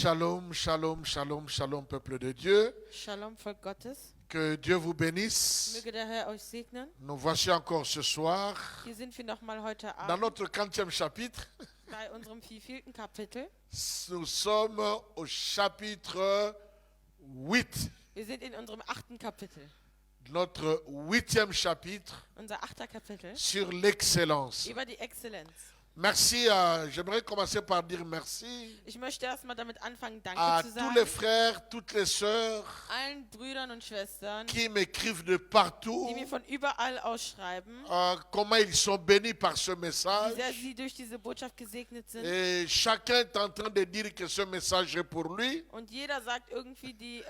Shalom, shalom, shalom, shalom, peuple de Dieu. Shalom, Volk Gottes. Que Dieu vous bénisse. Möge der Herr euch segnen. Nous voici encore ce soir Hier sind wir nochmal heute dans Abend notre 40e chapitre. bei unserem vierten Kapitel. Nous sommes au chapitre 8. Wir sind in unserem 8. Kapitel. Notre 8e chapitre Unser 8. Kapitel sur l'excellence. über die Exzellenz. Merci, j'aimerais commencer par dire merci Ich möchte erstmal damit anfangen, à Danke zu tous les sagen. frères, toutes les sœurs Allen Brüdern und Schwestern, qui m'écrivent de partout, die mir von überall aus schreiben, comment ils sont bénis par ce wie message. sehr sie durch diese Botschaft gesegnet sind. Et chacun est en train de dire que ce message est pour lui. Und jeder sagt irgendwie, die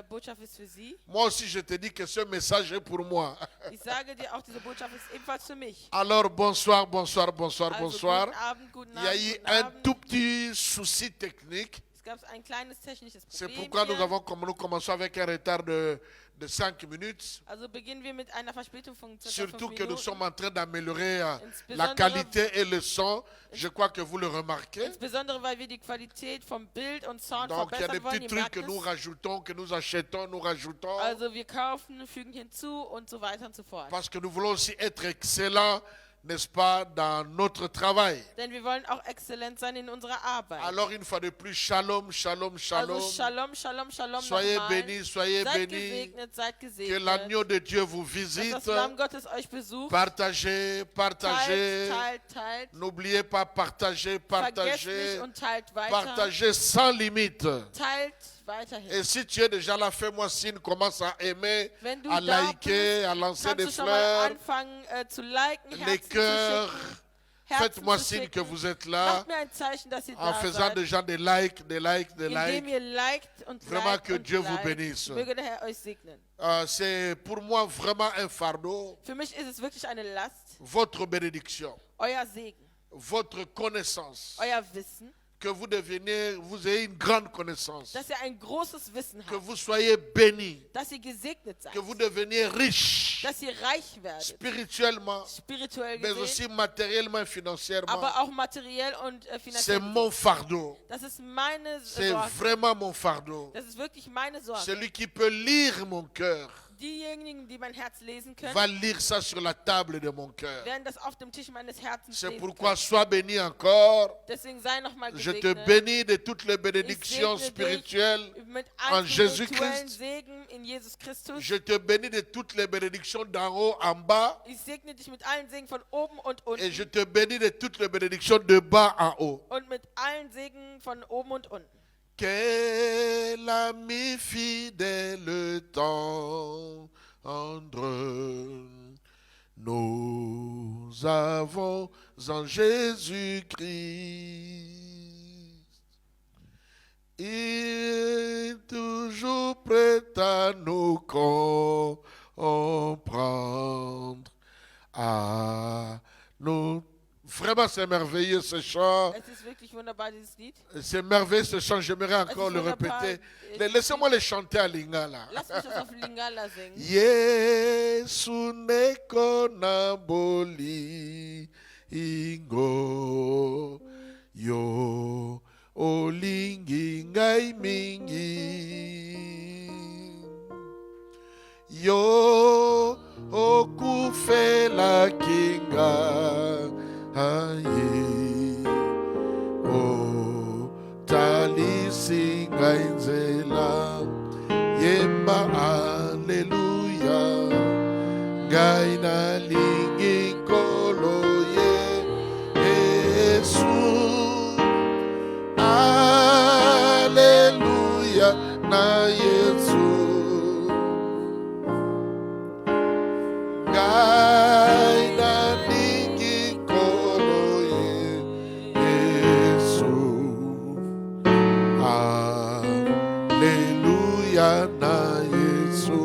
Botschaft ist für sie. Moi aussi, je te dis que ce message est pour moi. Ich sage dir auch, diese Botschaft ist ebenfalls für mich. Alors, bonsoir, bonsoir, bonsoir, Also, bonsoir. guten Abend, guten Il y a Abend, eu guten un Abend. tout petit souci technique. Es gab ein kleines technisches C'est Problem pourquoi hier. nous commençons avec un retard de 5 minutes. Also beginnen wir mit einer Verspätung von ca. Surtout 5 que nous Minuten. sommes en train d'améliorer la Insbesondere- qualité et le son. Je crois que vous le remarquez. Insbesondere weil wir die Qualität vom Bild und Sound Donc, il y a des verbessern wollen. petits Ihr trucs merkt que nous es. rajoutons, que nous achetons, nous rajoutons. Also wir kaufen, fügen hinzu und so weiter und so fort. Parce que nous voulons aussi être excellents, n'est-ce pas, dans notre travail. Denn wir wollen auch exzellent sein in unserer Arbeit. Alors, une fois de plus, shalom, shalom, shalom. Also Shalom, Shalom, Shalom Soyez nochmal. bénis, soyez Seid bénis. gesegnet, seid Que gesegnet. l'agneau de Dieu vous Dass visite. das Lamm Gottes euch besucht. Partagez, partagez. Teilt. N'oubliez pas, partagez, Vergesst partagez. nicht und teilt weiter. Partagez sans limite. Teilt weiterhin. Et si tu es déjà là, fais-moi signe, commence à aimer, Wenn du à da liker, bist, à lancer kannst des du schon mal fleurs, anfangen zu liken, les Herzen zu cœurs. schicken. Faites-moi Herzen zu signe que schicken. vous êtes là, Macht mir ein Zeichen, dass ihr en da faisant seid. déjà des likes, des likes, des Indem likes. ihr liked und Vraiment liked que und Dieu vous liked. bénisse. Möge der Herr euch segnen. C'est pour moi vraiment un fardeau. Für mich ist es wirklich eine Last, Votre bénédiction, euer Segen, votre connaissance, euer Wissen, que vous ayez une grande connaissance, dass ihr ein großes Wissen que habt, vous soyez bénis, dass ihr gesegnet seid, que vous deveniez riche dass ihr reich werdet, spirituellement, spirituell mais gesehen, aussi matériellement et financièrement. aber auch materiell und C'est finanziell. mon fardeau. Das ist meine C'est Sorge. vraiment mon fardeau. Das ist wirklich meine Sorge. Celui qui peut lire mon cœur Diejenigen, die mein Herz lesen können, va lire ça sur la table de mon cœur. werden das auf dem Tisch meines Herzens C'est lesen pourquoi können. sois béni encore. Deswegen sei nochmal Je te gesegnet. bénis de toutes les Ich bénédictions segne spirituelles. dich mit en allen spirituellen Jésus-Christ. Segen in Jesus Christus. Je te bénis de toutes les bénédictions d'en haut en bas. Ich segne dich mit allen Segen von oben und Et je unten te bénis de toutes les bénédictions de bas en haut. und mit allen Segen von oben und unten. Quel ami fidèle tendre, nous avons en Jésus-Christ. Il est toujours prêt à nous comprendre, à nous. Vraiment, c'est merveilleux ce chant. Es ist wirklich wunderbar, dieses Lied. C'est merveilleux ce chant. J'aimerais encore le wunderbar. répéter. Laissez-moi le chanter à Lingala. Lass mich das auf Lingala singen. Yesu nekona boli ingo yo olingi ngai mingi yo okufela kinga aye o talisi ngai nzela yemba aleluya ngai nalingi nkolo Yesu aleluya na Yesu ngai nalingi nkolo Yesu aleluya na Yesu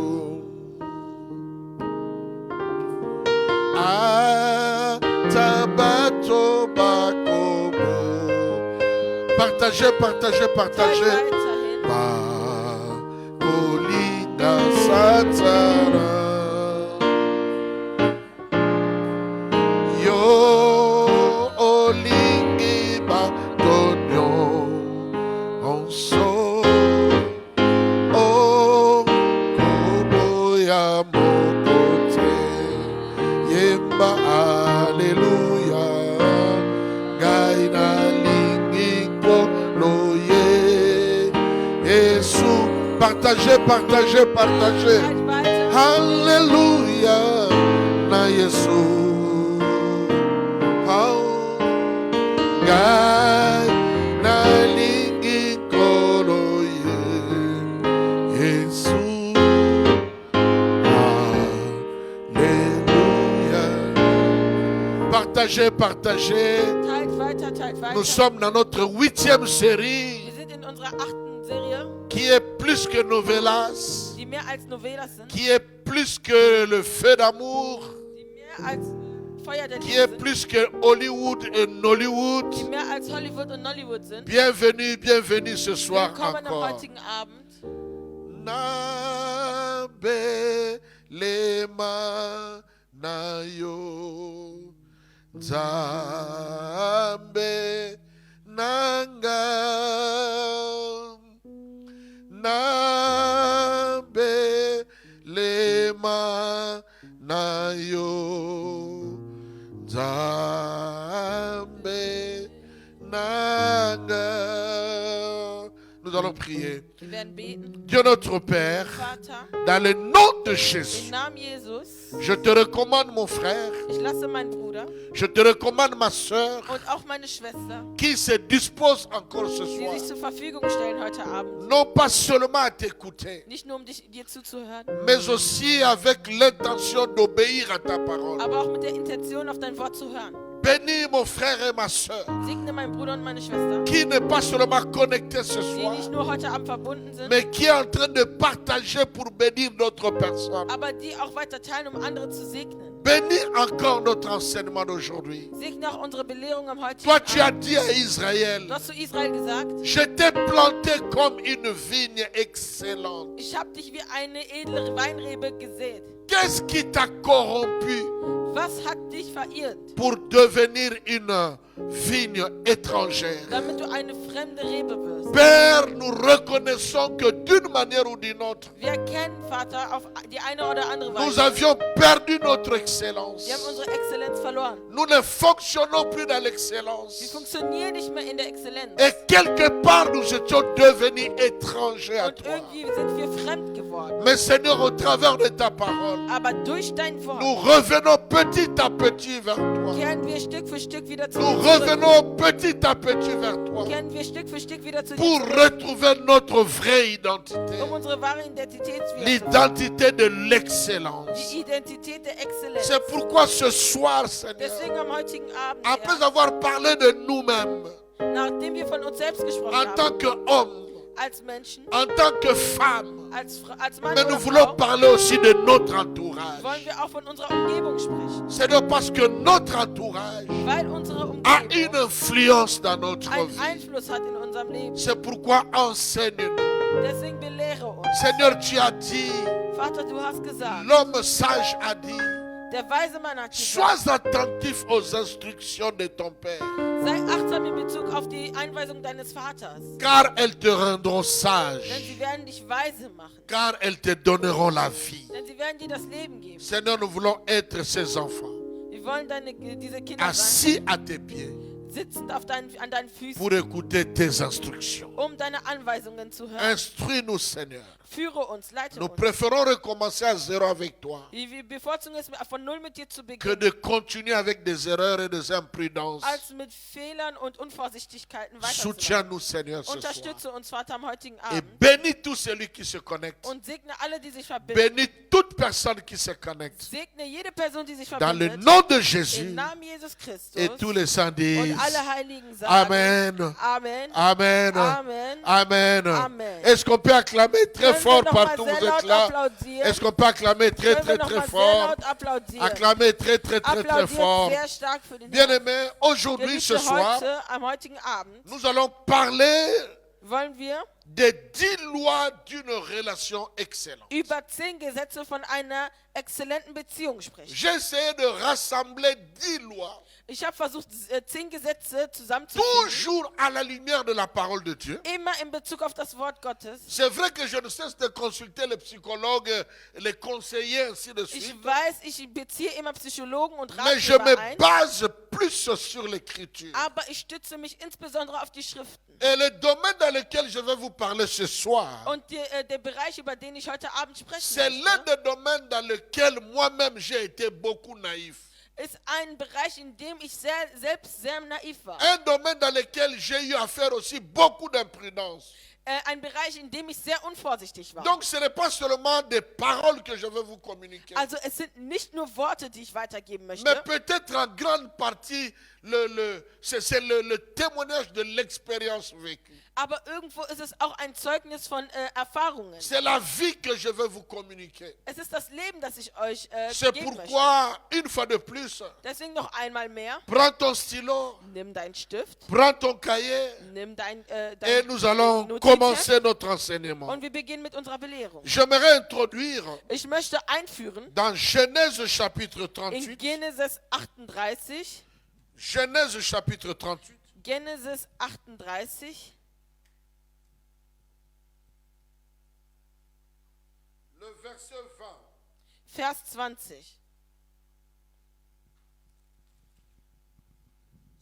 atabato bakobo partagez Teilt weiterhin. bakolinga satara yo olingi batonyo Jésus, partagez, partagez, partagez. Halt weiter. Alléluia, na Jésus. Oh, Gai, na lingi kolo ye. Jésus. Alléluia. Partagez, partagez. Teilt weiter, teilt weiter. Nous sommes dans notre 8e série Wir sind in unserer 8. Serie, qui est plus que novelas, die mehr als Novelas sind, qui est plus que le feu d'amour, die mehr als Feuer der qui Liebe est sind, plus que Hollywood et Nollywood. die mehr als Hollywood und Nollywood sind. Bienvenue, bienvenue ce soir Willkommen am encore. heutigen Abend. Nabe lema na yo Nzambe nanga Nabe lema na yo Nzambe nanga. Nous allons prier. Wir werden beten. Dieu notre Père, Vater, dans le nom de im Jésus, Namen Jesus, je te recommande mon frère, ich lasse meinen Bruder je te recommande ma soeur und auch meine Schwester, qui se dispose encore ce die soir, sich zur Verfügung stellen heute Abend. non pas seulement à t'écouter, Nicht nur um dir zuzuhören, mais aussi avec l'intention d'obéir à ta parole. aber auch mit der Intention, auf dein Wort zu hören. Bénis mon frère et ma soeur Segne meinen Bruder und meine Schwester, qui n'est pas seulement connecté ce die soir, nicht nur heute Abend verbunden sind, mais qui est en train de partager pour bénir d'autres personnes. aber die auch weiter teilen, um andere zu segnen. Bénis encore notre enseignement d'aujourd'hui. Segne auch unsere Belehrung am heutigen Toi, tu as Abend. dit à Israël, Du hast zu Israel gesagt, je t'ai planté comme une vigne excellente. ich habe dich wie eine edle Weinrebe gesät. Qu'est-ce qui t'a corrompu Was hat dich verirrt, pour devenir une vigne étrangère? damit du eine fremde Rebe wirst? Père, nous reconnaissons que d'une manière ou d'une autre, Wir erkennen, Vater, auf die eine oder andere nous Weise, avions perdu notre excellence. wir haben unsere Exzellenz verloren. Nous ne fonctionnons plus dans Wir l'excellence. funktionieren nicht mehr in der Exzellenz. Et quelque part, nous étions devenus étrangers à Und toi. irgendwie sind wir fremd geworden. Mais Seigneur, au travers de ta parole, Aber durch dein nous Wort revenons petit à petit vers toi. kehren wir Stück für Stück wieder zu Nous dir zurück. revenons petit à petit vers toi Kehren wir Stück für Stück wieder zu dir pour zurück, retrouver notre vraie identité. um unsere wahre Identität wiederzufinden. L'identité de l'excellence. Die Identität der Exzellenz. C'est pourquoi ce soir, Seigneur, Deswegen am heutigen Abend, après Herr, avoir parlé de nous-mêmes, nachdem wir von uns selbst gesprochen en tant haben, qu'hommes, als Menschen, en tant que femmes, als Mann mais nous oder voulons Frau, parler aussi de notre entourage. wollen wir auch von unserer Umgebung sprechen. Seigneur, parce que notre entourage Weil unsere a Umgebung une influence dans notre einen vie. Einfluss hat in unserem Leben. C'est pourquoi enseigne-nous. Deswegen belehre uns. Seigneur, tu as dit, Vater, du hast gesagt, l'homme sage a dit, der weise Mann hat gesagt, sois attentif aux instructions de ton Père, sei achtsam in Bezug auf die Einweisung deines Vaters. car elles te rendront Denn sage, sie werden dich weise machen. car elles te donneront la vie. Denn sie werden dir das Leben geben. Seigneur, nous voulons être ces enfants, Wir wollen diese Kinder sein, assis à tes pieds, sitzend an deinen Füßen, pour écouter tes instructions. um deine Anweisungen zu hören. Instruis-nous, Seigneur. Führe uns, leite Nous uns. préférons recommencer à zéro avec toi Wir bevorzugen es, von null mit dir zu que beginnen, de continuer avec des erreurs et des imprudences. als mit Fehlern und Unvorsichtigkeiten weiterzumachen. Soutiens-nous, Seigneur, ce soir. Unterstütze uns, Vater, am heutigen Et Abend bénis tout celui qui se connecte. und segne alle, die sich verbinden. Bénis toute personne qui se connecte. Segne jede Person, die sich Dans le verbindet. nom de Jésus. Im Namen Jesus Christus. Et tous les saints Und disent alle Heiligen sagen Amen. Amen. Amen. Amen. Amen. Amen. Est-ce qu'on peut acclamer très Können wir fort noch mal partout où sehr vous êtes laut là? applaudieren? Est-ce qu'on peut acclamer très Können wir très noch très mal sehr fort? laut applaudieren? Acclamer très très très très Applaudiert fort. sehr stark für den Herrn. Bien-aimés, aujourd'hui, ce Geliebte, soir, heute, am heutigen Abend, nous allons parler wollen wir des 10 lois d'une relation excellente. über 10 Gesetze von einer exzellenten Beziehung sprechen. J'ai essayé de rassembler 10 lois Ich habe versucht, 10 Gesetze zusammenzufügen. toujours à la lumière de la parole de Dieu. Immer in Bezug auf das Wort Gottes. C'est vrai que je ne cesse de consulter les psychologues, les conseillers, ainsi de Ich suite. weiß, ich beziehe immer Psychologen und Mais je Ratgeber me ein. base plus sur l'écriture. Aber ich stütze mich insbesondere auf die Schriften. Et le domaine dans lequel je vais vous parler ce soir, Und der Bereich, über den ich heute Abend sprechen c'est l'un möchte, des domaines dans lequel moi-même j'ai été beaucoup naïf. ist ein Bereich, in dem ich selbst sehr naiv war. Un domaine dans lequel j'ai eu à faire aussi beaucoup d'imprudence. Ein Bereich, in dem ich sehr unvorsichtig war. Donc ce n'est pas seulement des paroles que je veux vous communiquer. Also es sind nicht nur Worte, die ich weitergeben Mais möchte, peut-être en grande partie, c'est le témoignage de l'expérience vécue. aber irgendwo ist es auch ein Zeugnis von Erfahrungen. C'est la vie que je veux vous communiquer. Es ist das Leben, das ich euch C'est geben möchte. pourquoi, une fois de plus, Deswegen noch einmal mehr. prends ton stylo, Nimm deinen Stift, prends ton cahier nimm et nous allons Notizheft commencer notre enseignement. und wir beginnen mit unserer Belehrung. J'aimerais introduire Ich möchte einführen dans Genèse chapitre in 38, Genesis 38, Genèse chapitre 38, Genesis 38, le verset 20. Vers 20.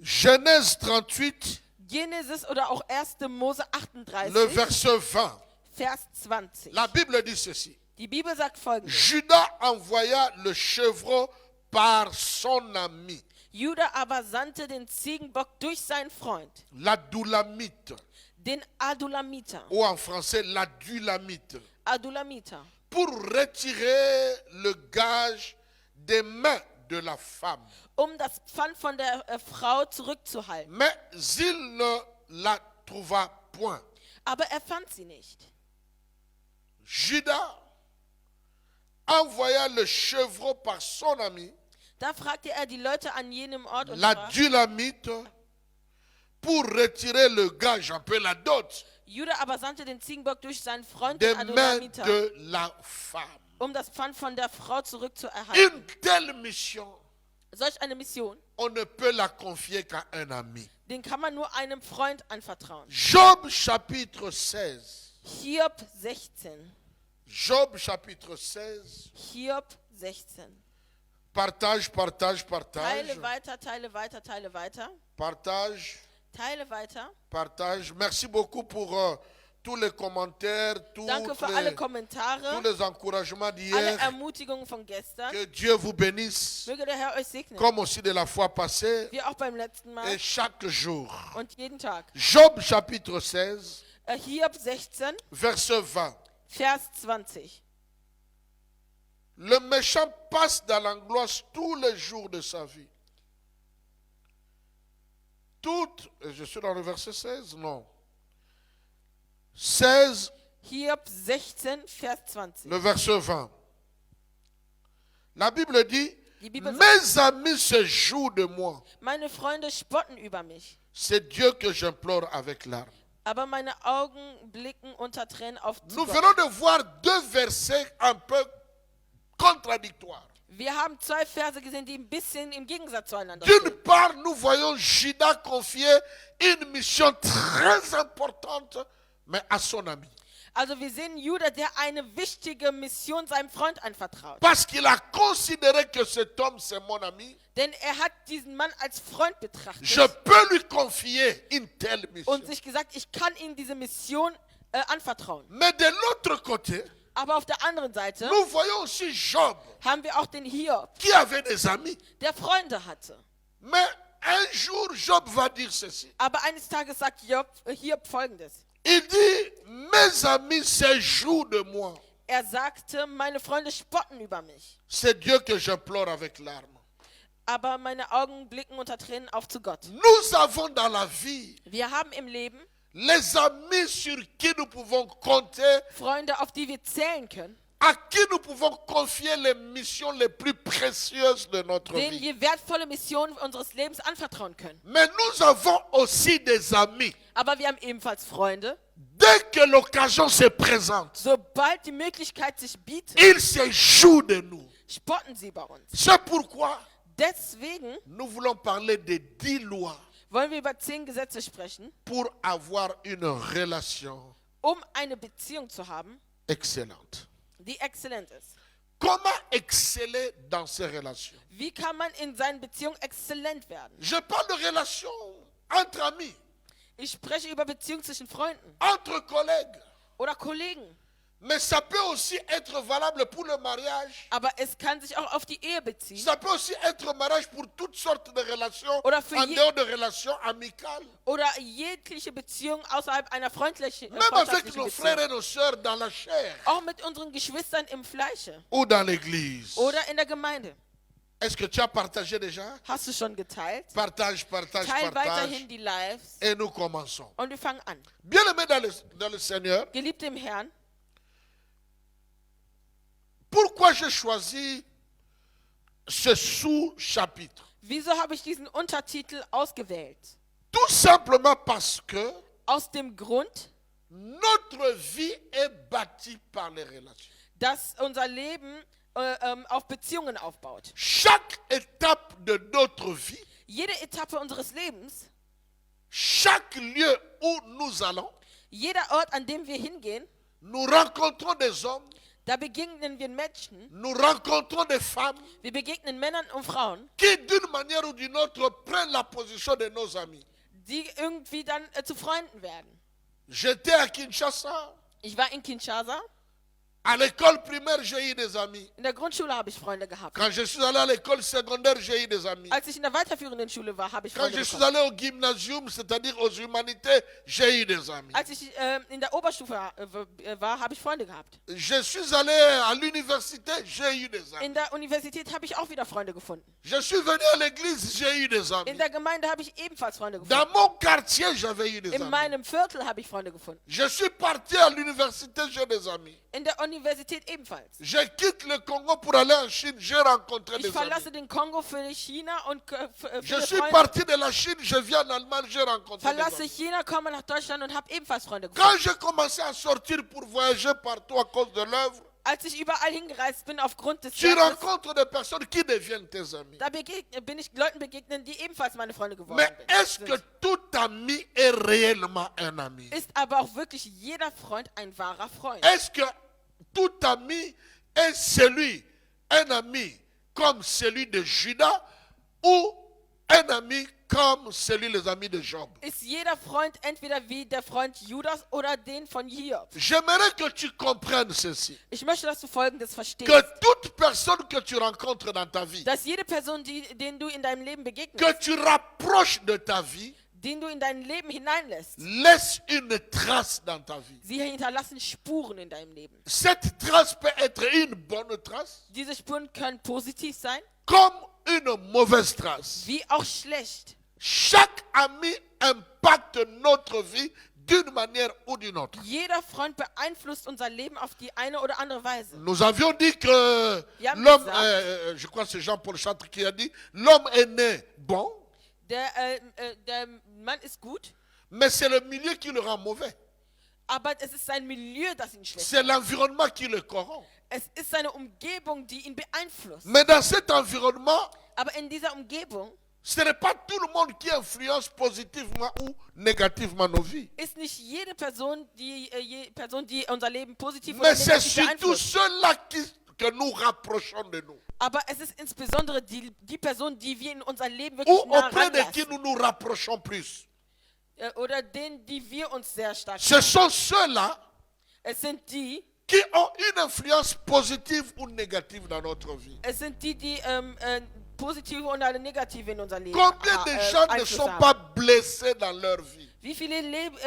Genèse 38, Genesis oder auch 1. Mose le 38, verset 20. Vers 20. La Bible dit ceci. Die Bibel sagt folgendes. Judas envoya le chevreau par son ami, Juda aber sandte den Ziegenbock durch seinen Freund, l'Adulamite, den Adulamiter, ou en français l'Adulamite, Adulamiter, pour retirer le gage des mains de la femme. das Pfand von der Frau zurückzuhalten. Mais il ne la trouva point. Aber er fand sie nicht. Judas envoya le chevreau par son ami, Da fragte er die Leute an jenem Ort und sprach, l'Adulamite, pour retirer le gage, un peu la dot, Juda aber sandte den Ziegenbock durch seinen Freund, des den mains Adulamiter, de la femme. das Pfand von der Frau zurückzuerhalten. Une telle mission, Solch eine Mission, on ne peut la confier qu'à un ami. den kann man nur einem Freund anvertrauen. Job chapitre 16. Hiob 16. Job chapitre 16. Hiob 16. Partage, partage, Teile partage. weiter, teile weiter, teile weiter. Partage, Teile weiter. partage. Merci beaucoup pour tous les commentaires, Danke für alle Kommentare, tous les encouragements alle d'hier. Ermutigungen von gestern. Que Dieu vous bénisse, Möge der Herr euch segnen, comme aussi de la fois passée, wie auch beim letzten Mal et chaque jour. und jeden Tag. Job chapitre 16, Hiob 16, verset 20. Vers 20. Le méchant passe dans l'angoisse tous les jours de sa vie. Je suis dans le verset 16, non. 16, Hiob 16, Vers 20. le verset 20. La Bible dit, Die Bibel sagt, mes amis se jouent de moi. meine Freunde spotten über mich, C'est Dieu que j'implore avec larmes. aber meine Augen blicken unter Tränen auf zu Nous Gott. venons de voir deux versets un peu contradictoires. Wir haben zwei Verse gesehen, die ein bisschen im Gegensatz zueinander D'une stehen. part, nous voyons Judas confier une mission très importante, mais à son ami. Also wir sehen Juda, der eine wichtige Mission seinem Freund anvertraut. Parce qu'il a considéré que cet homme, c'est mon ami. Denn er hat diesen Mann als Freund betrachtet Je peux lui confier une telle mission. und sich gesagt, ich kann ihm diese Mission anvertrauen. Mais de l'autre côté, Aber auf der anderen Seite nous voyons aussi Job, haben wir auch den Hiob, qui avait des amis. der Freunde hatte. Mais un jour, Job va dire ceci. Aber eines Tages sagt Hiob Folgendes. Il dit, mes amis se jouent de moi. Er sagte, meine Freunde spotten über mich, C'est Dieu que j'implore avec larmes. aber meine Augen blicken unter Tränen auf zu Gott. Nous avons dans la vie Wir haben im Leben les amis sur qui nous pouvons compter, Freunde, auf die wir zählen können, à qui nous pouvons confier les missions les plus précieuses de notre denen vie. wir wertvolle Missionen unseres Lebens anvertrauen können. Mais nous avons aussi des amis. Aber wir haben ebenfalls Freunde. Dès que l'occasion se présente, Sobald die Möglichkeit sich bietet, ils se jouent de nous. spotten sie bei uns. C'est pourquoi Deswegen nous voulons parler des 10 lois wollen wir über 10 Gesetze sprechen, pour avoir une relation eine Beziehung zu haben, excellente. die exzellent ist. Comment exceller dans ces relations? Wie kann man in seinen Beziehungen exzellent werden? Je parle de relations entre amis, Ich spreche über Beziehungen zwischen Freunden entre collègues. oder Kollegen. Mais ça peut aussi être valable pour le mariage. Aber es kann sich auch auf die Ehe beziehen. Ça peut aussi être mariage pour toutes sortes de relations, Oder für en dehors de relations amicales. Oder jegliche Beziehung außerhalb einer freundschaftlichen Même avec Beziehung. nos frères et nos sœurs dans la chair Auch mit unseren Geschwistern im Fleische ou dans l'église. oder in der Gemeinde. Est-ce que tu as partagé déjà? Hast du schon geteilt? Partage, partage, Teil partage. weiterhin die Lives Et nous commençons. und wir fangen an. Bien-aimés dans le Seigneur, Geliebte im Herrn, pourquoi j'ai choisi ce sous-chapitre? wieso habe ich diesen Untertitel ausgewählt? Tout simplement parce que Aus dem Grund, notre vie est bâtie par les relations. dass unser Leben auf Beziehungen aufbaut. Chaque étape de notre vie, Jede Etappe unseres Lebens, chaque lieu où nous allons, jeder Ort, an dem wir hingehen, nous rencontrons des hommes, da begegnen wir Menschen, nous rencontrons des femmes wir begegnen Männern und Frauen, qui d'une manière ou d'une autre prennent la position de nos amis. die irgendwie dann zu Freunden werden. J'étais à Kinshasa, Ich war in Kinshasa. à l'école primaire j'ai eu des amis. In der Grundschule habe ich Freunde gehabt. Quand je suis allé à l'école secondaire, j'ai eu des amis. Als ich in der weiterführenden Schule war, habe ich Quand Freunde je suis bekommen. allé au gymnasium, c'est-à-dire aux humanités, j'ai eu des amis. Als ich in der Oberstufe war, habe ich Freunde gehabt. Je suis allé à l'université, j'ai eu des amis. In der Universität habe ich auch wieder Freunde gefunden. Je suis venu à l'église, j'ai eu des amis. In der Gemeinde habe ich ebenfalls Freunde Dans gefunden. mon quartier, j'avais eu des In amis. meinem Viertel habe ich Freunde gefunden. Je suis parti à l'université, j'ai des amis. In der Universität ebenfalls. Je quitte le Congo pour aller en Chine, j'ai rencontré Ich des verlasse amis. den Kongo für China und Je viele suis Freunde. parti de la Chine, je viens en Allemagne, j'ai rencontré des Verlasse amis. China, komme nach Deutschland und habe ebenfalls Freunde gefunden. Quand j'ai commencé à sortir pour voyager partout à cause de l'œuvre, Als ich überall hingereist bin aufgrund des tu Werkes, rencontres des personnes qui deviennent tes amis. da bin ich Leuten begegnet, die ebenfalls meine Freunde geworden Mais est-ce sind. que tout ami est réellement un ami? Ist aber auch wirklich jeder Freund ein wahrer Freund? Est-ce que tout ami est un ami comme celui de Judas ou un ami comme celui des amis de Job? Ist jeder Freund entweder wie der Freund Judas oder den von Hiob? J'aimerais que tu comprennes ceci. Ich möchte, dass du Folgendes verstehst. Que toute personne que tu rencontres dans ta vie, Dass jede Person, denen du in deinem Leben begegnest, que tu rapproches de ta vie, den du in dein Leben hineinlässt, laisse une trace dans ta vie. sie hinterlassen Spuren in deinem Leben. Cette trace peut être une bonne trace Diese Spuren können positiv sein, comme une mauvaise trace. wie auch schlecht. Chaque ami impacte notre vie d'une manière ou d'une autre. Jeder Freund beeinflusst unser Leben auf die eine oder andere Weise. Nous avions dit que Ja, l'homme, gesagt. je crois que c'est Jean-Paul Sartre qui a dit, l'homme est né bon, Der Mann ist gut, mais c'est le milieu qui le rend mauvais. aber es ist sein Milieu, das ihn schlecht C'est macht. l'environnement qui le corrompt. Es ist seine Umgebung, die ihn beeinflusst. Mais dans cet environnement, Aber in dieser Umgebung ce n'est pas tout le monde qui influence positivement ou négativement nos vies. ist nicht jede Person, die unser Leben positiv oder Mais c'est negativ surtout beeinflusst. ceux-là que nous rapprochons de nous. Aber es ist insbesondere die Person, die wir in unser Leben wirklich Ou nah auprès de qui ranlassen. nous nous rapprochons plus. Oder denen, die wir uns sehr stark Ce sont ceux-là Es sind die, qui ont une influence positive ou négative dans notre vie. die positive und eine negative in unser Leben Combien de gens ne Einfluss sont haben. pas blessés dans leur vie? Wie viele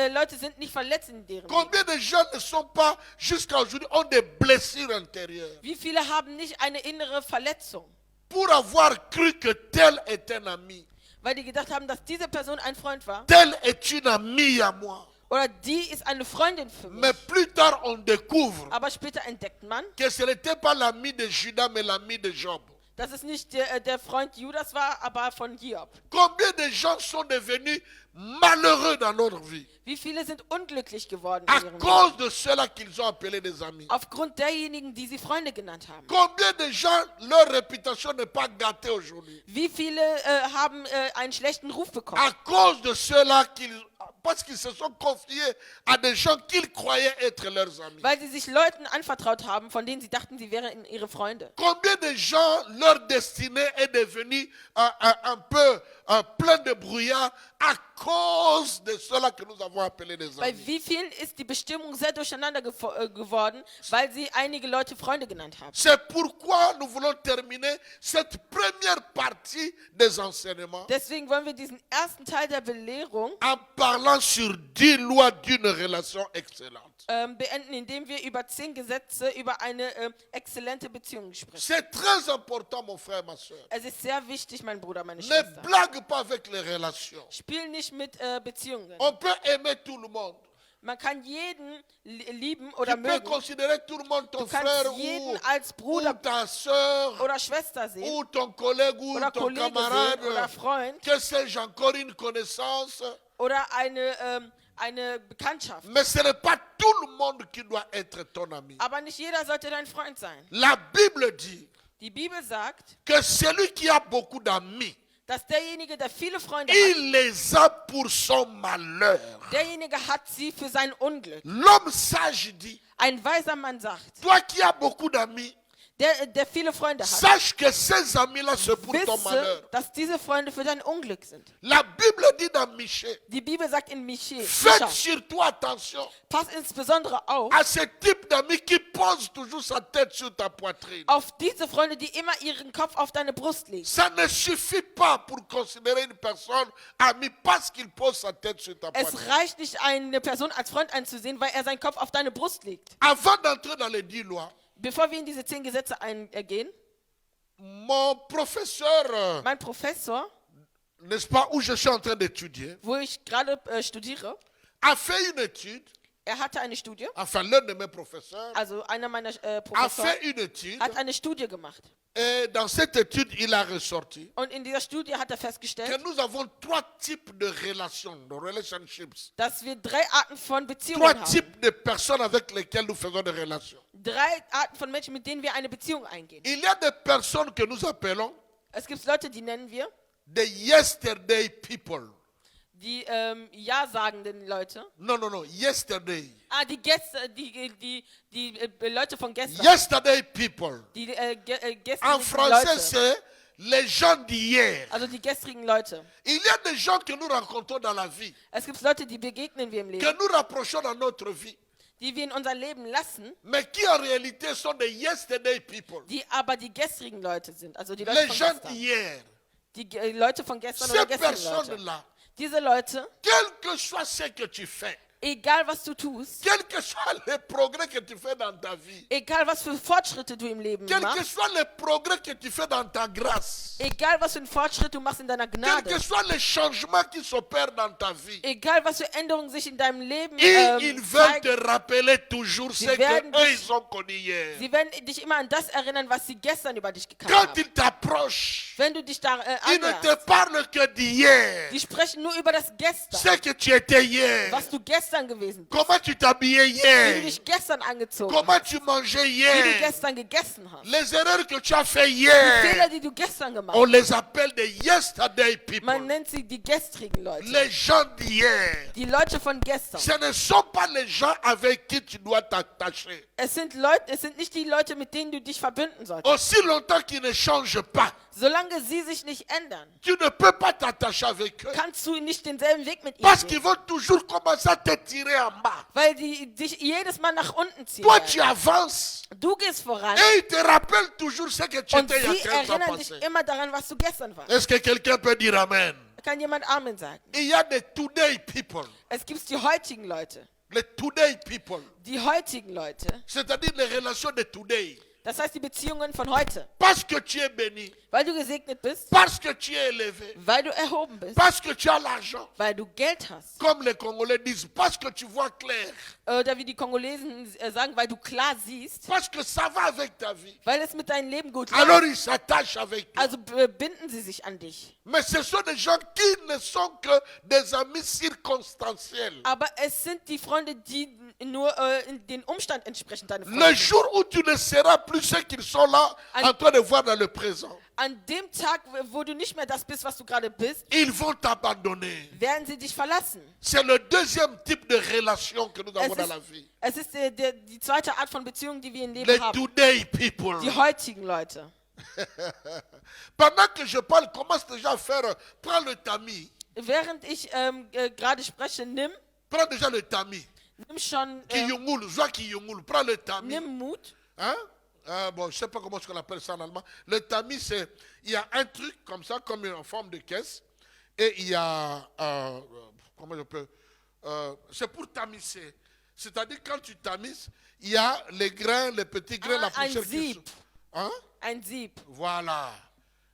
Leute sind nicht verletzt in deren Leben? Combien de gens ne sont pas, jusqu'à aujourd'hui, ont des blessures intérieures Wie viele haben nicht eine innere Verletzung, pour avoir cru que tel est un ami, weil die gedacht haben, dass diese Person ein Freund war? tel est une amie à moi. Oder die ist eine Freundin für mich. Mais plus tard, on découvre Aber später entdeckt man, que ce n'était pas l'ami de Judas, mais l'ami de Job. dass es nicht der Freund Judas war, aber von Hiob. Combien de gens sont devenus malheureux dans leur vie Wie viele sind unglücklich geworden à in ihrem Leben? cause de ceux-là qu'ils ont appelés des amis? Aufgrund derjenigen, die sie Freunde genannt haben. Combien de gens, leur réputation n'est pas gâtée aujourd'hui Wie viele haben einen schlechten Ruf bekommen? à cause de ceux-là parce qu'ils se sont confiés à des gens qu'ils croyaient être leurs amis? Weil sie sich Leuten anvertraut haben, von denen sie dachten, sie wären ihre Freunde. Combien de gens, leur destinée est devenue un peu plein de brouillard à cause de ceux-là que nous avons appelés des Bei amis? wie vielen ist die Bestimmung sehr durcheinander geworden, weil sie einige Leute Freunde genannt haben. C'est pourquoi nous voulons terminer cette première partie des enseignements Deswegen wollen wir diesen ersten Teil der Belehrung en parlant sur 10 lois d'une relation excellente. beenden, indem wir über 10 Gesetze über eine exzellente Beziehung sprechen. C'est très important, mon frère, ma soeur. Es ist sehr wichtig, mein Bruder, meine Ne Schwester. blague pas avec les relations. Spiel nicht mit Beziehungen. On peut aimer tout le monde. Man kann jeden lieben Tu oder peux mögen. considérer tout le monde ton Du frère kannst jeden ou als Bruder ta soeur oder Schwester sehen ou ton collègue ou oder ton Kollege camarade. sehen oder Freund Que sais-je encore, une connaissance. oder eine Bekanntschaft. Mais ce n'est pas tout le monde qui doit être ton ami. Aber nicht jeder sollte dein Freund sein. La Bible dit Die Bibel sagt, que celui qui a beaucoup d'amis, dass derjenige, der viele Freunde hat, il les a pour son malheur. derjenige hat sie für sein Unglück. L'homme sage dit, Ein weiser Mann sagt, toi qui as beaucoup d'amis, der viele Freunde hat, sache que ces amis-là, c'est pour ton malheur. wisse, dass diese Freunde für dein Unglück sind. La Bible dit dans Michée, Die Bibel sagt in Micha, faites surtout attention pass insbesondere auf, à ce type d'amis qui pose toujours sa tête sur ta poitrine. auf diese Freunde, die immer ihren Kopf auf deine Brust legen. Ça ne suffit pas pour considérer une personne amie parce qu'il pose sa tête sur ta Es poitrine. reicht nicht, eine Person als Freund einzusehen, weil er seinen Kopf auf deine Brust legt. Avant d'entrer dans les 10 lois, Bevor wir in diese 10 Gesetze gehen, mon professeur, mein Professor, n'est-ce pas, où je suis en train d'étudier, wo ich gerade studiere, a fait une étude, hatte eine Studie, enfin l'un de mes professeurs, also einer meiner a Professoren fait une étude, hat eine Studie gemacht. et dans cette étude, il a ressorti Und in dieser Studie hat er que festgestellt, nous avons 3 types de relations, de relationships. dass wir 3 Arten von 3 Beziehungen haben. types de personnes avec lesquelles nous faisons des relations. 3 Arten von Menschen, mit denen wir eine Beziehung eingehen. Il y a des personnes que nous appelons Es gibt Leute, die nennen wir des yesterday people. die ja-sagenden Leute. Non, non, non, yesterday. Die Leute von gestern. Yesterday people. Die En gestrigen français, Leute. c'est les gens d'hier. Also die gestrigen Leute. Il y a des gens que nous rencontrons dans la vie, Es gibt Leute, die begegnen wir im que Leben, nous rapprochons dans notre vie, die wir in unser Leben lassen, mais qui en réalité sont des yesterday people. die aber die gestrigen Leute sind. Also die Leute Les von gens gestern. d'hier. Die Leute von gestern oder Ces gestrigen Leute. personnes-là, Diese Leute, quel que soit ce que tu fais, egal was du tust, quel que soit le progrès que tu fais dans ta vie, egal was für Fortschritte du im Leben quel que machst, soit le progrès que tu fais dans ta grâce, egal was für einen Fortschritt du machst in deiner quel Gnade, que soit le changement qui s'opère dans ta vie, egal was für Änderungen sich in deinem Leben ils veulent te zeigen, rappeler toujours ce werden qu'eux, dich- ils ont connu hier. sie werden dich immer an das erinnern, was sie gestern über dich gekannt Quand haben. ils t'approchent, Wenn du dich da ils ne te annäherst, parlent que d'hier, die sprechen nur über das Gestern, ce que tu étais hier, was du gestern gewesen bist, comment tu t'habillais wie du hier, dich gestern angezogen comment hast, tu mangeais wie du hier, gestern gegessen hast, les erreurs que tu as fait die Fehler, hier. die du gestern gemacht On hast. les appelle des yesterday people. Man nennt sie die gestrigen Leute, Les gens d'hier. die Leute von gestern. Ce ne sont pas les gens avec qui tu dois t'attacher. Es sind nicht die Leute, mit denen du dich verbünden solltest. Aussi longtemps qu'ils ne changent pas, Solange sie sich nicht ändern, tu ne peux pas t'attacher avec eux. kannst du nicht denselben Weg mit ihnen Parce qu'ils gehen, vont toujours commencer à te tirer en bas. weil die dich jedes Mal nach unten ziehen. Toi, werden. tu avances. Du gehst voran Et ils te rappellent toujours ce que tu und étais il y a sie 15 ans erinnern dich passé. immer daran, was du gestern warst. Est-ce que quelqu'un peut dire Amen? Kann jemand Amen sagen? Il y a des today people. Es gibt die heutigen Leute. Les today people. Die heutigen Leute, C'est-à-dire les relations de today. Das heißt, die Beziehungen von heute. Parce que tu es béni. Weil du gesegnet bist, Parce que tu es élevé. weil du erhoben bist, Parce que tu as l'argent. weil du Geld hast. Comme les Congolais disent, parce que tu vois clair. Oder wie die Kongolesen sagen, weil du klar siehst, Parce que ça va avec ta vie. weil es mit deinem Leben gut Alors läuft. ils s'attachent avec toi. Also binden sie sich an dich. Mais ce sont des gens qui ne sont que des amis circonstanciels. Aber es sind die Freunde, die nur in den Umstand entsprechend deine Le Freunde sind. jour où tu ne seras plus ceux qu'ils sont là en train de voir dans le présent, An dem Tag, wo du nicht mehr das bist, was du gerade bist, ils vont t'abandonner. werden sie dich verlassen. C'est le deuxième type de relation que nous avons dans la vie. Es ist die zweite Art von Beziehung, die wir im Leben Les haben. today people. Die heutigen Leute. Pendant que je parle, commence déjà à faire, prends le tamis. Während ich gerade spreche, Prends déjà le tamis. nimm schon, Kiyungul, Zwa Kiyungul, prends le tamis. nimm Mut. Hein? Bon, je ne sais pas comment on appelle ça en allemand. Le tamis, c'est, il y a un truc comme ça, comme en forme de caisse. Et il y a, comment je peux, c'est pour tamiser. C'est-à-dire quand tu tamises, il y a les grains, les petits grains, la Ein poussière qui Sieb. sont. Hein? Ein Sieb. Voilà.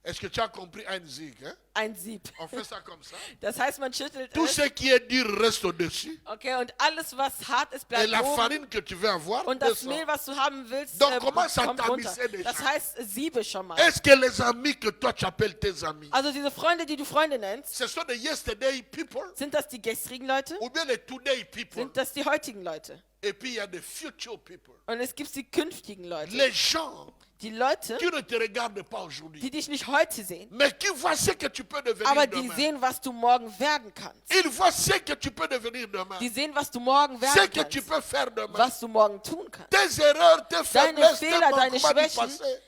Est-ce que tu as compris un zig? Hein? Ein Sieb. On fait ça comme ça. Das heißt, man schüttelt Tout es. ce qui est dur reste au-dessus. Okay, und alles, was hart ist, Et bleibt la oben. farine que tu veux avoir, Und das descend. Mehl, was du haben willst, Donc, commence à kommt runter. tamiser déjà. Das heißt, siebe schon mal. Est-ce que les amis que toi tu appelles tes amis, Also diese Freunde, die du Freunde nennst, ce sont des yesterday people sind das die gestrigen Leute? ou bien les today people? Sind das die heutigen Leute? Et puis il y a des future people. Und es gibt die künftigen Leute. Les gens Die Leute, qui ne te regardent pas aujourd'hui, die dich nicht heute sehen, mais qui voient ce que tu peux devenir aber die demain. sehen, was du morgen werden kannst. Ils voient ce que tu peux devenir demain. Die sehen, was du morgen Ce werden que tu kannst. peux faire demain. Was du morgen tun kannst. Tes erreurs, tes Deine faiblesses, tes Fehler, deine manquements du Schwächen passé.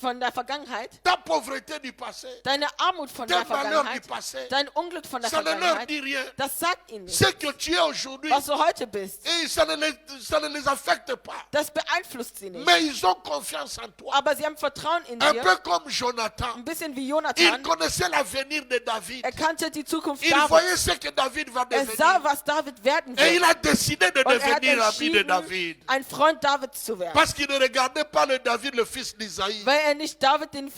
von der Vergangenheit, Ta pauvreté du passé. deine Armut von der Tes malheurs du Vergangenheit, passé. dein Unglück von der Ça ne leur Vergangenheit, dit rien. das sagt ihnen Ce nicht, que tu es aujourd'hui, was du heute bist. et ça ne les affecte pas. Das beeinflusst sie nicht. Mais ils ont confiance en toi. Aber sie haben Vertrauen in Un dir. peu comme Jonathan. Ein bisschen wie Il Jonathan. connaissait l'avenir de David. Er kannte die Zukunft Il Davids. voyait ce que David va Er devenir. sah, was David werden Et il wird. a décidé de Und er hat devenir ami de entschieden, David. ein Freund Davids zu werden. Parce qu'il ne regardait pas le David, le fils d'Isaïe. Weil er nicht David, den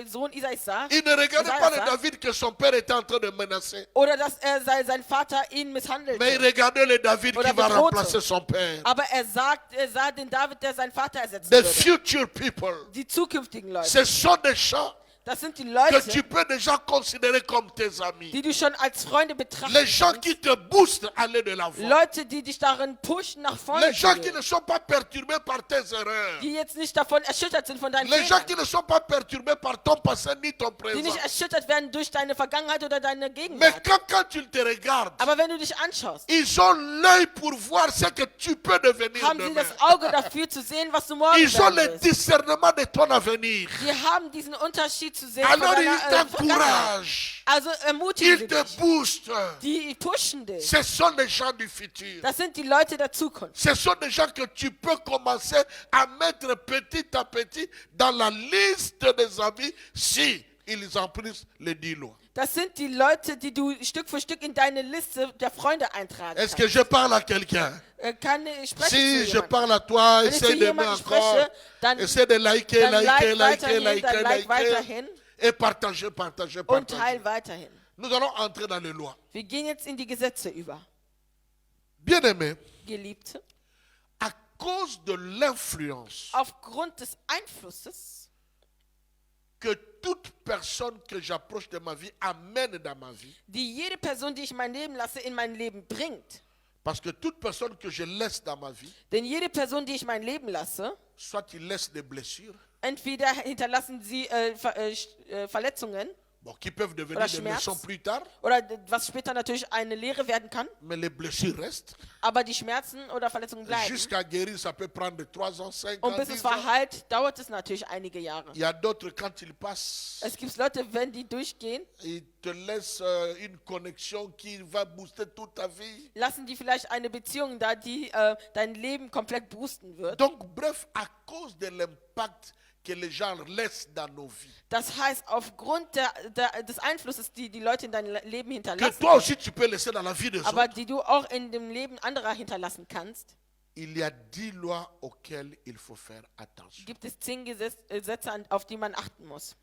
Sohn Isais sah. Il ne regardait Isaiah pas le sah. David que son père était en train de menacer. Oder dass sein Vater ihn misshandelte. Mais il regardait le David Oder qui va bedrohte. remplacer son père. Aber er sah den David, der seinen Vater ersetzen The würde. future people. Die zukünftigen Leute. Ce sont des gens Das sind die que Leute, tu peux déjà considérer comme tes amis. die du schon als Freunde betrachten Les gens kannst. qui te boostent à aller de l'avant. Leute, die dich darin pushen, nach vorne Les zu gens qui gehen. ne sont pas perturbés par tes erreurs. Die jetzt nicht davon erschüttert sind von deinen Les gens Fehlern. qui ne sont pas perturbés par ton passé ni ton Die présent. nicht erschüttert werden durch deine Vergangenheit oder deine Mais Gegenwart. quand ils te regardent, Aber wenn du dich anschaust, ils ont l'œil pour voir ce que tu peux devenir haben sie demain. das Auge dafür zu sehen, was du morgen Ils ont le werden wirst. discernement de ton avenir. Die haben diesen Unterschied zu sehen von Alors deiner ils Vergangenheit. t'encouragent. Also ermutigen sie Ils te dich. boostent. Die pushen dich. Ce sont des gens du futur. Das sind die Leute der Zukunft. Ce sont des gens que tu peux commencer à mettre petit à petit dans la liste des amis si ils emplissent les 10 lois. Das sind die Leute, die du Stück für Stück in deine Liste der Freunde eintragen Est-ce kannst. que je parle à quelqu'un? Ich spreche Si zu je jemandem. parle à toi, Wenn ich zu essaie de me jemandem encore. spreche, dann Essaie de liker, dann liker, like liker, weiterhin, liker, dann like liker. weiterhin Et partager, partager, und teil partager. weiterhin. Nous allons entrer dans les lois. Wir gehen jetzt in die Gesetze über. Bien-aimés, Geliebte, à cause de l'influence aufgrund des Einflusses, que toute personne que j'approche de ma vie amène dans ma vie, die jede Person, die ich mein Leben lasse, in mein Leben bringt. parce que toute personne que je laisse dans ma vie, Denn jede Person, die ich mein Leben lasse, soit il laisse des blessures, entweder hinterlassen sie Verletzungen bon, qui peuvent devenir Oder des Schmerz. leçons plus tard, oder was später natürlich eine Lehre werden kann, mais les blessures restent. aber die Schmerzen oder Verletzungen bleiben. Jusqu'à guérir, ça peut prendre 3 ans, 5 Und ans, bis es 10 ans. verheilt, dauert es natürlich einige Jahre. Il y a d'autres, quand ils passent, Es gibt Leute, wenn die durchgehen, ils te laissent une connexion qui va booster toute ta vie. lassen die vielleicht eine Beziehung da, die dein Leben komplett boosten wird. Donc, bref, à cause de l'impact que les gens laissent dans nos vies, Das heißt, aufgrund des Einflusses, die die Leute in dein Leben que hinterlassen, toi aussi tu peux laisser dans la vie des aber autres, die du auch in dem Leben anderer hinterlassen kannst, il y a 10 lois auxquelles il faut faire attention. gibt es 10 Gesetze, auf die man achten muss.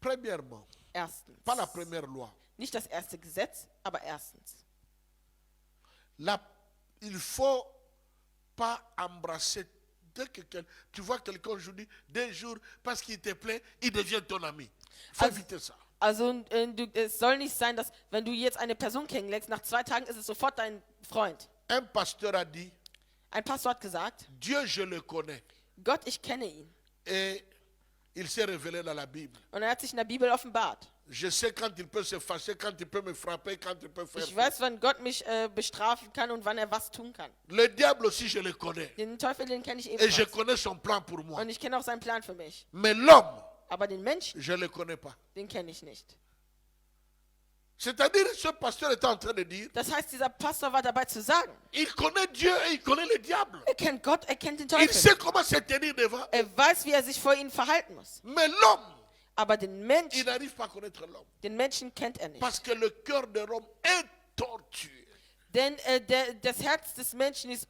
Premièrement, Erstens. pas la première loi. Nicht das erste Gesetz, aber erstens. Il ne faut pas embrasser dès que tu vois quelqu'un aujourd'hui, 2 jours, parce qu'il te plaît, il devient ton ami. Il faut éviter ça. Also es soll nicht sein, dass wenn du jetzt eine Person kennenlernst, nach 2 Tagen ist es sofort dein Freund. Un pasteur a dit, Ein Pastor hat gesagt, Dieu, je le connais. Gott, ich kenne ihn. Et il s'est révélé dans la Bible. Und er hat sich in der Bibel offenbart. Je sais quand il peut se fâcher, quand il peut me frapper, quand il peut faire. Ich weiß, wann Gott mich bestrafen kann und wann er was tun kann. Le diable aussi, je le connais. Den Teufel, den kenne ich Et je ebenfalls. connais son plan pour moi. Und ich kenne auch seinen Plan für mich. Mais l'homme, Aber den Menschen, je ne le connais pas. den kenne ich nicht. C'est-à-dire, ce pasteur est en train de dire, Das heißt, dieser Pastor war dabei zu sagen, il connaît Dieu et il connaît le diable. er kennt Gott, er kennt den Il Teufel. sait comment se tenir devant. Er weiß, wie er sich vor ihnen verhalten muss. Mais l'homme, Aber den il Menschen, n'arrive pas à connaître l'homme. den Menschen kennt er nicht. Parce que le cœur de l'homme est tortueux. Denn das Herz des Menschen ist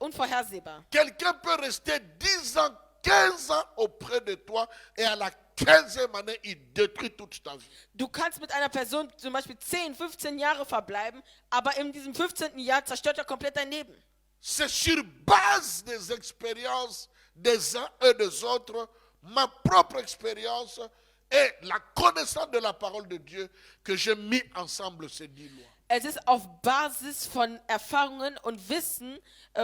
unvorhersehbar. Quelqu'un peut rester 10 ans, 15 ans auprès de toi et à la 15e année, il détruit toute ta vie. Du kannst mit einer Person zum Beispiel 10, 15 Jahre verbleiben, aber in diesem 15. Jahr zerstört er komplett dein Leben. C'est sur base des expériences des uns et des autres, ma propre expérience et la connaissance de la parole de Dieu que j'ai mis ensemble ces 10 lois. Es ist auf Basis von Erfahrungen und Wissen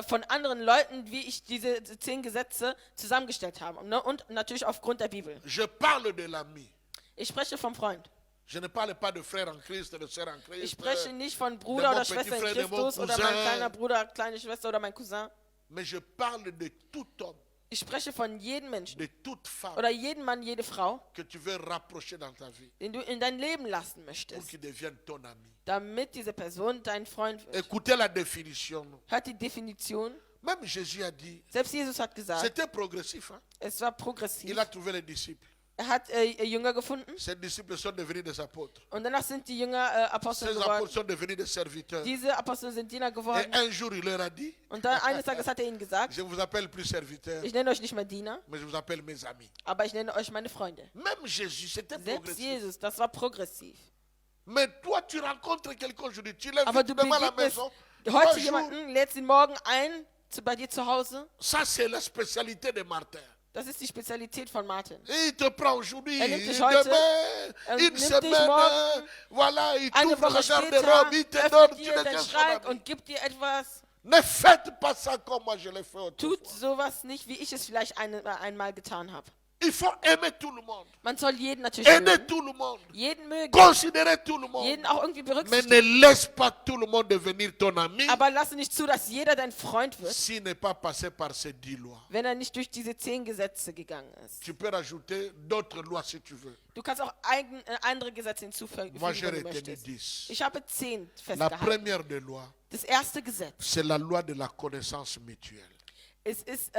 von anderen Leuten, wie ich diese 10 Gesetze zusammengestellt habe. Ne? Und natürlich aufgrund der Bibel. Je parle de l'ami. Ich spreche vom Freund. Je ne parle pas de frère en Christ, de sœur en Christ. Ich spreche nicht von de Bruder mon oder petit Schwester in frère, de mon Christus oder cousin. mein kleiner Bruder, kleine Schwester oder mein Cousin. Mais je parle de tout homme, Ich spreche von jedem Menschen de toute femme oder jedem Mann, jede Frau, que tu veux rapprocher dans ta vie den du in dein Leben lassen pour möchtest, qu'il devienne ton ami. damit diese Person dein Freund wird. Écoutez la définition. Hört die Definition. Même Jésus a dit, Selbst Jesus hat gesagt, c'était progressif. Hein? es war progressiv. Il a trouvé les disciples. Er hat Jünger gefunden Ces disciples sont devenus des apôtres. und danach sind die Jünger Apostel Ces geworden. apôtres sont devenus des serviteurs. Diese Apostel sind Diener Et geworden. un jour, il leur a dit, Und dann eines Tages hat er ihnen gesagt, je ne vous appelle plus serviteurs, ich nenne euch nicht mehr Diener, mais je vous appelle mes amis. aber ich nenne euch meine Freunde. Même Jésus, c'était Selbst progressif. Jesus, das war progressiv. Mais toi, tu rencontres quelqu'un aujourd'hui, tu Aber l'invites du demain à la begegnest maison. heute Bonjour. jemanden, lädst ihn morgen ein bei dir zu Hause. Ça, c'est la spécialité de Martin. Das ist die Spezialität von Martin. Et il te prend aujourd'hui, Er nimmt dich heute, demain, une nimmt dich semaine, morgen, voilà, il Eine t'ouvre Woche le später garde-robe, il te donne, öffnet tu dir deinen deviens son Schrank ami. und gibt dir etwas. Ne faites pas ça comme moi je l'ai fait Tut autrefois. sowas nicht, wie ich es vielleicht einmal getan habe. Il faut aimer tout le monde, Man soll jeden natürlich aimer mögen. tout le monde, Jeden mögen. considérer tout le monde. Jeden auch irgendwie Mais ne berücksichtigen. laisse pas tout le monde devenir ton ami Aber lasse nicht zu, dass jeder dein Freund wird, s'il n'est pas passé par ces 10 lois. wenn er nicht durch diese 10 Gesetze gegangen ist. Tu peux rajouter d'autres lois si tu veux. Du kannst auch andere Gesetze hinzufügen, Moi, j'ai wenn du retenu möchtest. 10. Ich habe 10 La festgehalten. première des lois, Das erste Gesetz. c'est la loi de la connaissance mutuelle. Es ist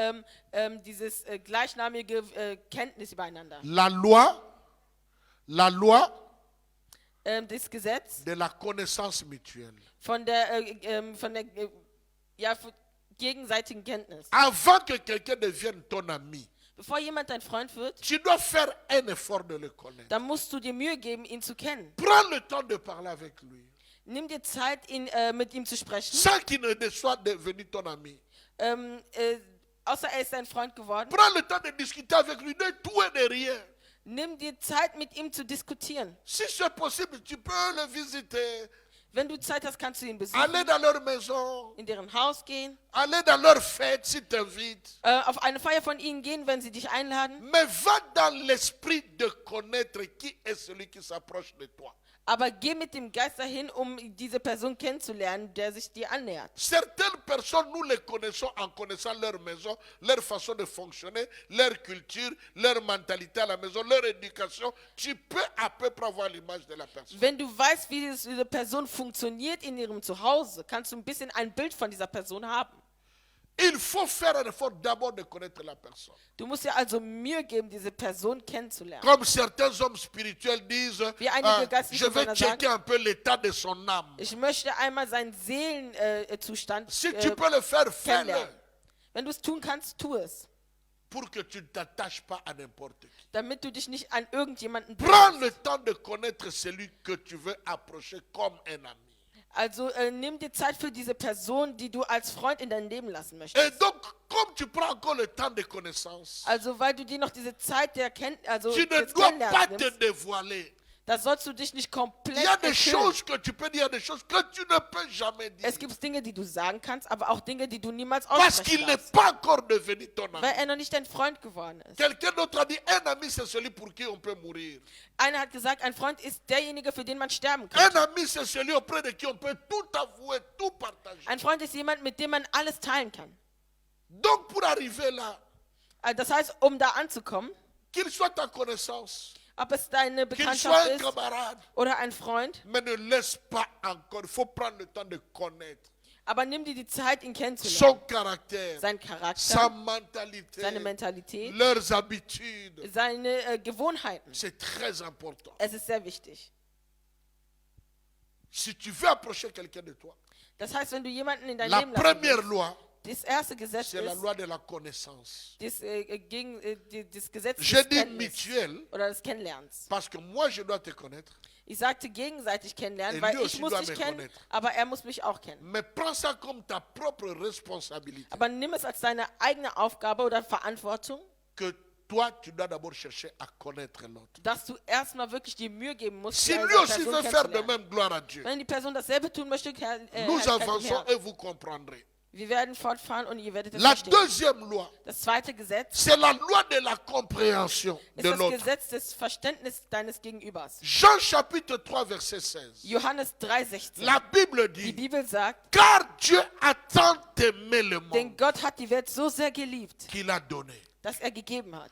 dieses gleichnamige Kenntnis übereinander. La loi Das Gesetz de la connaissance mutuelle. von der gegenseitigen Kenntnis. Avant que quelqu'un devienne ton ami, Bevor jemand dein Freund wird, tu dois faire un effort de le connaître. dann musst du dir Mühe geben, ihn zu kennen. Prends le temps de parler avec lui, Nimm dir Zeit, mit ihm zu sprechen. sans qu'il ne soit devenu ton ami. Außer er ist dein Freund geworden. Prends le temps de discuter avec lui de tout et de rien. Nimm dir Zeit, mit ihm zu diskutieren. Si c'est possible, tu peux le visiter, Wenn du Zeit hast, kannst du ihn besuchen, aller dans leur maison, in deren Haus gehen, aller dans leur fête s'ils t'invitent. auf eine Feier von ihnen gehen, wenn sie dich einladen. Mais va dans l'esprit de connaître qui est celui qui s'approche de toi. Aber geh mit dem Geist dahin, um diese Person kennenzulernen, der sich dir annähert. Certaines personnes, nous les connaissons en connaissant leur maison, leur façon de fonctionner, leur culture, leur mentalité à la maison, leur éducation. Tu peux à peu près avoir l'image de la personne. Wenn du weißt, wie diese Person funktioniert in ihrem Zuhause, kannst du ein bisschen ein Bild von dieser Person haben. Il faut faire un effort d'abord de connaître la personne. Du musst dir also Mühe geben, diese Person kennenzulernen. Comme certains hommes spirituels disent, Wie einige geistliche je vais Männer checker un peu l'état de son âme. Ich möchte einmal seinen Seelenzustand Si tu peux le faire, fais-le. kennenlernen. Wenn du es tun kannst, tu es. Pour que tu ne t'attaches pas à n'importe qui. Damit du dich nicht an irgendjemanden Prends bindest. le temps de connaître celui que tu veux approcher comme un ami. Also nimm dir Zeit für diese Person, die du als Freund in dein Leben lassen Et möchtest. donc, comme tu prends encore le temps de connaissance, Also weil du dir noch diese Zeit der tu ne des dois pas Kennenlernens te nimmst, dévoiler. da sollst du dich nicht Il komplett y a des enthüllen. choses que tu peux dire, des choses que tu ne peux jamais dire. Es gibt Dinge, die du sagen kannst, aber auch Dinge, die du niemals Parce aussprechen qu'il n'est darfst, pas encore devenu ton ami. weil er noch nicht dein Freund geworden ist. Quelqu'un d'autre a dit, un ami c'est celui pour qui on peut mourir. Einer hat gesagt, ein Freund ist derjenige, für den man sterben kann. Un ami c'est celui auprès de qui on peut tout avouer, tout partager. Ein Freund ist jemand, mit dem man alles teilen kann. Donc pour arriver là, Das heißt, um da anzukommen, qu'il soit ta connaissance, ob es deine qu'il soit Bekanntschaft un ist camarade, oder ein Freund, mais ne laisse pas encore, il faut prendre le temps de connaître aber nimm dir die Zeit, ihn kennenzulernen. son caractère, Sein sa Charakter, mentalité, seine Mentalität, leurs habitudes. seine Gewohnheiten. C'est très important. Es ist sehr wichtig. Si tu veux approcher quelqu'un de toi, Das heißt, wenn du jemanden in dein la Leben lassen première willst, loi, das erste Gesetz c'est la ist loi de la connaissance. das Gesetz Je des dis Kenntnisses mutuel oder des Kennenlernens. parce que moi je dois te connaître, Ich sagte gegenseitig kennenlernen, Et weil lui ich aussi muss doit dich me kennen, connaître. aber er muss mich auch kennen. mais prends ça comme ta propre responsabilité. Aber nimm es als deine eigene Aufgabe oder Verantwortung, Que toi tu dois d'abord chercher à connaître l'autre. dass du erstmal wirklich die Mühe geben musst, Si diese lui aussi Person veut faire de kennenzulernen. même, gloire à Dieu. Wenn die Person dasselbe tun möchte, Nous Herr, avançons et vous comprendrez. wir werden fortfahren und ihr werdet es La verstehen. deuxième loi, Das zweite Gesetz c'est la loi de la compréhension ist de das l'autre. Gesetz des Verständnisses deines Gegenübers. Jean chapitre 3 verset 16. Johannes 3,16. La Bible Die dit, Bibel sagt, car Dieu a tant aimé le denn monde Gott hat die Welt so sehr geliebt, qu'il a donné. dass er gegeben hat.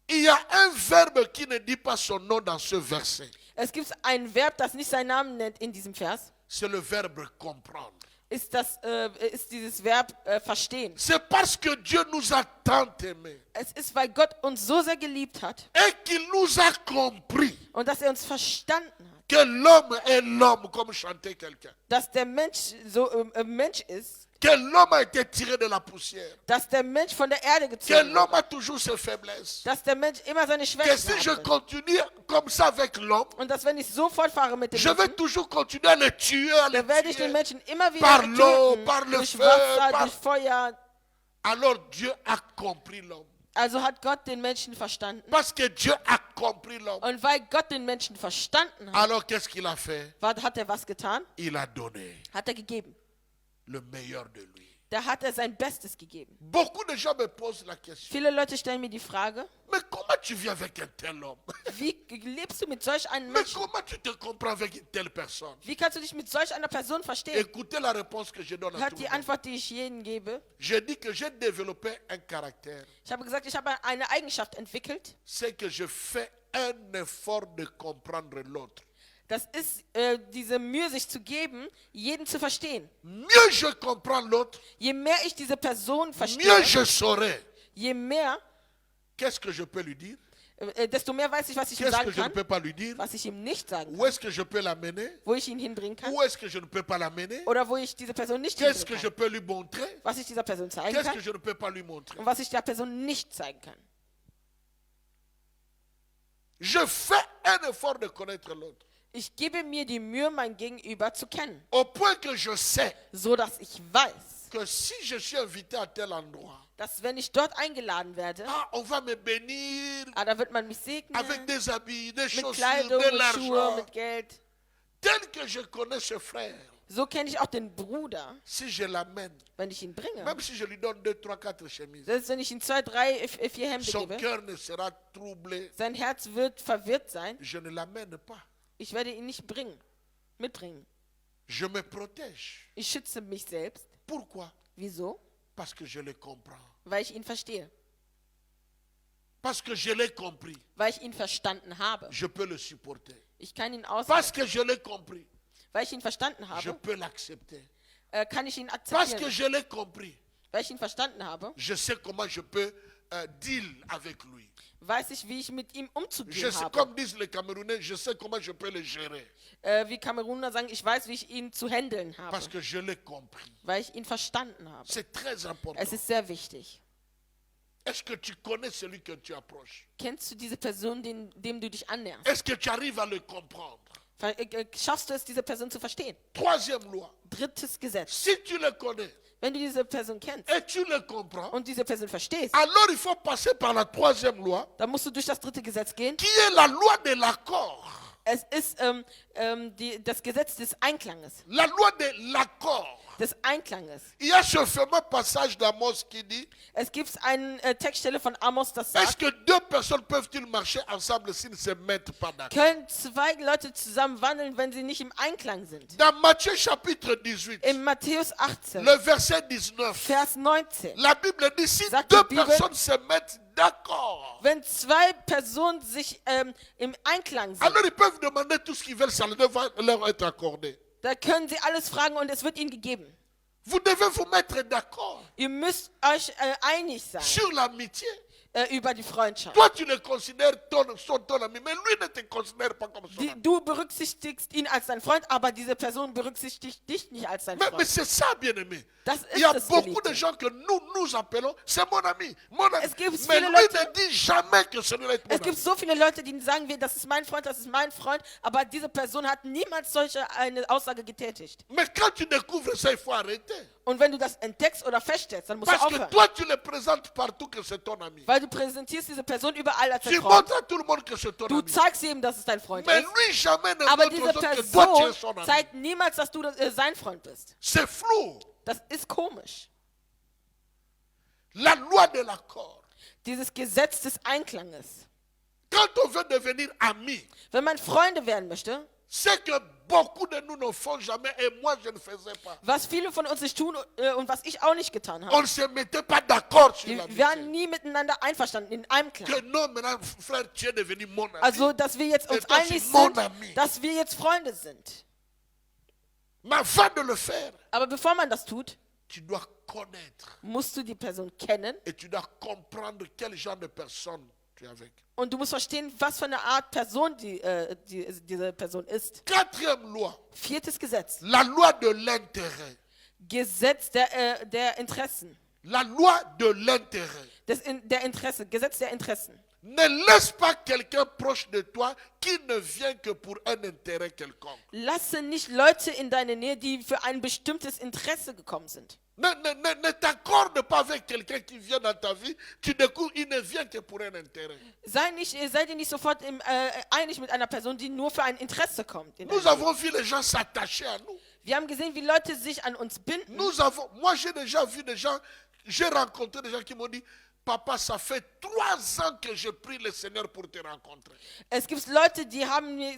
Il y a un verbe qui ne dit pas son nom dans ce verset. Es gibt ein Verb, das nicht seinen Namen nennt in diesem Vers. C'est le verbe comprendre. Ist dieses Verb verstehen. C'est parce que Dieu nous a tant aimés Es ist, weil Gott uns so sehr geliebt hat et qu'il nous a compris und dass er uns verstanden hat, que l'homme est l'homme, comme chantait quelqu'un. dass der Mensch so Mensch ist, Que l'homme a été tiré de la poussière. dass der Mensch von der Erde Que gezogen l'homme wird, a toujours ses faiblesses. dass der Mensch immer seine Que Schwächen si je hat continue comme ça avec l'homme, und dass wenn ich so fortfahre mit dem je vais Menschen, toujours continuer à le tuer, à le dann werde ich den tuer. Menschen immer wieder Par l'eau, töten, par le durch feu, Wasser, par- durch Feuer. Alors Dieu a compris l'homme. Also hat Gott den Menschen verstanden. Parce que Dieu a compris l'homme. Und weil Gott den Menschen verstanden hat, Alors qu'est-ce qu'il a fait? hat er was getan? Il a donné Hat er gegeben. le meilleur de lui. Da hat er sein Bestes gegeben. Beaucoup de gens me posent la question. Viele Leute stellen mir die Frage, Mais comment tu vis avec un tel homme? wie lebst du mit solch einem Mais Menschen? comment tu te comprends avec une telle personne? Wie kannst du dich mit solch einer Person verstehen? Écoutez la réponse que je donne à Hört tout die le monde. Antwort, die ich jedem gebe. Je dis que j'ai développé un caractère. Ich habe gesagt, ich habe eine Eigenschaft entwickelt. C'est que je fais un effort de comprendre l'autre. Das ist diese Mühe, sich zu geben, jeden zu verstehen. Mieux je comprends l'autre, Je mehr ich diese Person mieux verstehe, je saurai. je mehr, Qu'est-ce que je peux lui dire? desto mehr weiß ich, was ich ihm Qu'est-ce que sagen je ne kann, peux pas lui dire? was ich ihm nicht sagen Où kann, est-ce que je peux l'amener? wo ich ihn hinbringen kann Où est-ce que je ne peux pas l'amener? oder wo ich diese Person nicht Qu'est-ce que hinbringen je kann. peux lui montrer? Was ich dieser Person zeigen Qu'est-ce kann que je ne peux pas lui montrer? und was ich der Person nicht zeigen kann. Je fais un effort de connaître l'autre. Ich gebe mir die Mühe, mein Gegenüber zu kennen, Au point que je sais so dass ich weiß, que si je suis invité à tel endroit, dass wenn ich dort eingeladen werde, on va me bénir da wird man mich segnen, avec des habits, des mit chaussures, Kleidung, de mit Schuhe, l'argent. mit Geld. Tel que je connais ce frère, So kenne ich auch den Bruder, si je l'amène, wenn ich ihn bringe. même si je lui donne 2, 3, 4 chemises, Selbst wenn ich ihm 2, 3, 4 Hemden son gebe, cœur ne sera troublé. sein Herz wird verwirrt sein. Je ne l'amène pas. Ich werde ihn nicht mitbringen. Je me protège. Ich schütze mich selbst. Pourquoi? Wieso? Parce que je le comprends. Weil ich ihn verstehe. Parce que je l'ai compris. Weil ich ihn verstanden habe. Je peux le supporter. Ich kann ihn Parce aushalten. que je l'ai compris. Weil ich ihn verstanden Je habe, peux l'accepter. kann ich ihn Parce que akzeptieren. je l'ai compris. weil ich ihn verstanden habe, je sais comment je peux deal avec lui. weiß ich, wie ich mit ihm Je umzugehen sais, habe. comme disent les Camerounais, je sais comment je peux le gérer. Wie Kameruner sagen, ich weiß, wie ich ihn zu handeln habe, Parce que je l'ai compris. weil ich ihn verstanden habe. C'est très important. Es ist sehr wichtig. Est-ce que tu connais celui que tu approches? Kennst du diese Person, dem du dich annäherst? Est-ce que tu arrives à le comprendre? Schaffst du es, diese Person zu verstehen? Troisième loi. Drittes Gesetz. Si tu le connais Wenn du diese Person kennst et tu le comprends, und diese Person verstehst, alors il faut passer par la troisième loi, dann musst du durch das dritte Gesetz gehen. qui est la loi de l'accord. Es ist das Gesetz des Einklanges. La loi de l'accord. Des Einklanges. Il y a ce fameux passage d'Amos qui dit, Es gibt eine Textstelle von Amos, das est-ce sagt, que deux personnes peuvent-ils marcher ensemble s'ils ne se mettent pas d'accord? können zwei Leute zusammen wandeln, wenn sie nicht im Einklang sind? Dans Matthieu chapitre 18, In Matthäus 18, le verset 19, Vers 19. la Bible dit, si Sagt deux die Bibel, personnes se mettent d'accord, Wenn zwei Personen sich im Einklang sind, alors ils peuvent demander tout ce qu'ils veulent, ça va leur être accordé. da können sie alles fragen und es wird ihnen gegeben. Vous devez vous mettre d'accord Ihr müsst euch einig sein sur l'amitié. über die Freundschaft. Toi, tu le considères ton ami, mais lui ne te considère pas comme son ami. Du berücksichtigst ihn als dein Freund, aber diese Person berücksichtigt dich nicht als dein Mais Freund. c'est ça, bien-aimé. Das Il y a ist es, beaucoup Geliebte. de gens que nous appelons, c'est mon ami, mon ami. Es gibt Mais viele lui Leute- ne dit jamais que celui-là est mon Es gibt ami. so viele Leute, die sagen wir, das ist mein Freund, das ist mein Freund, aber diese Person hat niemals solche eine Aussage getätigt. Mais quand tu découvres ça, il faut arrêter. Und wenn du das entdeckst oder feststellst, dann musst Parce du que aufhören. toi, tu le présentes partout que c'est ton ami. Weil du präsentierst diese Person überall als dein Tu Freund. montres à tout le monde que c'est ton Du ami. zeigst ihm, dass es dein Freund Mais ist. lui, jamais ne Aber montre aux diese autres que toi, tu es son Person ami. zeigt niemals, dass du sein Freund bist. C'est flou. Das ist komisch. La loi de l'accord. Dieses Gesetz des Einklanges. Quand on veut devenir ami, Wenn man Freunde werden möchte, c'est que beaucoup de nous ne font jamais, et moi je ne faisais pas. was viele von uns nicht tun und was ich auch nicht getan habe, On ne se mettait pas d'accord sur wir l'amitié. waren nie miteinander einverstanden, in einem Que Klang. non, maintenant, frère, tu es devenu mon ami. Also, dass wir jetzt uns Et toi, tu einig es mon sind, ami. dass wir jetzt Freunde sind. Mais avant de le faire, Aber bevor man das tut, tu dois connaître musst du die Person kennen et tu dois comprendre quel genre de personne tu es avec. und du musst verstehen, was für eine Art Person diese Person ist. Quatrième loi, Viertes Gesetz. la loi de l'intérêt. Gesetz der Interessen. La loi de l'intérêt. Gesetz der Interessen. Ne laisse pas quelqu'un proche de toi qui ne vient que pour un intérêt quelconque. Lasse nicht Leute in deine Nähe, die für ein bestimmtes Interesse gekommen sind. Ne t'accorde pas avec quelqu'un qui vient dans ta vie, tu découvres, il ne vient que pour un intérêt. Sei dir nicht sofort einig mit einer Person, die nur für ein Interesse kommt. Nous avons vu les gens s'attacher à nous. Wir haben gesehen, wie Leute sich an uns binden. Moi j'ai déjà vu des gens, j'ai rencontré des gens qui m'ont dit, papa, ça fait 3 ans que je prie le Seigneur pour te rencontrer. Es gibt Leute, die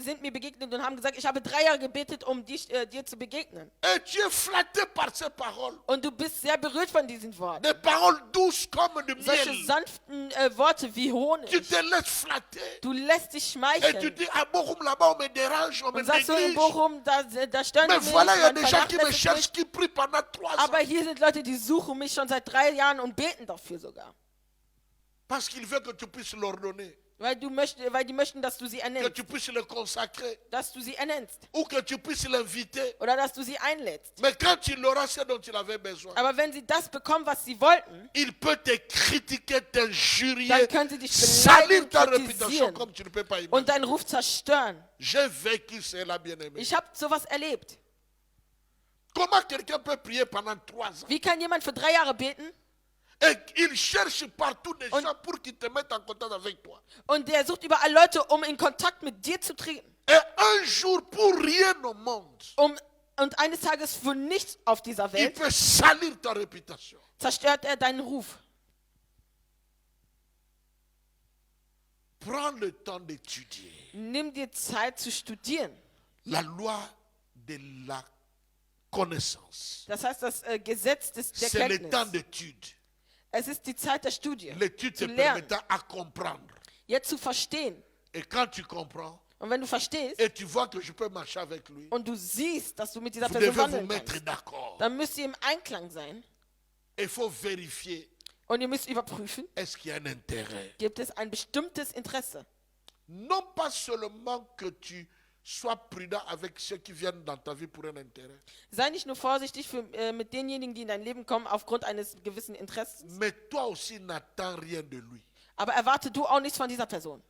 sind mir begegnet und haben gesagt, ich habe 3 Jahre gebetet, um dir zu begegnen. Et tu es flatté par ces paroles. Und du bist sehr berührt von diesen Worten. Des paroles douces comme du Solche miel. sanften Worte wie Tu Honig. te laisses flatter. Du lässt dich Et tu schmeicheln. dis, à Bochum là-bas, on me dérange, on me Und sagst so, in néglige. Bochum, da stören Mais die mich, voilà, il y a man des gens qui me vernachlässigt cherchent, mich. qui prient pendant 3 ans. Aber hier sind Leute, die suchen mich schon seit 3 Jahren und beten dafür sogar. Parce qu'ils veulent que tu puisses leur donner, Weil die möchten, dass du sie que ernennst. tu puisses le consacrer, Dass du sie ernennst. ou que tu puisses l'inviter. Oder dass du sie einlädst. Mais quand il aura ce dont il avait besoin, Aber wenn sie das bekommen, was sie wollten, il peut te critiquer, dann t'injurier, können sie dich salir beleidigen, ta réputation kritisieren comme tu ne peux pas und imaginer. deinen Ruf zerstören. J'ai vécu cela, bien-aimé. Ich habe sowas erlebt. Comment quelqu'un peut prier pendant 3 ans Wie kann jemand für 3 Jahre beten et il cherche partout des gens pour qu'ils te mettent en contact avec toi? und der sucht überall Leute, um in Kontakt mit dir zu treten? Et un jour, pour rien au monde, Und eines Tages für nichts auf dieser il Welt peut salir ta réputation. zerstört er deinen Ruf. Prends le temps d'étudier Nimm dir Zeit zu studieren. la loi de la connaissance. Das heißt, das Gesetz der C'est le temps Kenntnis. d'étude. Es ist die Zeit der Studie. L'étude te Zu lernen, permettant à comprendre. jetzt zu verstehen. Et quand tu comprends, Und wenn du verstehst et tu vois que je peux marcher avec lui, und du siehst, dass du mit dieser vous Person devez vous wandeln mettre kannst, d'accord. dann müsst ihr im Einklang sein. il faut vérifier, Und ihr müsst überprüfen, est-ce qu'il y a un intérêt? gibt es ein bestimmtes Interesse. Non pas seulement que tu sois prudent avec ceux qui viennent dans ta vie pour un intérêt, Sei nicht nur vorsichtig mit denjenigen, die in dein Leben kommen, aufgrund eines gewissen Interesses. mais toi aussi n'attends rien de lui. Aber erwarte du auch nichts von dieser Person.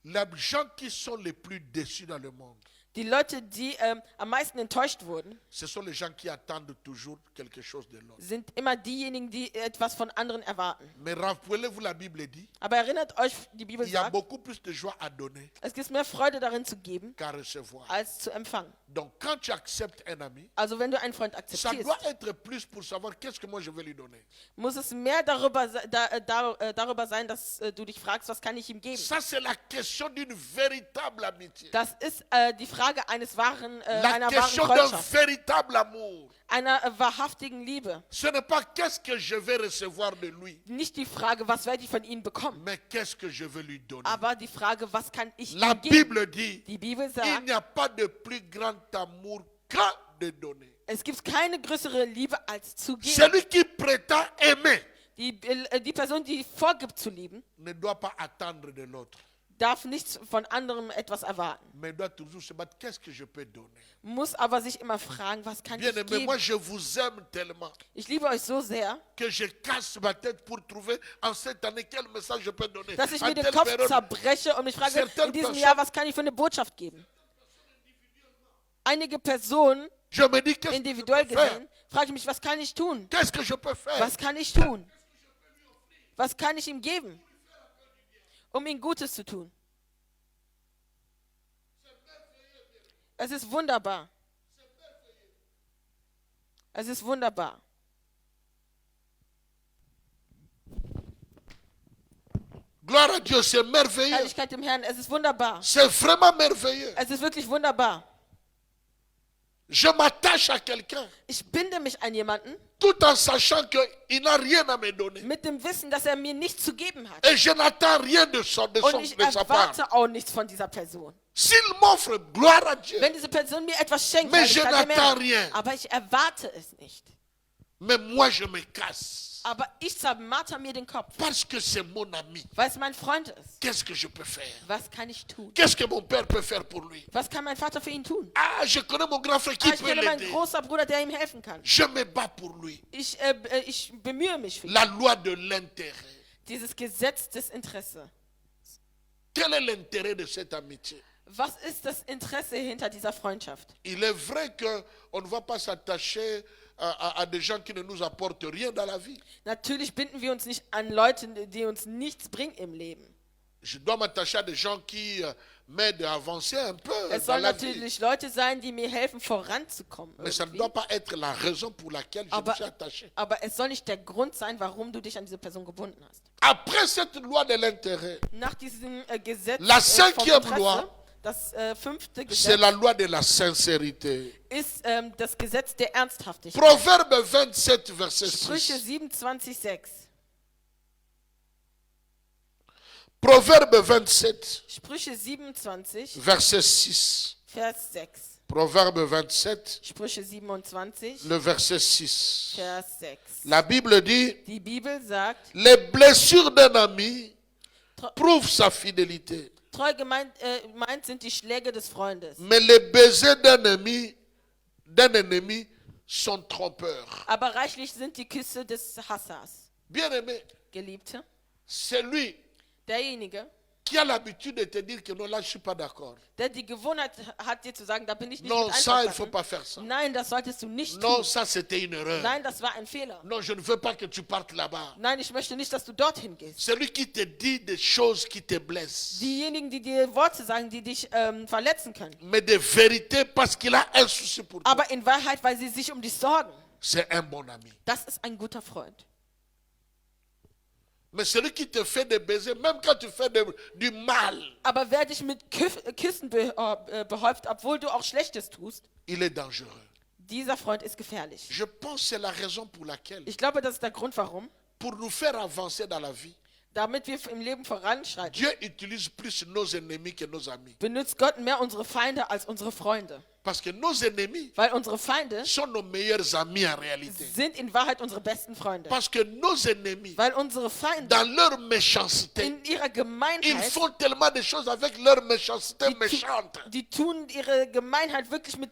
Les gens qui sont les plus déçus dans le monde, Die Leute, die am meisten enttäuscht wurden, ce sont les gens qui attendent toujours quelque chose de l'autre. sind immer diejenigen, die etwas von anderen erwarten. Mais rappelez-vous, la Bible dit, Aber erinnert euch, die Bibel il y a sagt, beaucoup plus de joie à donner es gibt mehr Freude darin zu geben, qu'à recevoir. als zu empfangen. Donc quand tu acceptes un ami, Also wenn du einen Freund ça akzeptierst, doit être plus pour savoir qu'est-ce que moi je vais lui donner. muss es mehr darüber sein, dass du dich fragst, was kann ich ihm geben. Ça c'est la question d'une véritable amitié. Das ist die Frage eines wahren, La einer wahren question d'un Freundschaft, véritable amour. einer wahrhaftigen Liebe. Ce n'est pas qu'est-ce que je vais recevoir de lui, Nicht die Frage, was werde ich von ihm bekommen, mais qu'est-ce que je vais lui donner. aber die Frage, was kann ich La ihm geben. Bible dit, Die Bibel il sagt, n'y a pas de plus grand amour que de donner. es gibt keine größere Liebe als zu geben. Celui qui prétend aimer Die Person, die vorgibt zu lieben, ne doit pas attendre de l'autre, darf nichts von anderem etwas erwarten, mais doit toujours se battre. Qu'est-ce que je peux donner? muss aber sich immer fragen, was kann Bien ich aimé, moi geben. je vous aime tellement Ich liebe euch so sehr, que je casse ma tête pour trouver en cette année quel message je peux donner. dass ich À mir den telle Kopf période, zerbreche und mich frage, Certaines in diesem Personen- Jahr, was kann ich für eine Botschaft geben? Einige Personen, je me dis qu'est-ce que je individuell peux faire? gesehen, frage ich mich, was kann ich tun? Qu'est-ce que je peux faire? Was kann ich tun? Was kann ich ihm geben, um ihm Gutes zu tun? Es ist wunderbar. Es ist wunderbar. Gloire à Dieu, c'est merveilleux. Herrlichkeit dem Herrn, es ist wunderbar. C'est vraiment merveilleux. Es ist wirklich wunderbar. Je m'attache à quelqu'un Ich binde mich an jemanden tout en sachant qu'il n'a rien à me donner. mit dem Wissen, dass er mir nichts zu geben hat. Et je n'attends rien de Und ich sa part. erwarte auch nichts von dieser Person. S'il m'offre, gloire à Dieu. Wenn diese Person mir etwas schenkt, Mais je Herrlichkeit dem n'attends Herrn, rien. aber ich erwarte es nicht. Mais moi, je me casse. Aber ich zermarter mir den Kopf, Parce que c'est mon ami. weil es mein Freund ist. Qu'est-ce que je peux faire? Was kann ich tun? Qu'est-ce que mon père peut faire pour lui? Was kann mein Vater für ihn tun? Ah, je connais mon grand frère qui Ich peut kenne meinen l'aider. großer Bruder, der ihm helfen kann. Je me bats pour lui. Ich bemühe mich für ihn. La loi de l'intérêt. Dieses Gesetz des Interesses. Quel est l'intérêt de cette amitié? Was ist das Interesse hinter dieser Freundschaft? Il est vrai qu'on ne va pas s'attacher à des gens qui ne nous apportent rien dans la vie. Natürlich binden wir uns nicht an Leute, die uns nichts bringen im Leben. Je dois m'attacher à des gens qui m'aident à avancer un peu Es dans sollen la vie. natürlich Leute sein, die mir helfen, voranzukommen. Mais ça ne irgendwie. doit pas être la raison pour laquelle je me suis attaché. Aber es soll nicht der Grund sein, warum du dich an diese Person gebunden hast. Après cette loi de l'intérêt, Nach diesem Gesetz La vom cinquième Interesse, loi, das fünfte c'est Gesetz la loi de la sincérité. ist das Gesetz der Ernsthaftigkeit. Proverbe 27, verset Sprüche 6. 27,6. Proverbe 27, Sprüche 27, verset 6. Vers 6. Proverbe 27, Sprüche 27, le verset 6. Vers 6. La Bible dit, Die Bibel sagt, les blessures d'un ami Tro- prouvent sa fidélité, treu gemeint sind die Schläge des Freundes, mais les baisers d'un ennemi sont trompeurs. aber reichlich sind die Küsse des Hassers. Bien-aimé, Geliebte, c'est lui derjenige, qui a l'habitude de te dire que non, là, je ne suis pas d'accord. der die Gewohnheit hat, dir zu sagen, da bin ich nicht Non, mit ça, il ne faut einverstanden. pas faire ça. Nein, das solltest du nicht Non, tun. ça, c'était une erreur. Nein, das war ein Fehler. Non, je ne veux pas que tu partes là-bas. Nein, ich möchte nicht, dass du dorthin gehst. Celui qui te dit des choses qui te blessent, Diejenigen, die dir Worte sagen, die dich verletzen können. mais de vérité parce qu'il a un souci pour toi, Aber in Wahrheit, weil sie sich um dich sorgen. c'est un bon ami. Das ist ein guter Freund. Mais celui qui te fait des baisers, même quand tu fais du mal, Aber wer dich mit Küssen behäuft, obwohl du auch Schlechtes tust, il est dangereux. dieser Freund ist gefährlich. Je pense que c'est la raison pour laquelle, Ich glaube, das ist der Grund, warum. pour nous faire avancer dans la vie, Damit wir im Leben voranschreiten, Dieu utilise plus nos ennemis que nos amis. benutzt Gott mehr unsere Feinde als unsere Freunde. Parce que nos ennemis Weil unsere Feinde sont nos meilleurs amis en réalité. sind in Wahrheit unsere besten Freunde. Parce que nos ennemis, Weil unsere Feinde dans leur méchanceté, in ihrer ils Gemeinheit, font tellement de choses avec leur méchanceté méchante die tun ihre Gemeinheit wirklich mit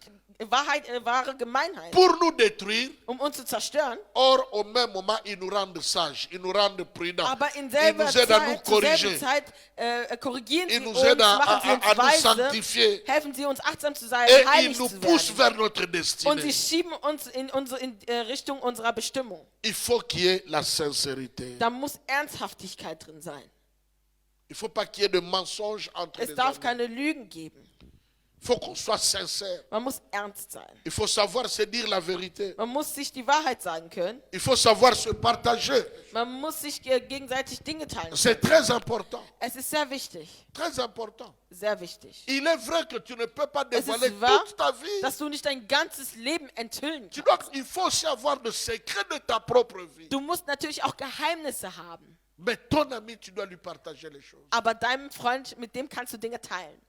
Wahrheit, wahre Gemeinheit, pour nous détruire. uns zu zerstören. Or, au même moment, ils nous rendent sages, ils nous rendent prudents. Aber in Ils selber nous aident à nous Zeit, zur selben corriger. Zeit korrigieren sie Ils nous uns, aident machen sie uns à nous weise, sanctifier. helfen sie uns achtsam zu sein, Et ils heilig nous zu poussent werden. vers notre Und destinée. sie schieben uns in Richtung unserer Bestimmung. Il faut qu'il y ait la sincérité. Da muss Ernsthaftigkeit drin sein. Il ne faut pas qu'il y ait de mensonges entre Es les darf amis. keine Lügen geben. Il faut qu'on soit sincère. Man muss ernst sein. Il faut savoir se dire la vérité. Man muss sich die Wahrheit sagen können. Il faut savoir se partager. Man muss sich gegenseitig Dinge teilen. C'est très important. Es ist sehr wichtig. Très important. Sehr wichtig. Il est vrai que tu ne peux pas Es dévoiler ist wahr, toute ta vie. dass du nicht dein ganzes Leben enthüllen Tu kannst. il faut aussi avoir le secret de ta propre vie. Du musst natürlich auch Geheimnisse haben. Mais ton ami, tu dois lui partager les choses. Aber deinem Freund, mit dem kannst du Dinge teilen.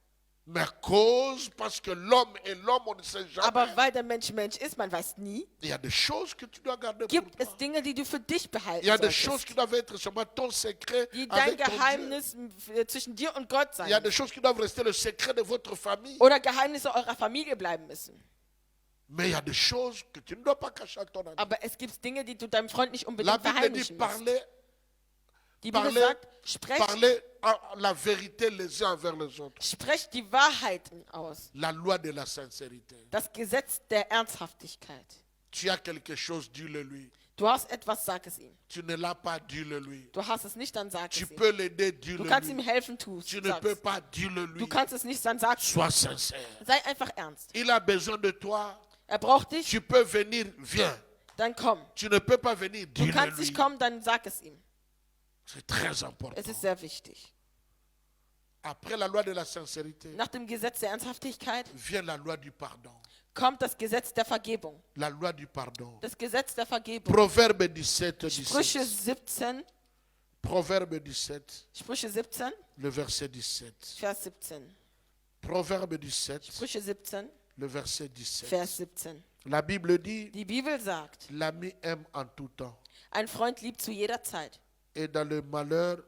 Mais cause, parce que l'homme est l'homme, on ne sait jamais. Aber weil der Mensch Mensch ist, man weiß nie, Il y a des choses que tu dois garder pour gibt toi. es Dinge, die du für dich behalten Il y a des choses solltest. qui doivent être seulement ton secret Die dein avec ton Dieu. Geheimnis zwischen dir und Gott Il y a sein des müssen. choses qui doivent rester le secret de votre famille. Oder Geheimnisse eurer Familie bleiben müssen. Mais il y a des choses que tu ne dois pas cacher à ton ami. Aber es gibt Dinge, die du deinem Freund nicht La unbedingt Bible dit verheimlichen musst. Die Bibel parler, sagt, sprecht la vérité les uns envers les autres. Sprecht die Wahrheiten aus. La loi de la sincérité. Das Gesetz der Ernsthaftigkeit. Tu as quelque chose, dis-le lui. Du hast etwas, sag es ihm. Tu ne l'as pas, dis-le lui. Du hast es nicht, dann sag Tu es ihm. peux l'aider, Du dis-le kannst ihm lui. helfen, tu es. Tu ne peux pas, dis-le Du lui. kannst es nicht, dann sag es. Sois sincère. Sei einfach ernst. Il a besoin de toi. Er braucht dich, Tu peux venir, viens. dann komm. Tu ne peux pas venir, Du dis-le kannst lui. nicht kommen, dann sag es ihm. C'est très important. Es ist sehr wichtig. Après la loi de la sincérité, Nach dem Gesetz der Ernsthaftigkeit vient la loi du pardon. kommt das Gesetz der Vergebung. La loi du pardon. Das Gesetz der Vergebung. Proverbe 17, Sprüche 17. 17, Proverbe 17, Sprüche 17, le verset 17. Vers 17. Proverbe 17, Sprüche 17, le verset 17. Vers 17. La Bible dit, Die Bibel sagt, l'ami aime en tout temps. ein Freund liebt zu jeder Zeit. Et dans le malheur,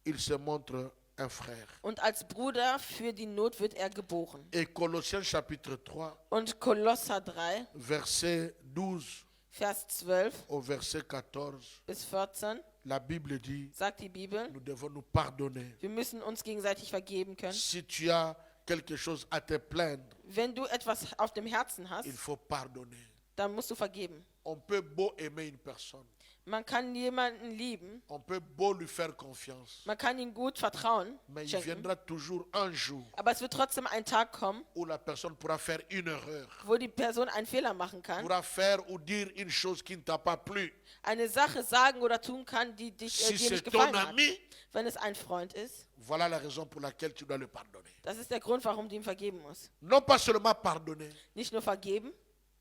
il se montre un frère. Und als Bruder für die Not wird er geboren. Et Colossiens chapitre 3, Und Kolosser 3, verset 12 Vers 12 au verset 14, bis 14, la Bible dit, sagt die Bibel, nous devons nous pardonner. wir müssen uns gegenseitig vergeben können. Si tu as quelque chose à te plaindre, Wenn du etwas auf dem Herzen hast, il faut pardonner. dann musst du vergeben. On peut beau aimer une personne, Man kann jemanden lieben, on peut beau lui faire confiance, man kann ihm gut Vertrauen mais il schenken, viendra toujours un jour aber es wird trotzdem ein Tag kommen, où la personne pourra faire une erreur, wo die Person einen Fehler machen kann, pourra faire ou dire une chose qui ne t'a pas plu. eine Sache sagen oder tun kann, die dir Si nicht c'est ton gefallen hat. ami, Wenn es ein Freund ist, voilà la raison pour laquelle tu dois le pardonner. das ist der Grund, warum du ihm vergeben musst. Non pas seulement pardonner, Nicht nur vergeben,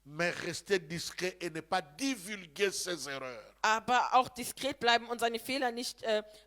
mais rester discret et ne pas divulguer ses erreurs. aber auch diskret bleiben und seine Fehler nicht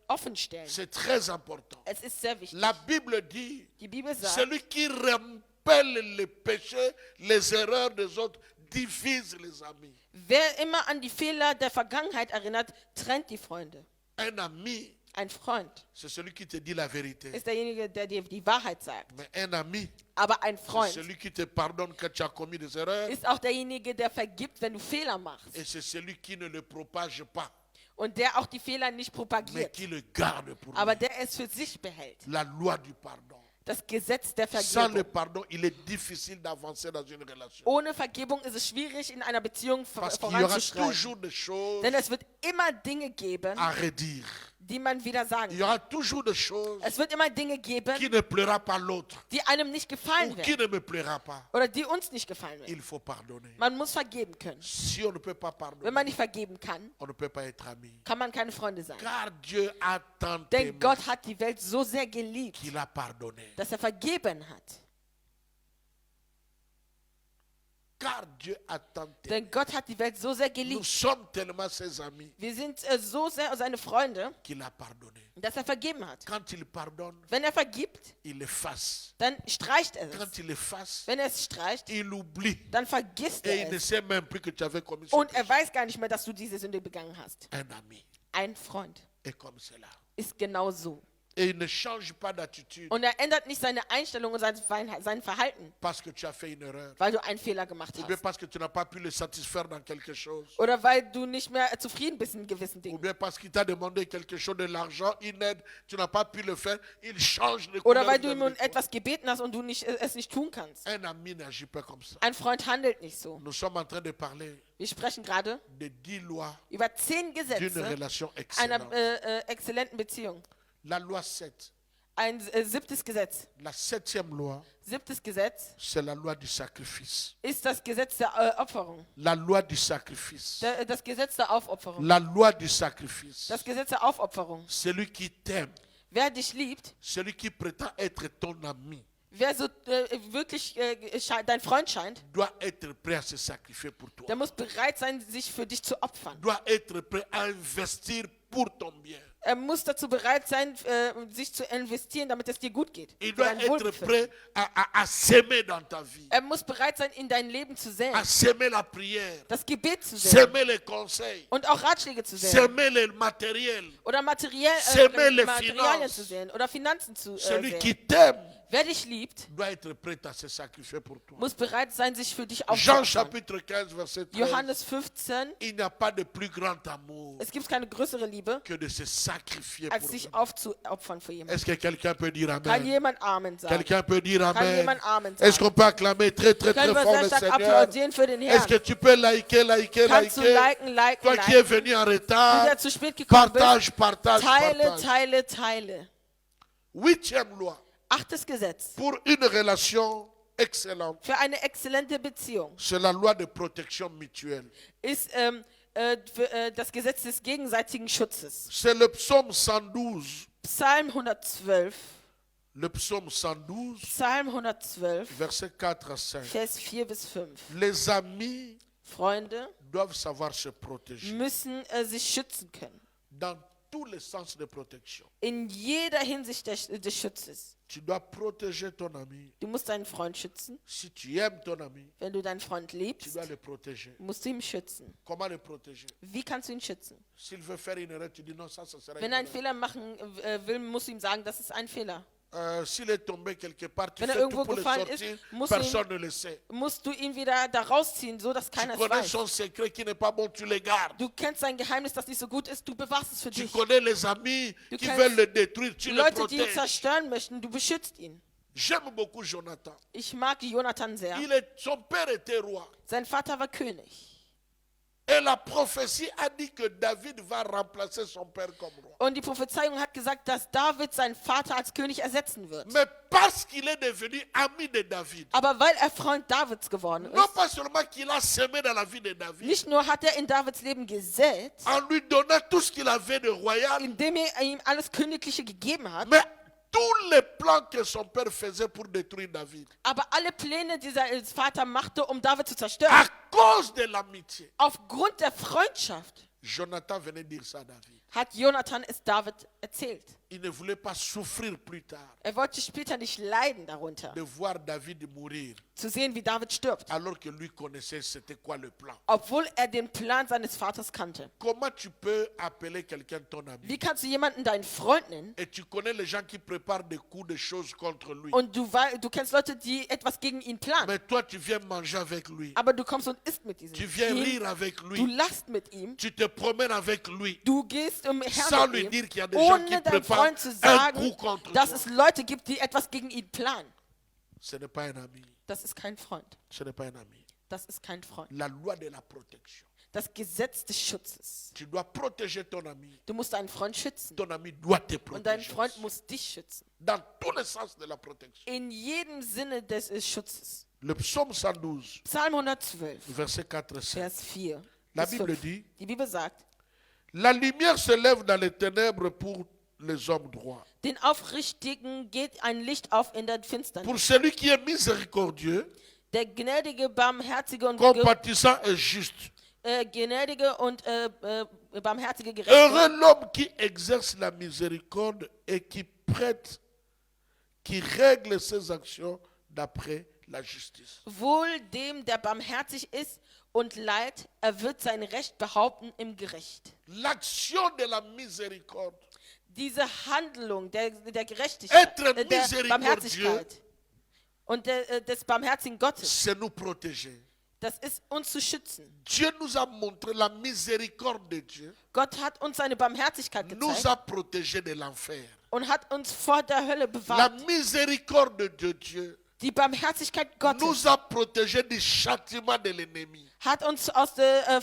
offenstellen. C'est très important. Es ist sehr wichtig. La Bible dit, Die Bibel sagt, celui qui rappelle les péchés, les erreurs des autres, divise les amis. wer immer an die Fehler der Vergangenheit erinnert, trennt die Freunde. Un ami, Ein Freund c'est celui qui te dit la vérité. ist derjenige, der dir die Wahrheit sagt. Mais un ami, Aber ein c'est Freund celui qui te pardonne quand tu as commis des erreurs. ist auch derjenige, der vergibt, wenn du Fehler machst. Et c'est celui qui ne le propage pas, Und der auch die Fehler nicht mais propagiert, qui le garde pour aber lui. der es für sich behält. La loi du pardon. Das Gesetz der Sans le Vergebung. pardon, il est difficile d'avancer dans une relation. Ohne Vergebung ist es schwierig, in einer Beziehung Parce qu'il y aura voranzuschreiten. toujours des choses Denn es wird immer Dinge geben, à redire. die man wieder sagen Il y kann. aura toujours des choses Es wird immer Dinge geben, qui ne plaira pas l'autre die einem nicht gefallen ou qui werden ne me plaira pas. oder die uns nicht gefallen werden. Il faut pardonner. Man muss vergeben können. Si on ne peut pas Wenn pardonner, man nicht vergeben kann, on ne peut pas être ami. kann man keine Freunde sein. Car Dieu a tant aimé Denn Gott hat die Welt so sehr geliebt, qu'il a pardonné. dass er vergeben hat. Car Dieu a tant aimé. Denn Gott hat die Welt so sehr Nous geliebt. sommes tellement ses amis Wir sind so sehr seine Freunde, qu'il a pardonné. dass er vergeben hat. Quand il pardonne, Wenn er vergibt, il efface. dann streicht er es. Quand il efface, Wenn er es streicht, il oublie. dann vergisst Et er il ne es. sait même plus que tu avais commis ce Und péché. er weiß gar nicht mehr, dass du diese Sünde begangen hast. Un ami Ein Freund est comme cela. ist genau so. Et il ne change pas d'attitude Und er ändert nicht seine Einstellung und sein Verhalten, parce que tu as fait une erreur. weil du einen Fehler gemacht Ou bien hast. parce que tu n'as pas pu le satisfaire dans quelque chose. Oder weil du nicht mehr zufrieden bist in gewissen Ou Dingen. bien parce qu'il t'a demandé quelque chose, de l'argent, une aide, tu n'as pas pu le faire, il change de Oder couleur. weil du ihm um vers toi. etwas gebeten hast und du es nicht tun kannst. Un ami n'agit pas comme ça. Ein Freund handelt nicht so. Nous sommes en train de parler Wir sprechen gerade de 10 lois über 10 d'une Gesetze relation einer excellente. exzellenten Beziehung. La loi 7, Ein siebtes Gesetz. la 7e loi, Siebtes Gesetz c'est la loi du sacrifice. ist das Gesetz der Opferung. La loi du sacrifice. Das Gesetz der Aufopferung. La loi du sacrifice. Das Gesetz der Aufopferung. Celui qui t'aime, Wer dich liebt, celui qui prétend être ton ami, wer so wirklich dein Freund scheint, doit être prêt à se sacrifier pour toi. der muss bereit sein, sich für dich zu opfern. Doit être prêt à investir pour ton bien. Er muss dazu bereit sein, sich zu investieren, damit es dir gut geht. Il Für doit dein être Wohlbefinden. prêt à s'aimer dans ta vie, Er muss bereit sein, in dein Leben zu säen, à s'aimer la prière, das Gebet zu säen s'aimer les conseils, und auch Ratschläge zu säen. s'aimer le matériel. Oder S'aimer les Materialien finances. zu sehen oder Finanzen zu Celui sehen. qui t'aime Wer dich liebt, doit être prêt à se sacrifier pour toi. muss bereit sein, sich für dich Jean aufzuopfern. chapitre 15, verset 13. Johannes 15, Il n'y a pas de plus grand amour es gibt keine größere Liebe, que de se sacrifier als pour sich lui. aufzuopfern für jemanden. Est-ce que quelqu'un peut dire Kann Amen? jemand Amen sagen? Quelqu'un peut dire Kann Amen? jemand Amen Est-ce sagen? qu'on peut acclamer très très très Können wir fort sehr le stark Seigneur? applaudieren für den Est-ce que Herrn? tu peux liker? Kannst du liken, Toi qui es liken? venu en Du, retard, der zu spät gekommen bist, partage. teile. 8e loi. 8. Gesetz. Pour une relation excellente, Für eine exzellente Beziehung c'est la loi de protection mutuelle. ist das Gesetz des gegenseitigen Schutzes. C'est le psaume 112. Psalm 112, Le psaume 112, Psalm 112, versets 4 à 5. Vers 4 bis 5. Les amis Freunde doivent savoir se protéger müssen sich schützen können. dans tous les sens de protection. In jeder Hinsicht des Schutzes. Tu dois protéger ton ami. Du musst deinen Freund schützen. Si tu aimes ton ami, Wenn du deinen Freund tu liebst, dois le protéger. musst du ihn schützen. Comment le protéger? Wie kannst du ihn schützen? S'il veut faire une erreur, tu dis non, ça sera Wenn une er einen erreur. Fehler machen will, musst du ihm sagen, das ist ein Fehler. S'il est tombé quelque part, tu Wenn er fais irgendwo tout pour le gefallen sortir, ist, musst du ihn- personne ne le sait. Musst du ihn wieder da rausziehen, so dass Tu keiner es connais weiß. son secret qui n'est pas bon, tu le gardes. Du kennst sein Geheimnis, das nicht so gut ist, du bewahrst es für Tu dich. connais les amis Du qui kennst veulent le détruire, tu Die le Leute, die ihn protèges. zerstören möchten, du beschützt ihn. J'aime beaucoup Jonathan. Ich mag Jonathan sehr. Son père était roi. Sein Vater war König. Et la prophétie a dit que David va remplacer son père comme roi. Und die Prophezeiung hat gesagt, dass David seinen Vater als König ersetzen wird. Mais parce qu'il est devenu ami de David, Aber weil er Freund Davids geworden non ist, pas seulement qu'il a semé dans la vie de David, nicht nur hat er in Davids Leben gesät, en lui donnant tout ce qu'il avait de royal, indem er ihm alles Königliche gegeben hat, mais tous les plans que son père faisait pour détruire David, aber alle Pläne, die sein Vater machte, um David zu zerstören, à cause de l'amitié, aufgrund der Freundschaft, Jonathan venait dire ça à David. hat Jonathan es David erzählt. Il ne voulait pas souffrir plus tard Er wollte später nicht leiden darunter, de voir David mourir, zu sehen, wie David stirbt, alors que lui connaissait c'était quoi le plan. obwohl er den Plan seines Vaters kannte. Comment tu peux appeler quelqu'un ton ami Wie kannst du jemanden deinen Freund nennen et tu connais les gens qui préparent des coups, des choses contre lui, und du kennst Leute, die etwas gegen ihn planen, mais toi tu viens manger avec lui, aber du kommst und isst mit diesem tu viens ihm, rire avec du lui, lachst mit ihm, tu te promènes avec lui, du gehst umher sans mit lui ihm, dire qu'il y a des gens qui ohne deinem préparent Freund zu un sagen, coup contre dass toi. es Leute gibt, die etwas gegen ihn planen. Ce n'est pas un ami. Das ist kein Freund. Ce n'est pas un ami. Das ist kein Freund. La loi de la protection. Das Gesetz des Schutzes. Tu dois protéger ton ami. Du musst deinen Freund schützen. Ton ami doit te Und dein protéger. Freund muss dich schützen. Dans tous les sens de la protection. In jedem Sinne des Schutzes. Le psaume 112, Psalm 112, verset 4 et 5. Vers 4 La bis Bible 5. dit, Die Bibel sagt, la lumière se lève dans les ténèbres pour les hommes droits. den Aufrichtigen geht ein Licht auf in der Finsternis. Pour celui qui est miséricordieux, der gnädige, barmherzige und compatissant et juste. gnädige und barmherzige Heureux Gerechte. l'homme qui exerce la miséricorde et qui prête, qui règle ses actions d'après la justice. Wohl dem, der barmherzig ist und leiht, er wird sein Recht behaupten im Gericht. L'action de la miséricorde, Diese Handlung der Gerechtigkeit, Être der miséricordieux. Barmherzigkeit und des barmherzigen Gottes, c'est nous protéger. das ist uns zu schützen. Dieu nous a montré la miséricorde de Dieu, Gott hat uns seine Barmherzigkeit nous gezeigt a protégés de l'enfer. und hat uns vor der Hölle La bewahrt. miséricorde de Dieu Die Barmherzigkeit Gottes nous a protégés du châtiment de l'ennemi. hat uns aus der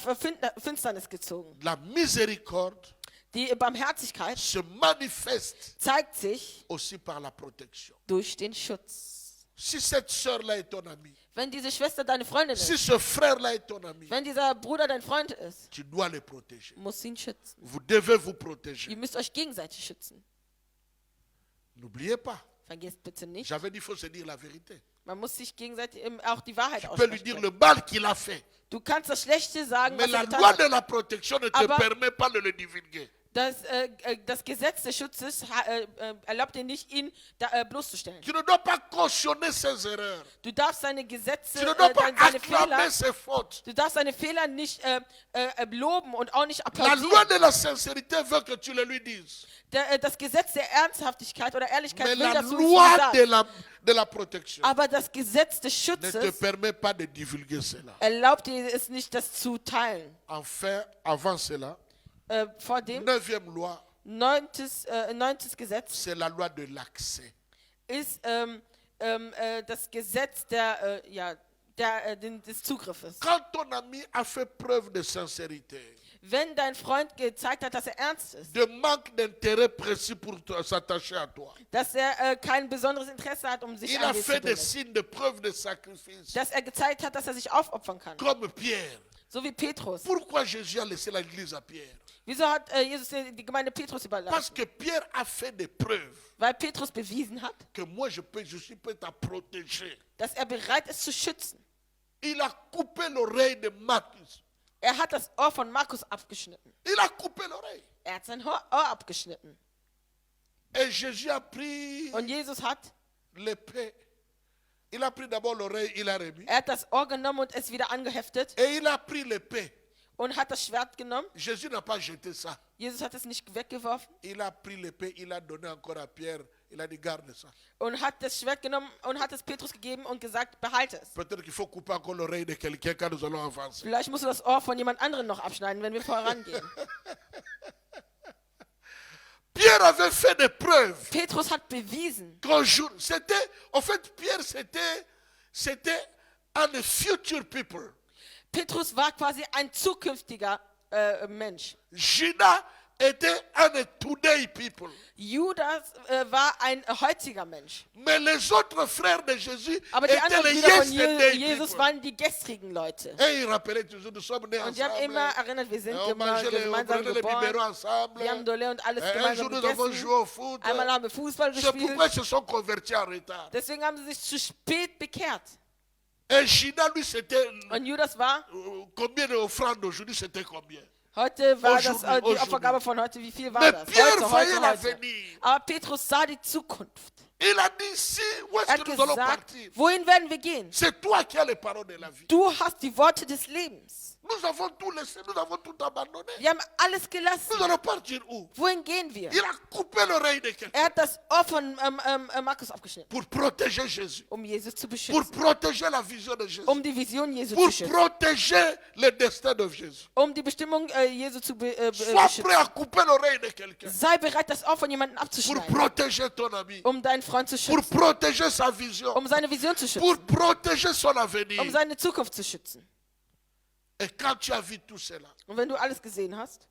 Finsternis gezogen. La miséricorde Die Barmherzigkeit se manifeste zeigt sich aussi par la protection. durch den Schutz. Si cette sœur-là est ton amie, Wenn diese Schwester deine Freundin si ist, ce frère-là est ton ami, wenn dieser Bruder dein Freund ist, tu dois le protéger. musst du ihn schützen. Vous devez vous Ihr protéger. müsst euch gegenseitig schützen. N'oubliez pas, Vergesst bitte nicht, j'avais dit il faut se dire la vérité. man muss sich gegenseitig auch die Wahrheit Tu peux lui dire aussprechen. le mal qu'il a fait. Du kannst das Schlechte sagen, Mais was la er getan loi hat. de la protection ne te Aber- permet pas de le divulguer. Das Gesetz des Schutzes erlaubt dir nicht, ihn bloßzustellen. Tu ne dois pas cautionner ses erreurs. Du darfst seine Gesetze, Tu ne dois pas seine Fehler, acclamer ses fautes. du darfst seine Fehler nicht loben und auch nicht La loi applaudieren. de la sincérité veut que tu le lui dises. Das Gesetz der Ernsthaftigkeit oder Ehrlichkeit Mais will, la dass du es ihm loi sagst. de la protection Aber das Gesetz des ne te Schutzes permet pas de divulguer cela. erlaubt dir es nicht, das zu teilen. Enfin, avant cela, Vor dem 9e loi, neuntes Gesetz c'est la loi de l'accès. ist das Gesetz des Zugriffes. Quand ton ami a fait preuve de sincérité, Wenn dein Freund gezeigt hat, dass er ernst ist, de manque d'intérêt précis pour s'attacher à toi, dass er kein besonderes Interesse hat, um sich il an a dir fait zu des binden, signes de preuve de sacrifice, dass er gezeigt hat, dass er sich aufopfern kann, comme Pierre. so wie Petrus. Pourquoi Jésus a laissé l'église à Pierre? Wieso hat Jesus die Gemeinde Petrus Parce überlassen? que Pierre a fait des preuves Weil Petrus bewiesen hat, que moi je suis prêt à protéger. dass er bereit ist zu schützen. Il a coupé l'oreille de Marcus. Er hat das Ohr von Markus abgeschnitten. Il a coupé l'oreille. Er hat sein Ohr abgeschnitten. Et Jésus a pris Und Jesus hat, l'épée. Il a pris d'abord l'oreille, il a remis. er hat das Ohr genommen und es wieder angeheftet Et il a pris l'épée. und hat das Schwert genommen. Jésus n'a pas jeté ça. Jesus hat es nicht weggeworfen Il a pris l'épée, il a donné encore à Pierre. Il a dit garde ça. und hat das Schwert genommen und hat es Petrus gegeben und gesagt, behalte es. Peut-être qu'il faut couper encore l'oreille de quelqu'un quand nous allons avancer. Vielleicht musst du das Ohr von jemand anderem noch abschneiden, wenn wir vorangehen. Pierre avait fait des preuves. Petrus hat bewiesen. C'était, en fait, Pierre, c'était un future people. Petrus war quasi ein zukünftiger Mensch. Judas était un today people. Judas war ein heutiger Mensch. Mais les autres frères de Jésus Aber die étaient anderen les Brüder von yesterday Jesus people. waren die gestrigen Leute. Et ils rappelaient toujours, nous sommes nés Und die haben ensemble. immer erinnert, wir sind On mangeait on gemeinsam prenait les biberons geboren. ensemble. Wir haben Dole und alles Un gemeinsam jour, nous avons gegessen. joué au foot. Einmal haben wir Fußball C'est pourquoi gespielt. ils se sont convertis en retard. Deswegen haben sie sich zu spät bekehrt. Et Judas, lui, c'était Und Judas war, combien d'offrandes aujourd'hui, c'était combien? heute war das Aujourd'hui, die Opfergabe von heute. Wie viel war Mais das? Pierre Heute. voyait l'avenir. Aber Petrus sah die Zukunft. Il a dit, si, où Er est-ce hat que nous allons gesagt, partir? wohin werden wir gehen? C'est toi qui as les paroles de la vie. Du hast die Worte des Lebens. Nous avons tout laissé, nous avons tout abandonné. Wir haben alles gelassen. Nous allons partir où? Wohin gehen wir? Il a coupé l'oreille de quelqu'un Er hat das Ohr von Markus abgeschnitten, pour protéger Jésus, um Jesus zu pour beschützen. protéger la vision de Jésus, Um die Vision Jesu pour zu schützen. protéger le destin de Jésus. Um die Bestimmung Jesu zu Sois beschützen. prêt à couper l'oreille de quelqu'un Sei bereit, das Ohr von jemandem pour abzuschneiden, protéger ton ami, um deinen Freund zu pour schützen, protéger sa vision, um seine Vision zu pour schützen, protéger son avenir. um seine Zukunft zu schützen. Et quand tu as vu tout cela, Und wenn du alles gesehen hast,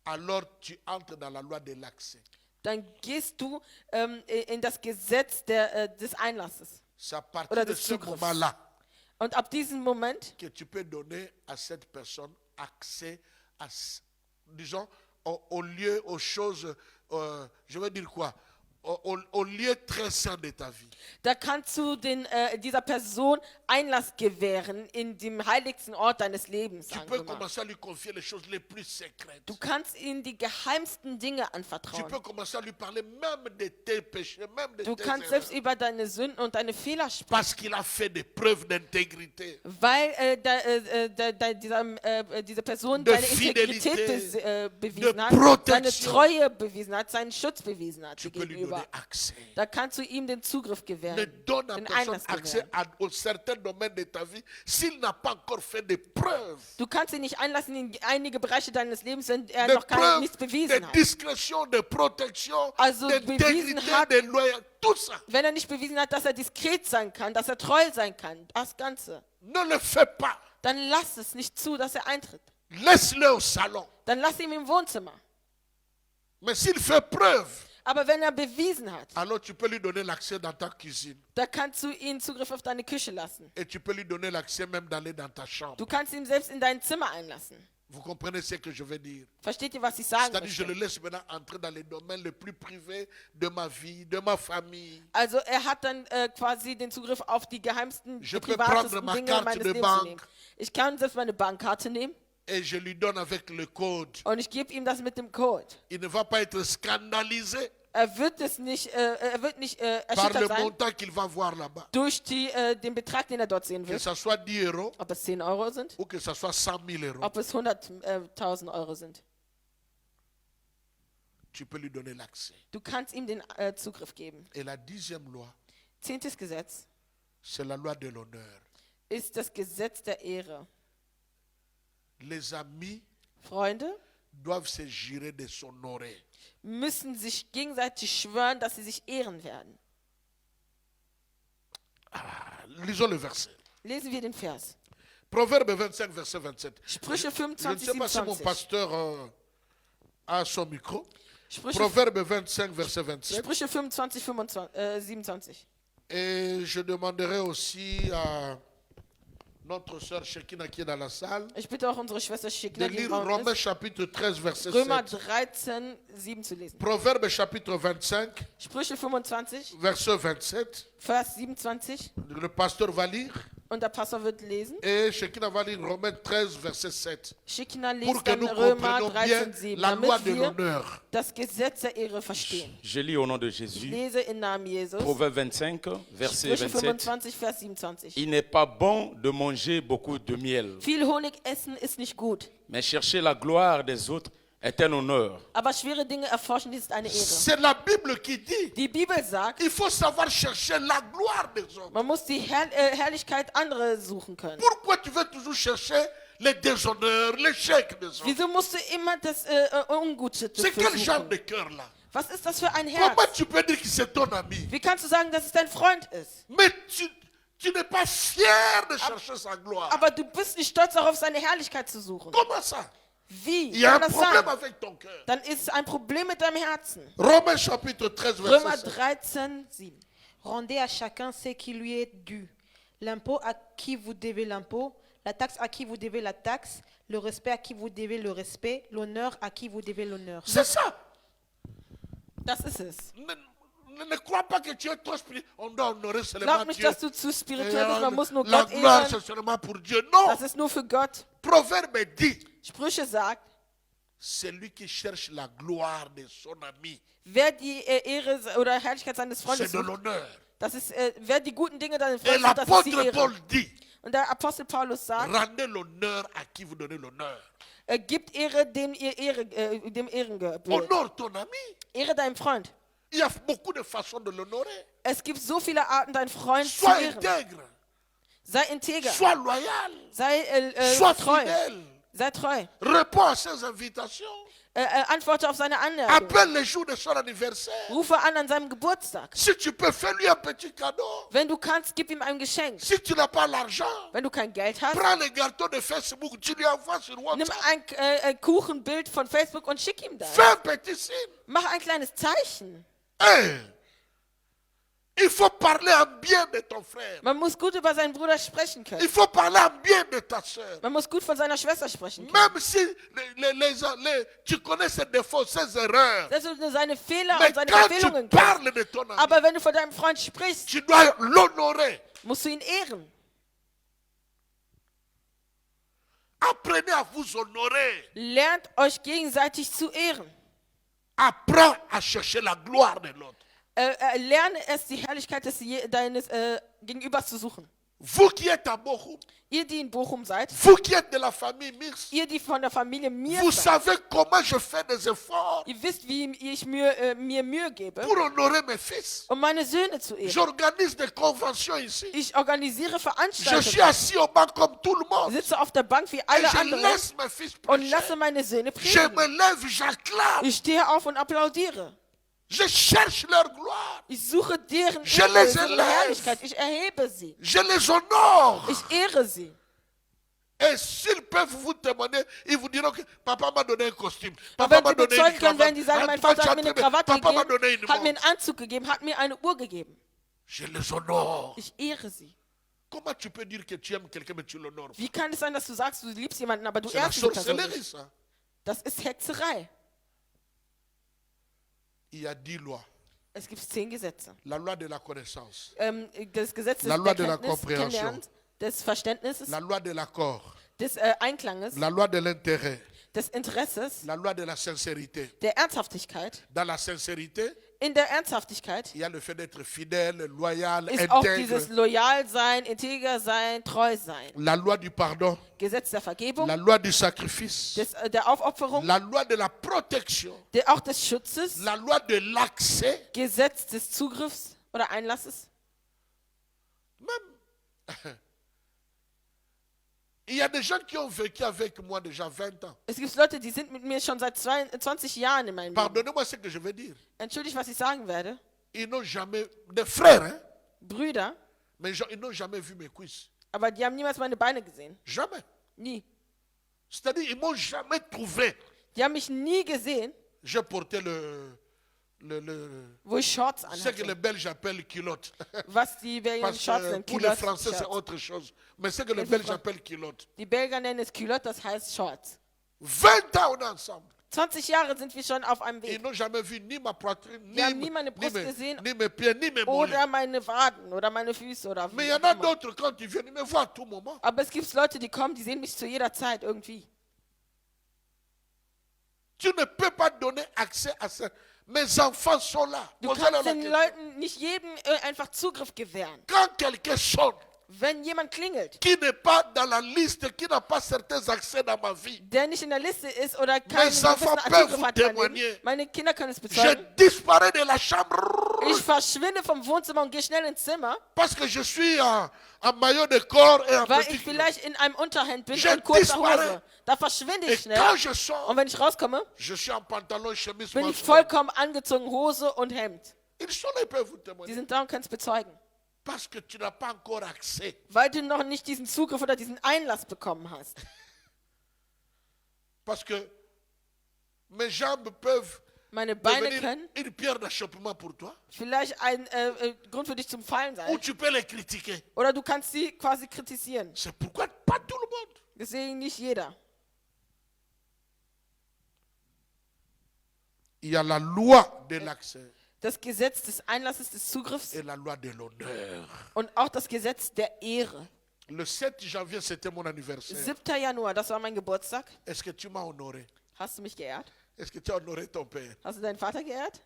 alors tu entres dans la loi de l'accès. dann gehst du in das Gesetz des Einlasses. C'est à partir Oder de des ce Zugriffs. moment-là Und ab diesem Moment que tu peux donner à cette personne accès à, disons, au lieu, aux choses, je veux dire quoi, au lieu très saint de ta vie. Da kannst du dieser Person Einlass gewähren in dem heiligsten Ort deines Lebens. Tu sagen peux wir mal. commencer à lui confier les choses les plus secrètes. Du kannst ihm die geheimsten Dinge Tu anvertrauen. peux commencer à lui parler même de tes péchés, même de Du tes kannst erreurs. selbst über deine Sünden und deine Fehler sprechen, Parce qu'il a fait des preuves d'intégrité. weil diese Person De deine Integrität Fidélité, bewiesen de hat, seine Protection. Treue bewiesen hat, seinen Schutz bewiesen hat Tu dir peux lui gegenüber. donner accès. Da kannst du ihm den Zugriff Ne gewähren, donne à den personne Einlass accès gewähren. à certains domaines de ta vie s'il n'a pas encore fait des preuves. Du kannst ihn nicht einlassen in einige Bereiche deines Lebens, wenn er Des noch nichts preuves bewiesen de hat. discrétion, de protection, Also d'intégrité, bewiesen hat- de loyauté, tout ça. Wenn er nicht bewiesen hat, dass er diskret sein kann, dass er treu sein kann, das Ganze, Ne le fais pas. dann lass es nicht zu, dass er eintritt. Laisse-le au salon. Dann lass ihn im Wohnzimmer. Mais s'il fait preuve, Aber wenn er bewiesen hat, alors tu peux lui donner l'accès dans ta cuisine. da kannst du ihn Zugriff auf deine Küche lassen. Et tu peux lui donner l'accès même d'aller dans ta chambre. Du kannst ihn selbst in dein Zimmer einlassen. Vous comprenez ce que je veux dire? Versteht ihr, was ich sagen C'est-à-dire, je le möchte? laisse maintenant entrer dans les domaines les plus privés de ma vie, de ma famille. Also er hat dann quasi den Zugriff auf die geheimsten, Je die peux privatesten prendre ma Dinge carte meines de Lebens banque. nehmen. Ich kann selbst meine Bankkarte nehmen Et je lui donne avec le code. und ich gebe ihm das mit dem Code. Il ne va pas être scandalisé Er wird nicht par le erschüttert sein montant qu'il va voir là-bas. durch den Betrag, den er dort sehen Que wird. ce soit 10 euros Ob es 10 Euro sind, ou que ce soit 100 000 euros. ob es 100.000 Euro sind. Tu peux lui donner l'accès. Du kannst ihm den Zugriff geben. Et la 10e loi, 10. Gesetz c'est la loi de l'honneur. ist das Gesetz der Ehre. Les amis Freunde doivent se jurer de s'honorer. müssen sich gegenseitig schwören, dass sie sich ehren werden. Lisons le verset. Lesen wir den Vers. Proverbe 25, verset 27. Sprüche Je ne 25, sais pas si mon 27. pasteur a son micro. Sprüche, Proverbe 25, verset 27. Sprüche 25, 27. Et je demanderai aussi à notre sœur Shekina qui est dans la salle Ich bitte auch unsere Schwester de Schickner, die lire im Raum Romains ist, chapitre 13, verset Römer 7. 13, 7 zu lesen. Proverbe chapitre 25, Sprüche 25, verset 27. Vers 27. Le pasteur va lire Und der Pastor wird lesen. et Shekina va lire Romains 13, verset 7. Schickner Pour liest que dann nous Römer comprenions bien 13, 7, la loi damit de wir l'honneur. das Gesetz der Ehre verstehen. Je lis au nom de Ich Jésus. lese im Namen Jesus. Proverbe 25, verset Sprüche 27. 25, Vers 27. Il n'est pas bon de manger beaucoup de miel, Viel Honig essen ist nicht gut, mais chercher la gloire des autres est un honneur. aber schwere Dinge erforschen ist eine Ehre. C'est la Bible qui dit Die Bibel sagt, il faut savoir chercher la gloire des autres. man muss die Herrlichkeit anderer suchen können. Pourquoi tu veux toujours chercher les déshonneurs, l'échec des autres? Wieso musst du immer das Ungute C'est quel genre versuchen? de cœur là? Was ist das für ein Comment Herz? tu peux dire que c'est ton ami? Wie kannst du sagen, dass es dein Freund ist? Mais tu n'es pas fier de chercher sa gloire. Aber du bist nicht stolz darauf, seine Herrlichkeit zu suchen. Comment ça? Wie? Il y a Kann un das problème sein? avec ton cœur. Dann ist es ein Problem mit deinem Herzen. Romains chapitre 13, Römer verset 7. 13, 7. Rendez à chacun ce qui lui est dû. L'impôt à qui vous devez l'impôt, la taxe à qui vous devez la taxe, le respect à qui vous devez le respect, l'honneur à qui vous devez l'honneur. C'est ça. Das ist es. Ne crois pas que tu es trop spirituel. On doit honorer seulement Glaub nicht, Dieu. dass du zu spirituell bist, man muss nur La Gott gloire, ehren. c'est seulement pour Dieu. Non. Das ist nur für Gott. Proverbe dit, Sprüche sagt, celui qui cherche la gloire de son ami, wer die Ehre oder Herrlichkeit seines Freundes c'est de sucht, l'honneur. das ist, wer die guten Dinge deines Et Freundes sucht, das ist die l'apôtre Paul Ehre. dit, Und der Apostel Paulus sagt, rendez l'honneur à qui vous donnez l'honneur. gibt Ehre, dem Ehren gebührt. Honore ton ami. Ehre deinem Freund. Il y a beaucoup de façons de l'honorer. Es gibt so viele Arten, deinen Freund zu Sois ehren. intègre, Sei integer. sois loyal, Sei sois treu. fidèle. Sei treu. Réponds à ses invitations. Antworte auf seine Anladung. Appelle les jours de son anniversaire. Rufe an seinem Geburtstag. Si tu peux, fais-lui un petit cadeau. Wenn du kannst, gib ihm ein Geschenk. Si tu n'as pas l'argent, Wenn du kein Geld hast, prends les gâteaux de Facebook, tu lui envoies sur nimm WhatsApp. ein Kuchenbild von Facebook und schick ihm das. Fais un petit signe. Mach ein kleines Zeichen. Hey, Il faut parler en bien de ton frère. Man muss gut über seinen Bruder sprechen Il können. faut parler en bien de ta soeur. Man muss gut von seiner Schwester sprechen können. Même si tu connais ses défauts, ses erreurs. Dass du seine Fehler Mais und seine quand tu Verfehlungen kennst. parles de ton ami, Aber wenn du von deinem Freund sprichst, tu dois l'honorer. musst du ihn ehren. Apprenez à vous honorer. Lernt euch gegenseitig zu ehren. Apprends à chercher la gloire de l'autre. Lerne es, die Herrlichkeit deines Gegenübers zu suchen. Vous qui êtes à Bochum, Ihr, die in Bochum seid, vous qui êtes de la famille Mirs, ihr, die von der Familie Mir vous seid, savez comment je fais des efforts ihr wisst, wie ich mir Mühe gebe, pour honorer mes fils. um meine Söhne zu ehren. J'organise des conventions ici. Ich organisiere Je suis Veranstaltungen, assis au banc comme tout le monde. sitze auf der Bank wie Et alle je anderen laisse mes fils und prêcher. lasse meine Söhne Je me predigen. lève, j'acclame. Ich stehe auf und applaudiere. Je cherche leur gloire. Ich suche deren Je Ehre, les deren élève. Herrlichkeit. Ich erhebe sie. Je les honore. Ich ehre sie. Et s'ils peuvent vous témoigner, ils vous diront que papa m'a donné un costume. Aber Papa wenn m'a sie donné une bezeugen können, werden die sagen, cravate. mein Vater hat mir eine Krawatte Papa m'a donné gegeben, une hat mir montre. einen Anzug gegeben, hat mir eine Uhr gegeben. Je les honore. Ich ehre sie. Comment tu peux dire que tu aimes quelqu'un mais tu l'honores? Wie kann es sein, dass du sagst, du liebst jemanden, aber du C'est la ehrst diese Person sorcellerie, nicht? ça. Das ist Hexerei. Il y a 10 lois. Es gibt 10 Gesetze. La loi de la connaissance, Das Gesetz des La loi de la Erkenntnis, compréhension. Kennenlernens, des Verständnisses, la loi de l'accord, des Einklanges, la loi de l'intérêt, des Interesses, la loi de la sincérité. der Ernsthaftigkeit. Dans la sincérité, In der Ernsthaftigkeit il y a le fait d'être fidèle, loyal, ist auch intègre. dieses Loyal sein, integer sein, treu sein. La loi du pardon, Gesetz der Vergebung, la loi du sacrifice, der Aufopferung, la loi de la protection, auch des Schutzes, la loi de l'accès. Gesetz des Zugriffs oder Einlasses. Même, il y a des gens qui ont vécu avec moi déjà 20 ans. Es gibt Leute, die sind mit mir schon seit 20 Jahren in meinem Leben. Pardonnez-moi ce que je vais dire. Entschuldigt, was ich sagen werde. Ils n'ont jamais, des frères, hein, Brüder, mais ils n'ont jamais vu mes cuisses. aber die haben niemals meine Beine gesehen. Jamais. Nie. C'est-à-dire, ils m'ont jamais trouvé. Die haben mich nie gesehen, J'ai porté wo ich Shorts ce que les anhatte. Belges appellent culotte. Was die Belgier Parce Shorts que nennen, pour les Culottes, Français, c'est Shorts. autre chose. Mais ce que les Et Belges pourquoi? appellent culotte. Die Belgier nennen es Culotte, das heißt Shorts. 20 ans on est ensemble. 20 Jahre sind wir schon auf einem Ils Weg. n'ont jamais vu ni ma poitrine, ni, Die haben nie meine Brust mes, gesehen. ni mes pieds, ni mes mollets. Oder meine Waden oder meine Füße oder Mais il wie y en auch a immer. d'autres, quand ils viennent, ils me voient à tout moment. Aber es gibt Leute, die kommen, die sehen mich zu jeder Zeit irgendwie. Tu ne peux pas donner accès à ça. Mes enfants sont là. Du Posez-leur kannst la den question. Leuten nicht jedem einfach Zugriff gewähren. Quand quelqu'un sonne, Wenn jemand klingelt, qui n'est pas dans la liste, qui n'a pas certains accès dans ma vie, der nicht in der Liste ist oder keinen Mes enfants gewissen peuvent Zugriff vous hat in mein témoigner. Leben, meine Kinder können es je bezeugen. disparais de la chambre Ich verschwinde vom Wohnzimmer und gehe schnell ins Zimmer, parce que je suis en maillot de corps et en weil petit ich vielleicht in einem Unterhemd bin Je und kurzer disparais. Hose. Da verschwinde Et ich schnell. quand je sors, Und wenn ich rauskomme, je suis en pantalon, chemise, bin ich manche. vollkommen angezogen, Hose und Hemd. Ils sont là, ils peuvent vous Die témoigner. sind da und können es bezeugen. Parce que tu n'as pas encore accès. Weil du noch nicht diesen Zugriff oder diesen Einlass bekommen hast. Parce que mes jambes peuvent Meine Beine devenir können une pierre d'achoppement pour toi. vielleicht ein Grund für dich zum Fallen Ou sein. tu peux les critiquer. Oder du kannst sie quasi kritisieren. C'est pourquoi pas tout le monde. Deswegen nicht jeder. Il y a la loi de l'accès Das Gesetz des Einlasses, des Zugriffs et la loi de l'honneur. und auch das Gesetz der Ehre. Le 7 janvier, c'était mon anniversaire. 7. Januar, das war mein Geburtstag. Est-ce que tu m'as honoré? Hast du mich geehrt? Est-ce que tu as honoré ton père? Hast du deinen Vater geehrt?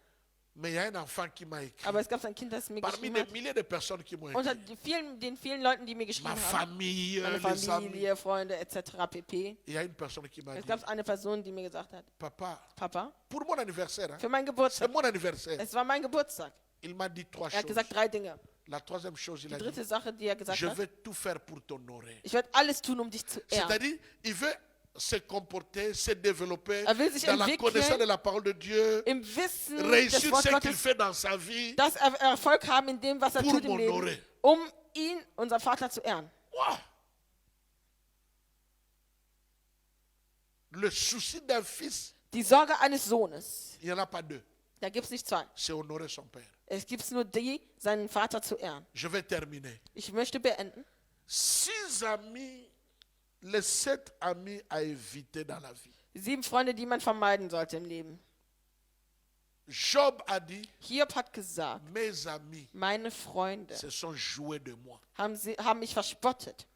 Mais il y a un enfant qui m'a écrit. Aber es gab ein Kind, das mir Parmi geschrieben des hat. milliers de personnes qui m'ont Unter écrit. den vielen Leuten, die mir Ma geschrieben haben. famille, Meine les amis. Familie, Freunde etc. pp. Il y a une personne qui m'a Es dit, gab eine Person, die mir gesagt hat, papa, Papa, pour mon anniversaire, hein, für meinen c'est Geburtstag. mon anniversaire. Es war mein Geburtstag. Il m'a dit 3 Er hat choses. gesagt 3 Dinge. La troisième chose, il Die a dit, dritte Sache, die er gesagt je hat, vais tout faire pour t'honorer. ich werde alles tun, um dich zu ehren. C'est-à-dire, il veut se comporter, se développer will sich dans la entwickeln, connaissance de la parole de Dieu, Im Wissen des réussir Wort ce qu'il Gottes, fait dans sa vie. dass er Erfolg haben in dem, was er Pour tut im Leben, m'honorer. um ihn, unser Vater, zu ehren. Wow. Le souci d'un fils, Die Sorge eines Sohnes, il n'y en a pas deux. da gibt es nicht zwei. C'est honorer son père. Es gibt nur die, seinen Vater zu ehren. Je vais terminer. Ich möchte beenden. 6 amis, les 7 amis à éviter dans la vie. 7 Freunde, die man vermeiden sollte im Leben. Job a dit, Hiob hat gesagt, mes amis meine Freunde se sont joués de moi. haben mich verspottet.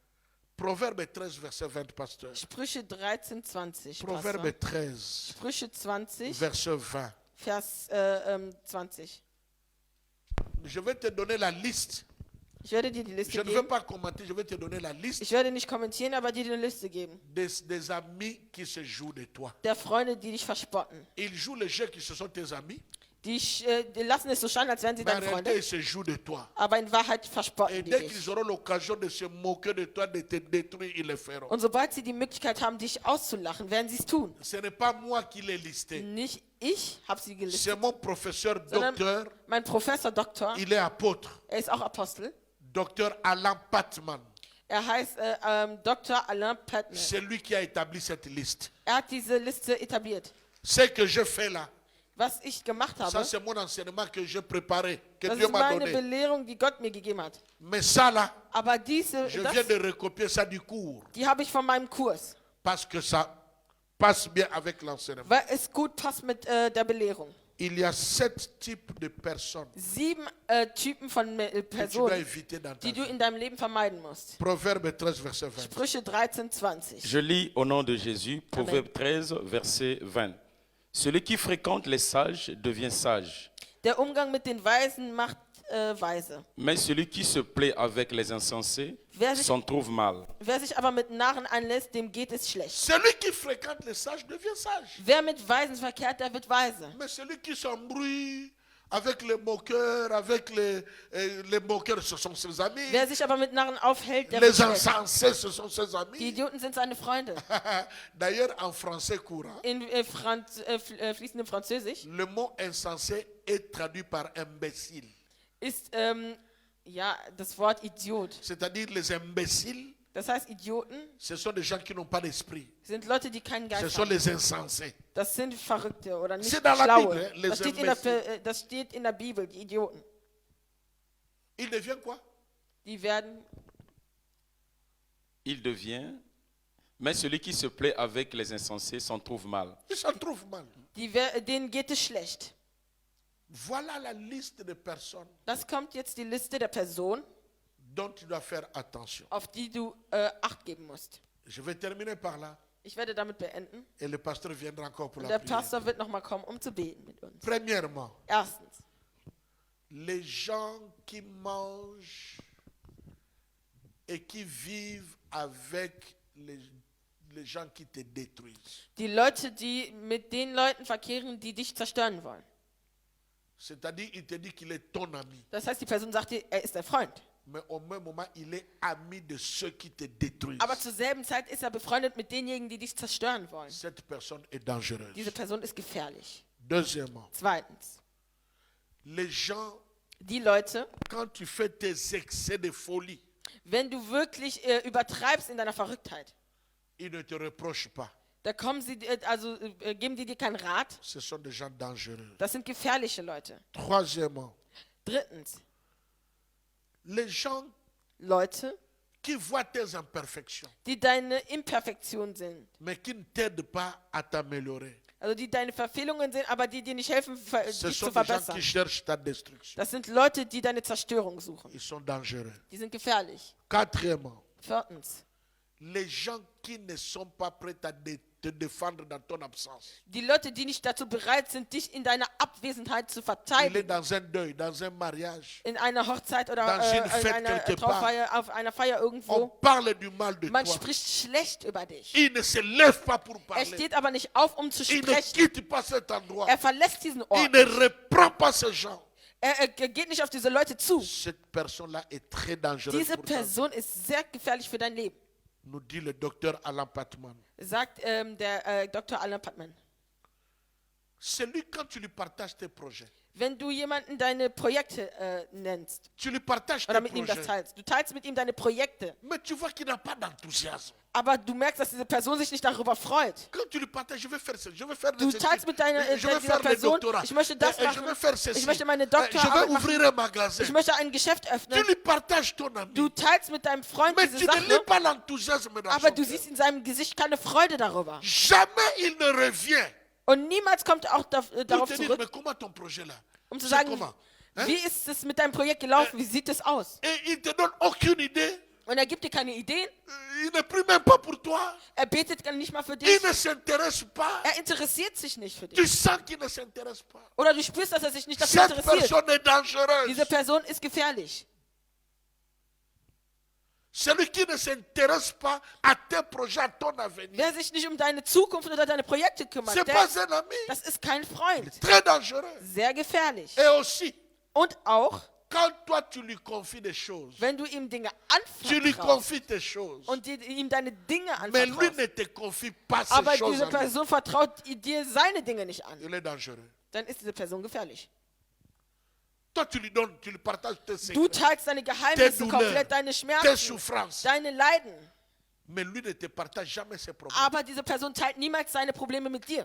Proverbe 13, verset 20, pasteur. Sprüche 13, 20. Proverbe Pastor. 13, Sprüche 20, verset 20. Vers 20. Je vais te donner la liste. Ich werde dir die Liste Je ne veux geben. pas commenter, je vais te donner la liste Ich werde nicht kommentieren, aber dir eine Liste geben. des amis qui se jouent de toi. Der Freunde, die dich verspotten. Ils jouent le jeu qui ce sont tes amis, Die lassen es so scheinen, als wären sie mais en deine réalité, Freunde. ils se jouent de toi. Aber in Wahrheit Et verspotten die dès dich. qu'ils auront l'occasion de se moquer de toi, de te détruire, ils le feront. Und sobald sie die Möglichkeit haben, dich auszulachen, werden sie es tun. Ce n'est pas moi qui l'ai listé. Nicht ich habe sie gelistet, C'est mon professeur sondern docteur, mein Professor Doktor, il est apôtre, er ist auch Apostel. docteur Alain Patman. Er heißt Dr. Alain Patman. C'est lui qui a établi cette liste. Er hat diese Liste etabliert. Ce que je fais là, Was ich gemacht ça habe, c'est mon enseignement que j'ai préparé, que das Dieu ist m'a meine donné. Belehrung, die Gott mir gegeben hat. Mais ça là, Aber diese, je viens de recopier ça du cours, die habe ich von meinem Kurs, parce que ça passe bien avec l'enseignement. weil es gut passt mit der Belehrung. Il y a 7 types de personnes 7 Typen von que tu dois Personen, éviter dans ta die du vie. in deinem Leben vermeiden musst. Proverbe 13, verset 20. Sprüche 13, 20. Je lis au nom de Jésus, Proverbe 13, verset 20. Celui qui fréquente les sages devient sage, Der Umgang mit den Weisen macht weise. mais celui qui se plaît avec les insensés Wer sich- s'en trouve mal. Wer sich aber mit Narren anlässt, dem geht es schlecht. Celui qui fréquente les sages devient sage. Wer mit Weisen verkehrt, der wird weise. Mais celui qui s'embrouille avec les moqueurs, les moqueurs, ce sont ses amis. Wer sich aber mit Narren aufhält, der wird Les schlecht. insensés, ce sont ses Die amis. Idioten sind seine Freunde. D'ailleurs, en français courant, In fließendem Französisch le mot insensé est traduit par imbécile. ist ja das Wort Idiot. C'est-à-dire les imbéciles, Das heißt, Idioten ce sont des gens qui n'ont pas d'esprit. sind Leute, die keinen Ce Geist sont haben. les insensés. Das sind Verrückte oder nicht C'est dans la Schlaue. Bible, les Das steht in der Bibel, die Idioten. Il devient quoi? Die werden, Il devient, mais celui qui se plaît avec les insensés s'en trouve mal. Ils s'en trouvent mal. denen geht es schlecht. Voilà la liste de personnes Das kommt jetzt die Liste der Personen, dont tu dois faire attention. auf die du Acht geben musst. Je vais terminer par là Ich werde damit beenden. et le pasteur viendra encore pour Und la der prière. Pastor wird nochmal kommen, um zu beten mit uns. Premièrement, Erstens, les gens qui mangent et qui vivent avec les gens qui te détruisent. die Leute, die mit den Leuten verkehren, die dich zerstören wollen. C'est-à-dire, il te dit qu'il est ton ami, Das heißt, die Person sagt dir, er ist dein Freund. mais au même moment, il est ami de ceux qui te détruisent. Aber zur selben Zeit ist er befreundet mit denjenigen, die dich zerstören wollen. Cette personne est dangereuse. Diese Person ist gefährlich. Deuxièmement, Zweitens, les gens, die Leute, quand tu fais tes excès de folie, wenn du wirklich übertreibst in deiner Verrücktheit, ils ne te reprochent pas. da kommen sie, geben die dir keinen Rat. Ce sont des gens dangereux. Das sind gefährliche Leute. Troisièmement, Drittens, les gens Leute, qui voient tes imperfections, die deine Imperfektion sind. mais qui ne t'aident pas à t'améliorer. Also die deine Verfehlungen sind, aber die dir nicht helfen, Ce dich sont zu des gens verbessern. qui cherchent ta destruction. Das sind Leute, die deine Zerstörung suchen. Ils sont dangereux. Die sind gefährlich. Quatrièmement, Viertens, les gens qui ne sont pas prêts à te défendre dans ton absence. die Leute, die nicht dazu bereit sind, dich in deiner Abwesenheit zu Il est verteidigen. dans un deuil, dans un mariage. In einer Hochzeit oder Dans une in fête einer quelque part. Trauerfeier, auf einer Feier On irgendwo. parle du mal de Man toi. spricht schlecht über dich. Il ne se lève pas pour Er parler. steht aber nicht auf, um zu Il ne sprechen. quitte pas cet endroit. Er verlässt diesen Il Ort. ne reprend pas ces gens. Er geht nicht auf diese Leute zu. Cette personne-là est très dangereuse Diese pour ta vie, Person ist sehr gefährlich für dein Leben, nous dit le docteur Alain Patman. sagt der Dr. Alain Patman. Celui, quand tu lui partages tes projets, Wenn du jemanden deine Projekte nennst tu lui partages tes oder mit ihm das projets, teilst, du teilst mit ihm deine Projekte, mais tu vois qu'il n'a pas d'enthousiasme. aber du merkst, dass diese Person sich nicht darüber freut. Quand tu lui partages, je vais faire ça, je vais faire Du des teilst mit deiner, études, je vais dieser faire le Person, doctorat, ich möchte das je vais machen, faire ceci, ich möchte meine je Doktorarbeit vais ouvrir un magasin. ich möchte ein Geschäft Tu öffnen. lui partages ton ami, Du teilst mit deinem Freund mais diese tu ne lis Sache, pas l'enthousiasme dans aber son du cœur. siehst in seinem Gesicht keine Freude darüber. Jamais il ne revient Und niemals kommt er auch pour darauf te dire, zurück, mais comment ton projet là? um zu C'est sagen, comment? Hein? wie ist es mit deinem Projekt gelaufen, wie sieht es aus? Et il te donne aucune idée. Und er gibt dir keine Ideen, Il ne prie même pas pour toi. er betet gar nicht mal für Il dich, ne s'intéresse pas. er interessiert sich nicht für Tu dich. sens qu'il ne s'intéresse pas. Oder du spürst, dass er sich nicht dafür Cette interessiert. personne est dangereuse. Diese Person ist gefährlich. Celui qui ne s'intéresse pas à tes projets, à ton avenir, Wer sich nicht um deine Zukunft oder deine Projekte kümmert, ce n'est der, pas un ami. das ist kein Freund. Très dangereux. Sehr gefährlich. Et aussi, Und auch, quand toi tu lui confies des choses, wenn du ihm Dinge tu lui anvertraust confies tes choses, und ihm deine Dinge mais lui anvertraust, ne te confie pas ces aber choses diese à lui, Person vertraut dir seine Dinge nicht an, il est dangereux. dann ist diese Person gefährlich. Toi tu lui donnes, tu lui partages tes Du secrets, teilst deine tes Geheimnisse douleurs, komplett, deine tes Schmerzen, souffrances, deine Leiden. mais lui ne te partage jamais ses problèmes. Aber diese Person teilt niemals seine Probleme mit dir.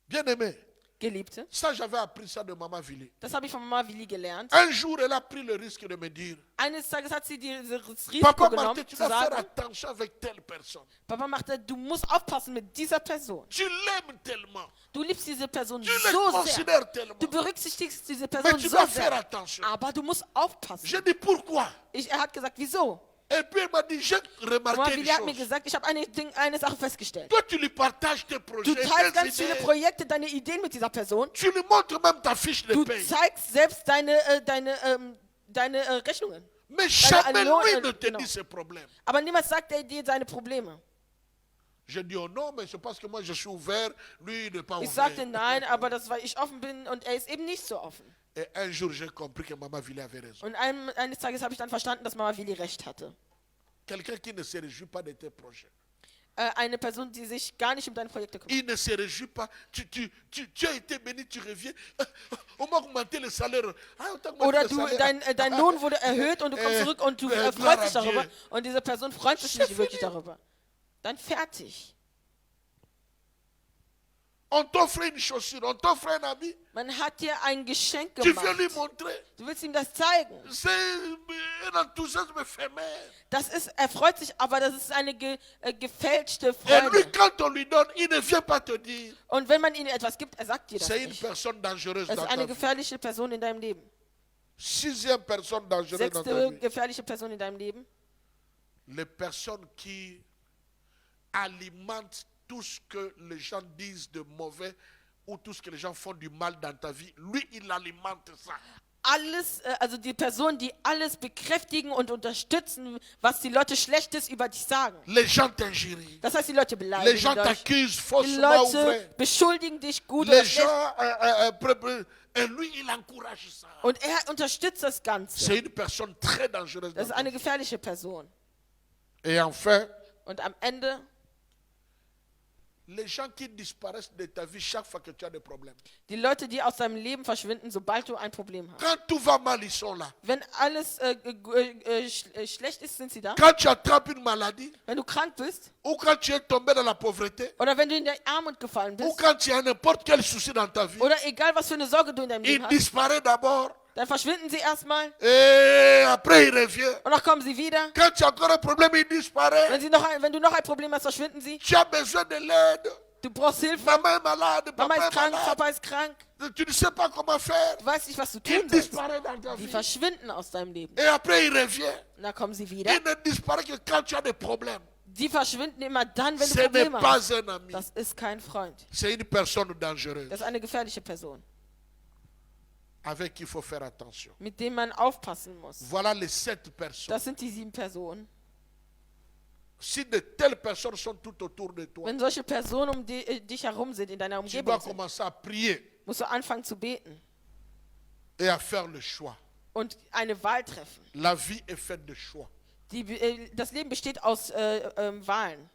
Bien aimé, Geliebte, ça j'avais appris ça de Maman Vili. das habe ich von Mama Willi gelernt. Un jour, elle a pris le risque de me dire, Eines Tages hat sie dieses Risiko Papa genommen, Martin, tu zu dois faire sagen, attention avec telle personne. Papa Martin, du musst aufpassen mit dieser Person. Tu l'aimes tellement, Du liebst diese Person tu le so sehr. considères tellement, Du berücksichtigst diese mais Person tu so dois faire sehr. attention. Aber du musst aufpassen. J'ai dit pourquoi? Er hat gesagt, wieso? Et puis elle m'a dit, j'ai Mama remarqué une Willi hat mir chose. gesagt, ich habe eine Sache festgestellt. Toi, tu lui partages tes Du projets, teilst tes ganz viele idées. Projekte, deine Ideen mit dieser Person. Tu lui montres même ta fiche de Du paye. zeigst selbst deine Rechnungen. Mais jamais Alliance, lui ne te genau. dit ses problèmes. Aber niemals sagt er dir seine Probleme. Je dis, oh non, mais c'est parce que moi je suis ouvert, lui il n'est pas Ich sagte ouvert. nein, aber das, weil ich offen bin und er ist eben nicht so offen. Et un jour, j'ai compris que Maman Vili avait raison. Und eines Tages habe ich dann verstanden, dass Mama Willi recht hatte. Quelqu'un qui ne se réjouit pas de tes projets. Eine Person, die sich gar nicht um deine Projekte kümmert. Il ne se réjouit pas. Tu as été béni, tu reviens. On m'a augmenté le salaire. Ah, on t'a augmenté Oder le du, salaire. dein Lohn wurde erhöht und du kommst zurück und du gloire freust dich à Dieu. darüber. Und diese Person freut sich nicht wirklich darüber. Dann fertig. On t'offre une chaussure, on t'offre un habit. Man hat dir ein Geschenk Tu viens lui gemacht. montrer. Du willst ihm das zeigen. C'est un enthousiasme éphémère. Er freut sich, aber das ist eine gefälschte Et lui, Freude. quand on lui donne, il ne vient pas te dire. Und wenn man ihm etwas gibt, er sagt dir das C'est une nicht. personne dangereuse Es dans ist ta eine vie. gefährliche Person in deinem Leben. Sixième personne dangereuse dans ta Sechste vie. gefährliche Person in deinem Leben. Les personnes qui alimentent tout ce que les gens disent de mauvais ou tout ce que les gens font du mal dans ta vie. Lui, il alimente ça. Alles, also die Personen, die alles bekräftigen und unterstützen, was die Leute Schlechtes über dich sagen. Les gens t'injurient. Das heißt, die Leute Les beleidigen gens dich. t'accusent Die faussement ou Leute vrai. beschuldigen dich gut oder Les schlecht. gens, et lui, il encourage ça. Und er unterstützt das Ganze. C'est une personne très dangereuse. Das ist dans ta eine vie. gefährliche Person. Et enfin, Und am Ende, les gens qui disparaissent de ta vie chaque fois que tu as des problèmes. die Leute, die aus deinem Leben verschwinden, sobald du ein Problem hast. Quand tout va mal, ils sont là. Wenn alles schlecht ist, sind sie da. Quand tu attrapes une maladie, Wenn du krank bist ou quand tu es tombé dans la pauvreté, oder wenn du in der Armut gefallen ou bist quand tu as n'importe quel souci dans ta vie, oder egal was für eine Sorge du in deinem il Leben hast, disparaît d'abord dann verschwinden sie erstmal et après il revient. und dann kommen sie wieder. Quand tu as encore un problème, il disparaît. Wenn du noch ein Problem hast, verschwinden sie. Tu as besoin de l'aide. Du brauchst Hilfe. Maman est malade, Mama papa ist est krank, malade. Papa ist krank. Tu ne sais pas comment faire. Du weißt nicht, was du Il tun sollst. disparaît dans ta Die vie. verschwinden aus deinem Leben. Et après il revient. Und dann kommen sie wieder. Il ne disparaît que quand tu as des problèmes. Die verschwinden immer dann, wenn du Ce n'est Probleme hast. pas un ami. Das ist kein Freund. C'est une personne dangereuse Das ist eine gefährliche Person, avec qui il faut faire attention. mit dem man aufpassen muss. Voilà les 7 personnes. Das sind die 7 Personen. Si de telles personnes sont tout autour de toi, Wenn solche Personen dich herum sind, in deiner tu Umgebung dois sind, commencer à prier musst du anfangen zu beten et à faire le choix. und eine Wahl treffen. La vie est faite de choix. Das Leben besteht aus Wahlen.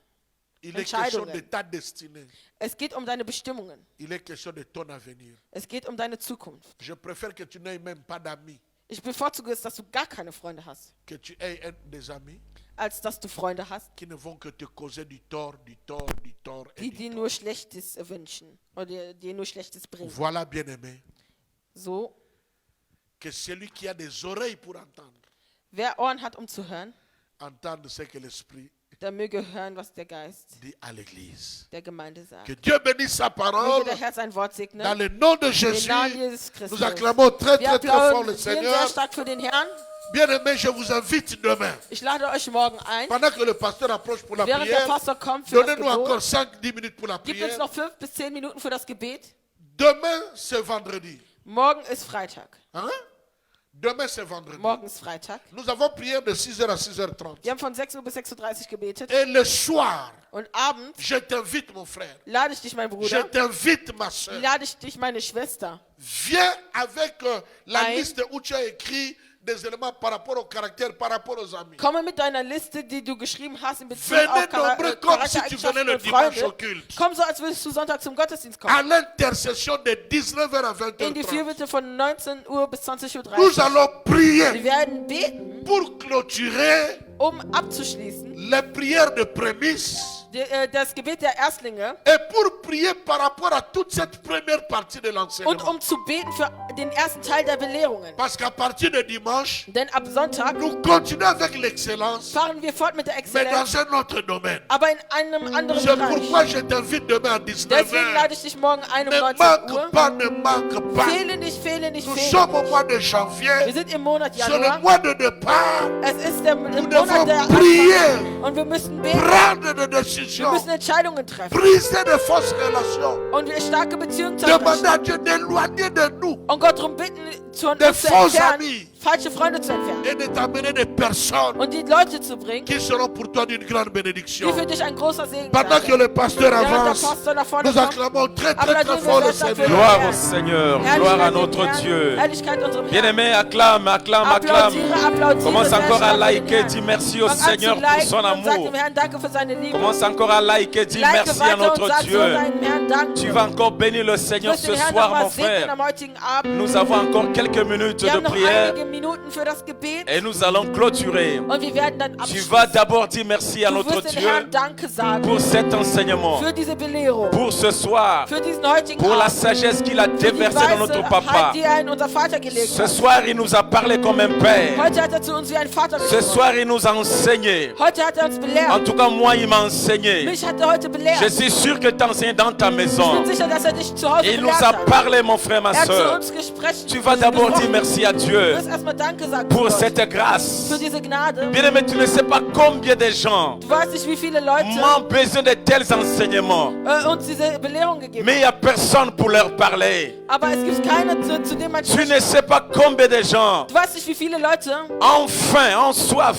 Il est question de Entscheidungen. ta destinée. Es geht um deine Bestimmungen. Il est question de ton avenir. Es geht um deine Zukunft. Je préfère que tu n'aies même pas d'amis, Ich bevorzuge es, dass du gar keine Freunde hast, que tu aies des amis als dass du Freunde hast, qui ne vont que te causer du tort et die du dir tort. nur Schlechtes wünschen oder dir nur Schlechtes bringen. Voilà, bien-aimé, So, que celui qui a des oreilles pour entendre, wer Ohren hat, um zu hören, entende ce que l'Esprit der möge hören, was der Geist dit à l'Église. der Gemeinde sagt. Que Dieu bénisse sa parole. Möge der Herr sein Wort segnen. Dans le nom de Im Jésus, Namen Jesus Christus. nous acclamons très Wir très très fort le applaudieren sehr Seigneur. stark für den Herrn. Bien-aimé, je vous invite demain, Ich lade euch morgen ein, pendant que le pasteur approche pour la während der prière, Pastor kommt für das donnez-nous encore Gebet. 5-10 minutes pour la Gibt prière. uns noch 5 bis 10 Minuten für das Gebet. Demain, c'est vendredi. Morgen ist Freitag. Hein? Demain, c'est vendredi. Morgen ist Freitag. Nous avons prié de 6h à 6h30. Wir haben von 6 Uhr bis 6:30 Uhr gebetet. Et le soir, Und abends je t'invite, mon frère. lade ich dich, mein Je Bruder, t'invite, ma soeur. lade ich dich, meine Schwester. Viens avec la Ein. liste où tu as écrit des éléments par rapport au caractère, par rapport aux amis. Komme mit deiner Liste, die du geschrieben hast, in Bezug Venez auf nombreux comme si tu venais Charaktereigenschaften le und dimanche au Freunde. culte. Komm so, als würdest du Sonntag zum Gottesdienst kommen. À l'intercession de 19h à In die 20h30. Fürbitte von 19 Uhr bis 20:30 Nous Uhr. allons Wir prier werden beten, pour clôturer um abzuschließen, les prières de prémices das Gebet der Erstlinge et pour prier par rapport à toute cette première partie de und l'enseignement. um zu beten für den ersten Teil der Belehrungen. Parce qu'à partir de dimanche, Denn ab Sonntag nous continuons avec l'excellence, fahren wir fort mit der mais Exzellenz, dans un autre domaine. aber in einem anderen C'est Bereich. pourquoi je t'invite demain à Deswegen 19h. lade ich dich morgen ein um Ne 19 manque Uhr. pas, ne manque pas. Fehle nicht, fehle nicht, Nous fehle sommes au nicht. mois de Wir janvier. sind im Monat C'est le Januar. mois de départ. Es ist der Nous Monat devons der prier, Anfang. Und wir müssen beten. prendre des Wir décisions, müssen Entscheidungen treffen. briser de fausses relations, Und wir starke Beziehungen demander zerbrechen. à Dieu d'éloigner de nous Und Gott darum bitten, von Des uns zu faux entfernen, amis. falsche Freunde zu entfernen. et de t'amener des personnes Und die Leute zu bringen, qui seront pour toi d'une grande bénédiction. die für dich ein großer Segen Pendant que sein le pasteur Während der avance, Pastor nach vorne nous kommt, acclamons très très applaudieren très wir fort le sehr stark für Seigneur. den Gloire Herrn. au Seigneur, Herrlichkeit gloire à dem notre Herrn. Dieu. Herrlichkeit unserem Herrn. Bien-aimé, acclame, acclame, acclame. Applaudiere, applaudiere Commence sehr encore à stark für den liker, Herrn. dis merci au Fang an zu Seigneur pour liken son und sag amour. dem Herrn Danke für seine Liebe. Commence encore à liker, dis Like merci à weiter und notre sag so Dieu. deinem Herrn Danke. Tu vas encore bénir le Du Seigneur wirst ce den Herrn soir, nochmal mon segnen frère. am heutigen Abend. Nous avons encore quelques minutes Wir de haben noch prière einige Minuten für das Gebet et nous allons clôturer. und wir werden dann Tu abschließen. vas d'abord dire merci à Du notre wirst den Dieu Herrn Danke sagen pour cet enseignement, für diese Belehrung, pour ce soir, für diesen heutigen pour la Abend, sagesse qu'il a für die déversée dans notre papa. Weisheit, die er in unser Vater gelegt Ce hat. soir, il nous a parlé comme un père. Heute hat er zu uns wie ein Vater Ce gesprochen. soir, il nous a enseigné. Heute hat er uns En belehrt. tout cas, moi, il m'a enseigné. Mich hat er heute belehrt. Je suis sûr que tu enseignes dans ta Ich maison. bin sicher, dass er dich zu Hause Il nous belehrt a hat. parlé, mon frère, ma Er hat zu soeur. uns gesprochen. Tu vas d'abord dire merci à Du Dieu wirst erstmal Danke sagen pour Gott, cette grâce. für diese Gnade. Bien-aimé, tu ne sais pas combien de gens Du weißt nicht, wie viele Leute ont besoin de tels enseignements. uns diese Belehrung gegeben Mais il haben. n'y a personne pour leur parler. Aber es gibt keinen, zu dem man Tu spricht. ne sais pas combien de gens Du weißt nicht, wie viele Leute ont faim, ont soif,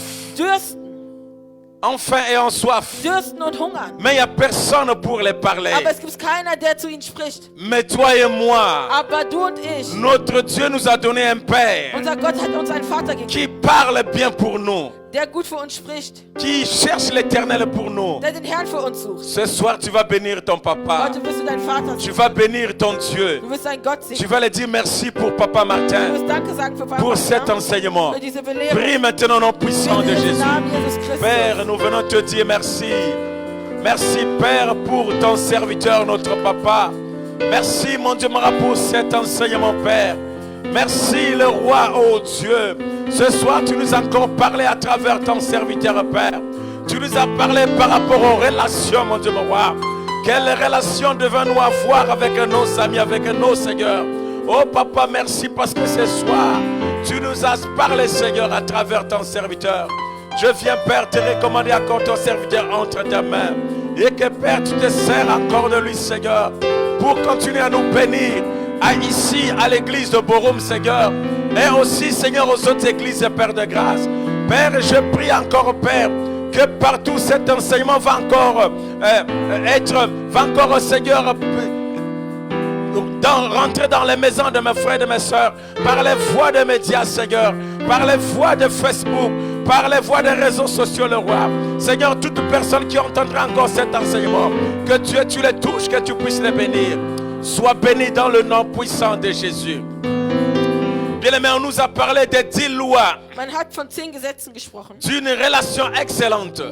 dürsten und hungern. mais il n'y a personne pour les parler. Aber es gibt keiner, der zu ihnen spricht. Mais toi et moi, Aber du und ich, notre Dieu nous a donné un Père unser Gott hat uns einen Vater gegeben, qui parle bien pour nous, der gut für uns spricht, qui cherche l'éternel pour nous. der den Herrn für uns sucht. Ce soir, tu vas bénir ton papa. Heute wirst du deinen Vater Tu sehen. vas bénir ton Dieu. Du wirst deinen Gott Tu sehen. vas lui dire merci pour Papa Du Martin, wirst Danke sagen für Papa pour cet Martin, enseignement. für diese Belehrung. Prie maintenant au nom puissant de Bitte im Jésus. Namen Jesus Christus. Père, nous venons te dire merci. Merci, Père, pour ton serviteur, notre papa. Merci, mon Dieu, pour cet enseignement, Père. Merci, le roi, oh Dieu. Ce soir, tu nous as encore parlé à travers ton serviteur, Père. Tu nous as parlé par rapport aux relations, mon Dieu, mon roi. Quelles relations devons-nous avoir avec nos amis, avec nos seigneurs? Oh, Papa, merci parce que ce soir, tu nous as parlé, Seigneur, à travers ton serviteur. Je viens, Père, te recommander encore ton serviteur entre tes mains. Et que, Père, tu te sers encore de lui, Seigneur, pour continuer à nous bénir. Ici, à l'église de Borum, Seigneur. Et aussi, Seigneur, aux autres églises, Père de grâce. Père, je prie encore, Père, que partout cet enseignement va encore Seigneur, rentrer dans les maisons de mes frères et de mes soeurs, par les voies des médias, Seigneur, par les voies de Facebook, par les voies des réseaux sociaux, le roi. Seigneur, toute personne qui entendra encore cet enseignement, que Dieu, tu les touches, que tu puisses les bénir. Sois béni dans le nom puissant de Jésus. Bien-aimé, on nous a parlé des 10 lois, Man hat von 10 Gesetzen gesprochen. d'une relation excellente.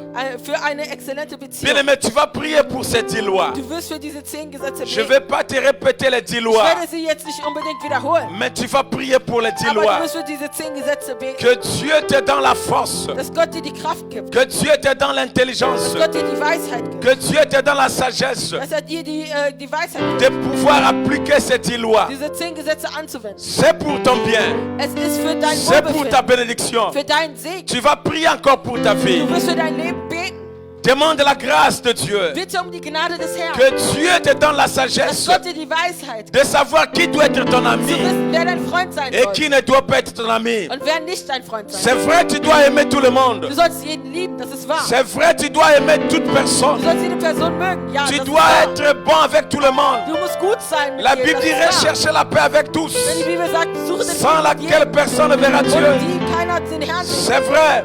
Für eine exzellente Beziehung. Bien-aimé, tu vas prier pour ces 10 lois. Du wirst für diese 10 Gesetze Je ne beten. vais pas te répéter les 10 Ich lois, werde sie jetzt nicht unbedingt wiederholen. mais tu vas prier pour les 10 Aber lois. du wirst für diese 10 Gesetze beten. Que Dieu te donne la force, Dass Gott dir die Kraft gibt. que Dieu te donne l'intelligence, Dass Gott dir die Weisheit gibt. que Dieu te donne la sagesse Dass dir die Weisheit gibt, de pouvoir appliquer ces 10 lois. diese 10 Gesetze anzuwenden. C'est pour ton bien, Es ist für dein c'est pour ta Wohlbefinden. bénédiction. Für deinen Segen. Tu vas prier encore pour ta vie. Du wirst für dein Leben beten. Demande la grâce de Dieu. Bitte um die Gnade des Herrn. Que Dieu te donne la Dass sagesse Gott dir die Weisheit gibt. de savoir qui doit être ton Zu ami wissen, wer dein Freund sein et soll. qui ne doit pas être ton ami. Und wer nicht dein Freund sein C'est soll. vrai, tu dois aimer tout le monde. Du sollst jeden lieben, das ist wahr. C'est vrai, tu dois aimer toute personne. Du sollst jede Person mögen, ja, Tu das dois ist wahr. être bon avec tout le monde. Du musst gut sein mit La jedem, Bible das dit ist wahr. rechercher la paix avec tous, Wenn die Bibel sagt, suche den sans Frieden mit laquelle jedem, personne ne verra ohne Dieu. die keiner den Herrn sieht. C'est vrai,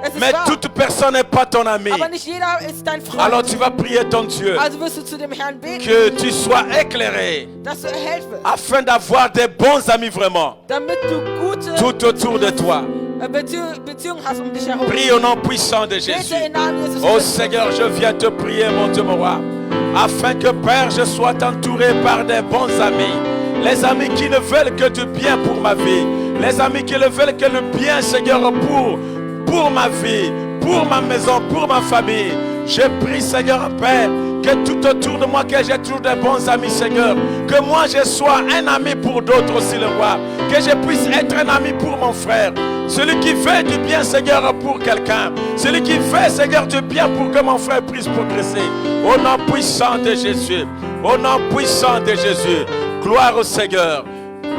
Das ist mais wahr. toute personne n'est pas ton ami. Aber nicht jeder ist dein Freund. Alors tu vas prier ton Dieu, Also wirst du zu dem Herrn beten, que tu sois éclairé, dass du erhellt wirst, afin d'avoir des bons amis vraiment, damit du gute tout autour de toi. Beziehungen hast um dich herum. Prie au nom puissant de Jésus. Bete im Namen Jesus Oh Christus. Seigneur, je viens te prier, mon Dieu, mon roi, afin que Père, je sois entouré par des bons amis. Les amis qui ne veulent que du bien pour ma vie. Les amis qui ne veulent que le bien, Seigneur, pour ma vie, pour ma maison, pour ma famille. Je prie, Seigneur Père, que tout autour de moi, que j'ai toujours des bons amis, Seigneur. Que moi, je sois un ami pour d'autres aussi, le roi. Que je puisse être un ami pour mon frère. Celui qui fait du bien, Seigneur, pour quelqu'un. Celui qui fait, Seigneur, du bien pour que mon frère puisse progresser. Au nom puissant de Jésus. Au nom puissant de Jésus. Gloire au Seigneur.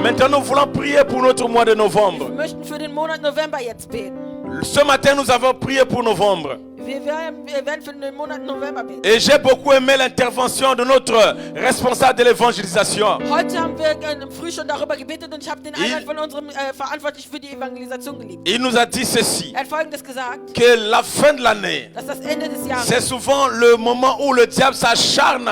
Maintenant, nous voulons prier pour notre mois de novembre. Wir möchten für den Monat November jetzt beten. Ce matin, nous avons prié pour novembre. Wir werden für den Monat November beten. Et j'ai beaucoup aimé l'intervention de notre responsable de l'évangélisation. Heute haben wir früh schon darüber gebetet und ich habe den Einwand von unserem Verantwortlichen für die Evangelisation geliebt. Il nous a dit ceci, Er hat Folgendes gesagt, que la fin de l'année, dass das Ende des Jahres, c'est souvent le moment où le diable s'acharne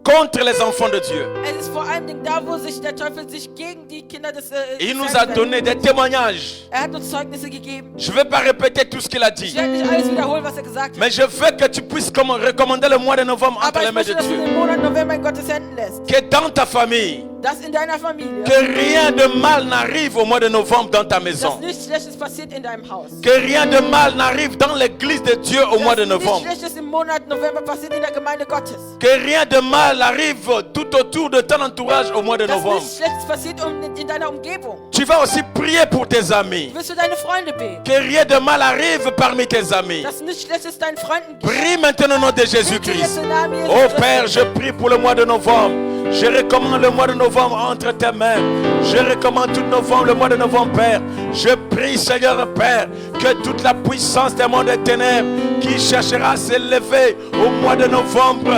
contre les enfants de Dieu. es ist vor allem da, wo sich der Teufel sich gegen die Kinder des Il nous Herrn a wendet. donné des témoignages. Er hat uns Zeugnisse gegeben. Je ne vais pas répéter tout ce qu'il a Ich dit, werde nicht alles wiederholen, was er gesagt hat. mais je veux que tu puisses recommander le mois de novembre entre Aber les ich mains de möchte, dass du Dieu. den Monat November in Gottes Händen lässt. Que dans ta famille, Dass in deiner Familie, que rien de mal n'arrive au mois de novembre dans ta dass maison. nichts Schlechtes passiert in deinem Haus. Que rien de mal n'arrive dans l'église de Dieu au mois de Dass nichts novembre. Schlechtes im Monat November passiert in der Gemeinde Gottes. Que rien de mal arrive tout autour de ton entourage au mois de Dass novembre. nichts Schlechtes passiert in deiner Umgebung. Tu vas aussi prier pour tes amis. Du wirst für deine Freunde beten. Que rien de mal arrive parmi tes amis. Dass nichts Schlechtes deinen Freunden gibt. Prie maintenant au nom de Bitte jetzt Jésus-Christ. im Namen Jesus Oh Christus. Père, je prie pour le mois de novembre. Je recommande le mois de novembre entre tes mains. Je recommande tout novembre, le mois de novembre, Père. Je prie, Seigneur Père, que toute la puissance des mondes des ténèbres qui cherchera à s'élever au mois de novembre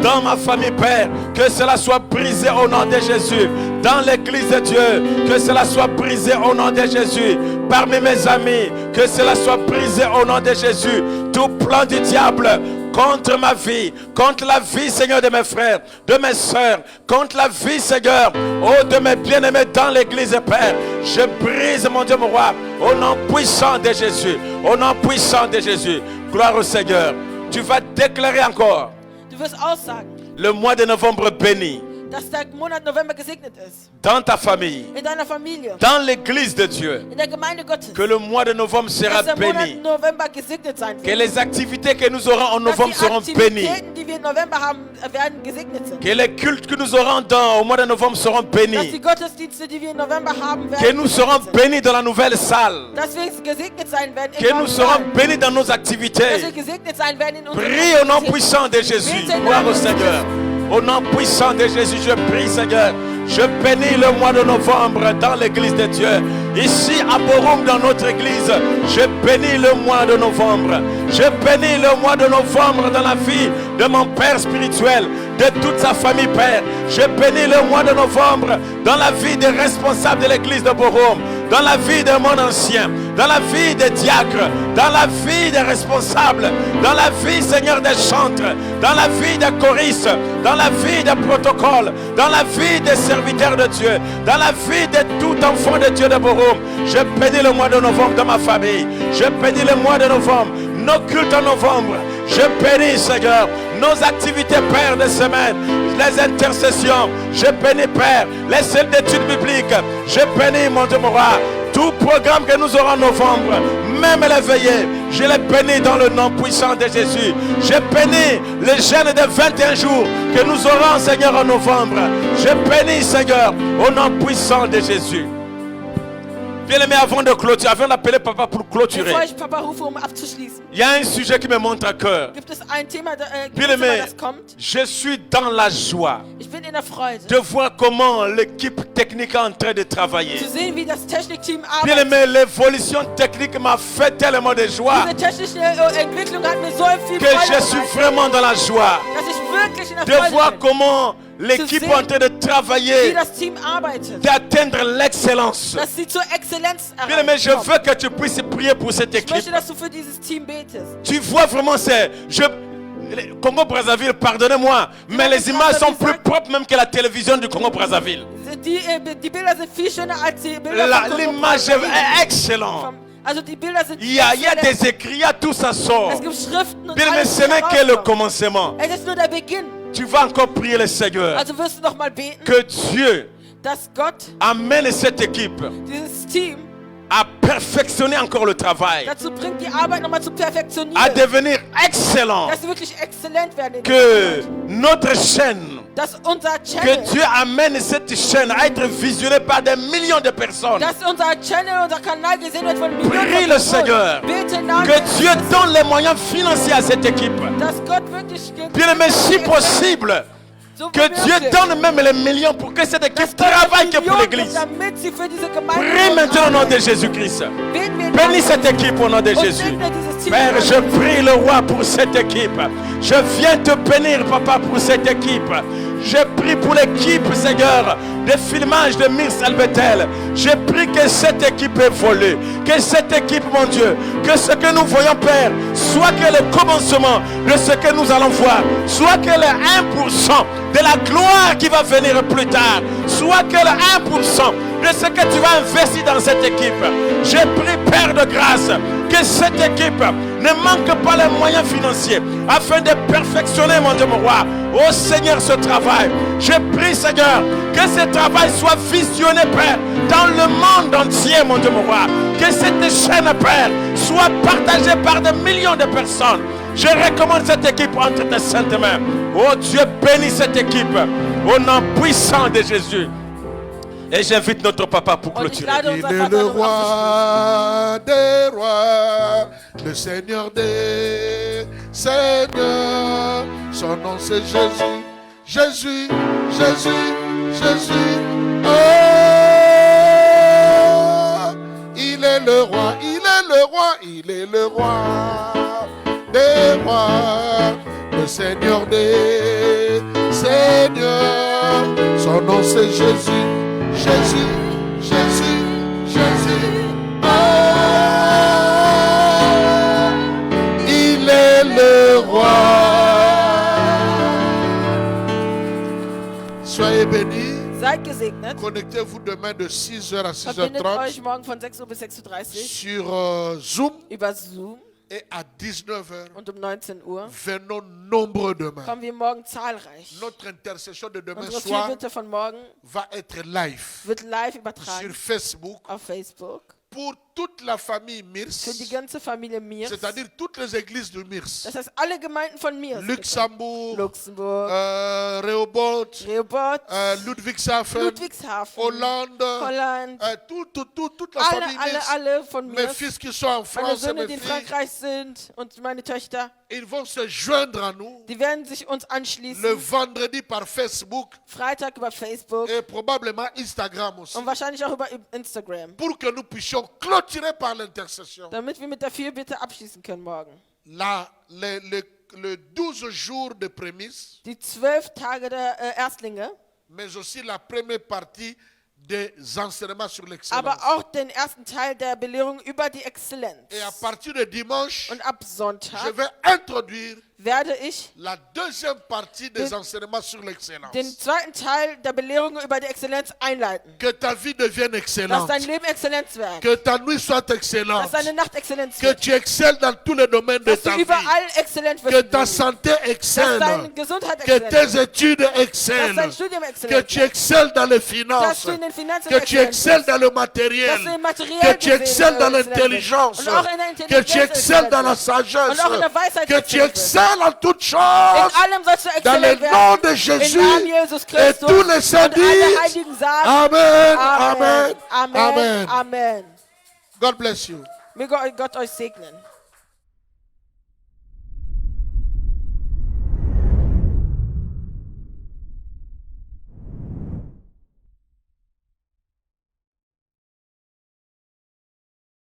dans ma famille, Père, que cela soit brisé au nom de Jésus. Dans l'église de Dieu, que cela soit brisé au nom de Jésus. Parmi mes amis, que cela soit brisé au nom de Jésus. Tout plan du diable contre ma vie, contre la vie, Seigneur, de mes frères, de mes soeurs, contre la vie, Seigneur, oh, de mes bien-aimés dans l'église, Père. Je brise, mon Dieu, mon roi, au nom puissant de Jésus, au nom puissant de Jésus. Gloire au Seigneur. Tu vas déclarer encore Du wirst aussagen, le mois de novembre béni dass der Monat November gesegnet ist. dans ta famille, In deiner Familie. dans l'église de Dieu, In der Gemeinde Gottes. que le mois de novembre sera Dass der Monat béni, November gesegnet sein que wird. les activités que nous aurons en Dass novembre die seront bénies, Aktivitäten, die wir im November haben, werden gesegnet sind. que les cultes que nous aurons au mois de novembre seront Dass bénis, die Gottesdienste, die wir im November haben, que werden nous serons gesegnet sind. bénis dans la nouvelle salle, Dass wir gesegnet sein werden in que nous neuen serons Zahlen. bénis dans nos Dass activités. wir gesegnet sein werden in unseren Prie au nom Aktivitäten. puissant de Jésus. Gloire au Seigneur. Au nom puissant de Jésus, je prie, Seigneur. Je bénis le mois de novembre dans l'église de Dieu. Ici à Borum, dans notre église, je bénis le mois de novembre. Je bénis le mois de novembre dans la vie de mon Père spirituel, de toute sa famille, Père. Je bénis le mois de novembre dans la vie des responsables de l'église de Borum, dans la vie de mon ancien, dans la vie des diacres, dans la vie des responsables, dans la vie, Seigneur, des chantres, dans la vie des choristes, dans la vie des protocoles, dans la vie des serviteurs de Dieu, dans la vie de tout enfant de Dieu de Borum. Je bénis le mois de novembre dans ma famille. Je bénis le mois de novembre, nos cultes en novembre. Je bénis, Seigneur, nos activités, Père, de semaine, les intercessions. Je bénis, Père, les salles d'études bibliques. Je bénis, mon Dieu, mon roi, tout programme que nous aurons en novembre, même les veillées, je les bénis dans le nom puissant de Jésus. Je bénis les jeûnes de 21 jours que nous aurons, Seigneur, en novembre. Je bénis, Seigneur, au nom puissant de Jésus. Bien-aimé, avant de clôturer, avant d'appeler papa pour clôturer, Bevor ich Papa rufe, abzuschließen, il y a un sujet qui me monte à cœur. gibt es ein Thema, Bien-aimé, das kommt. je suis dans la joie Ich bin in der Freude, de voir comment l'équipe technique est en train de travailler. zu sehen, wie das Technikteam arbeitet. Bien-aimé, l'évolution technique m'a fait tellement de joie Diese technische Entwicklung hat mir so viel que Freude je suis bereitet, vraiment dans la joie dass ich wirklich in der de Freude voir bin, comment l'équipe est en train de wie travailler, das Team arbeitet, d'atteindre l'excellence. dass sie zur Exzellenz Bien-aimé, je erreichen. veux que tu puisses prier pour cette Ich équipe. möchte, dass du für dieses Team betest. Tu vois vraiment, Congo-Brazzaville, pardonnez-moi, mais les images sont plus propres même que la télévision du Congo-Brazzaville. Die Bilder sind viel schöner als die Bilder von L'image est excellente. Also die Bilder sind Il y a exzellent. des écrits, il y a tout ça sort. Es gibt Schriften und Bien, mais alles, ce die n'est que le herauskommen. commencement. Es ist nur der Beginn. Tu vas encore prier le Seigneur. Also wirst du noch mal beten, Que Dieu dass Gott amène cette équipe dieses Team à perfectionner encore le travail, dazu bringt, die Arbeit nochmal zu perfektionieren. à devenir excellent. Dass sie wirklich exzellent werden. In Que der notre chaîne, dass unser que Channel, Dieu amène cette chaîne à être visionnée par des millions de personnes. dass unser Channel, unser Kanal gesehen wird von Millionen Prie von le Personen. Seigneur. Bete nach, Que Dieu donne les moyens financiers à cette équipe. dass Gott wirklich Bien aimé, si possible, so que Dieu donne même les millions pour que cette équipe travaille que pour l'église. damit sie für diese Gemeinde Prie maintenant au nom de Jésus-Christ. Beten wir Bénis nach cette équipe au nom de und Jésus. segne dieses Team. Père, je prie le roi pour cette équipe. Je viens te bénir, papa, pour cette équipe. Je prie pour l'équipe, Seigneur, de filmage de Mirs Albetel. Je prie que cette équipe évolue. Que cette équipe, mon Dieu, que ce que nous voyons, Père, soit que le commencement de ce que nous allons voir, soit que le 1% de la gloire qui va venir plus tard, soit que le 1% de ce que tu vas investir dans cette équipe. Je prie, Père de grâce, que cette équipe ne manque pas les moyens financiers afin de perfectionner, mon Dieu, mon roi. Oh Seigneur, ce travail. Je prie, Seigneur, que ce travail soit visionné, Père, dans le monde entier, mon Dieu, mon roi. Que cette chaîne, Père, soit partagée par des millions de personnes. Je recommande cette équipe entre tes saintes mains. Oh Dieu, bénis cette équipe au nom puissant de Jésus. Et j'invite notre papa pour Und ich clôturer. lade Il unser est Vater le noch abzuschließen. roi des rois, le Seigneur des seigneurs. Son nom c'est Jésus, Jésus, Jésus, Jésus. Oh, il est le roi, il est le roi, il est le roi des rois, le Seigneur des seigneurs. Son nom c'est Jésus, Jésus, Jésus, Jésus. Oh, il est le roi. Soyez bénis. Seid gesegnet. Connectez-vous demain de 6h à Verbindet 6h30 euch morgen von 6 Uhr bis 6.30 Uhr sur Zoom über Zoom et à 19h. und um 19 Uhr Venons nombreux demain. kommen wir morgen zahlreich. Notre intercession de demain Unsere soir Fürbitte von morgen va être live wird live sur übertragen Facebook auf Facebook pour toute la famille für Mirs, die ganze Familie Mirs. c'est-à-dire toutes les églises de Mirs. Das heißt, alle Gemeinden von Mirs. Luxembourg, Luxemburg, Rehoboth, Rehoboth, Ludwigshafen, Ludwigshafen, Hollande, Holland. toute la famille Mirs. Alle von Mes Mirs. fils qui sont en Meine France et Söhne, mes die in filles, Frankreich sind und meine Töchter, ils vont se joindre à nous die werden sich uns le anschließen. vendredi par Facebook Freitag über Facebook et probablement Instagram aussi, und wahrscheinlich auch über Instagram. pour que nous puissions clôturer par l'intercession Damit wir mit der Fürbitte abschließen können morgen. le 12 jours de prémisse, Die 12 Tage der Erstlinge, mais aussi la première partie des enseignements sur l'excellence. aber auch überhaupt den ersten Teil der Belehrung über die Exzellenz. Et à partir de dimanche, Und ab je Sonntag vais introduire werde ich la deuxième partie des enseignements sur den l'excellence. zweiten Teil der Belehrung über die Exzellenz einleiten. Que ta vie devienne Dass excellente. dein Leben Exzellenz wird. Que ta nuit soit Dass excellente. deine Nacht Exzellenz Que wird. tu excelles dans tous les domaines de Dass du ta vie. überall exzellent wirst. Que im ta Leben. santé Dass excelle. deine Gesundheit Que exzellent tes wird. études Dass dein excellent. Studium Que exzellent tu wird. excelles dans les Dass finances. du in den Finanzen Que tu exzellent excelles bist. dans le Dass matériel. du im materiell Que tu gesehen excelles dans exzellent bist. l'intelligence. Und auch in der Que Intelligenz tu excelles dans la exzellent bist. sagesse. Und auch in der Weisheit Que tu exzellent bist. excelles en toutes In choses. allem sollst du Dans le exzellent nom werden. de Jésus. Im Namen Jesus Et Christus. tous les saints Und alle disent Heiligen sagen Amen, Amen. Amen, Amen. Amen. Amen. God bless you. Möge Gott euch segnen.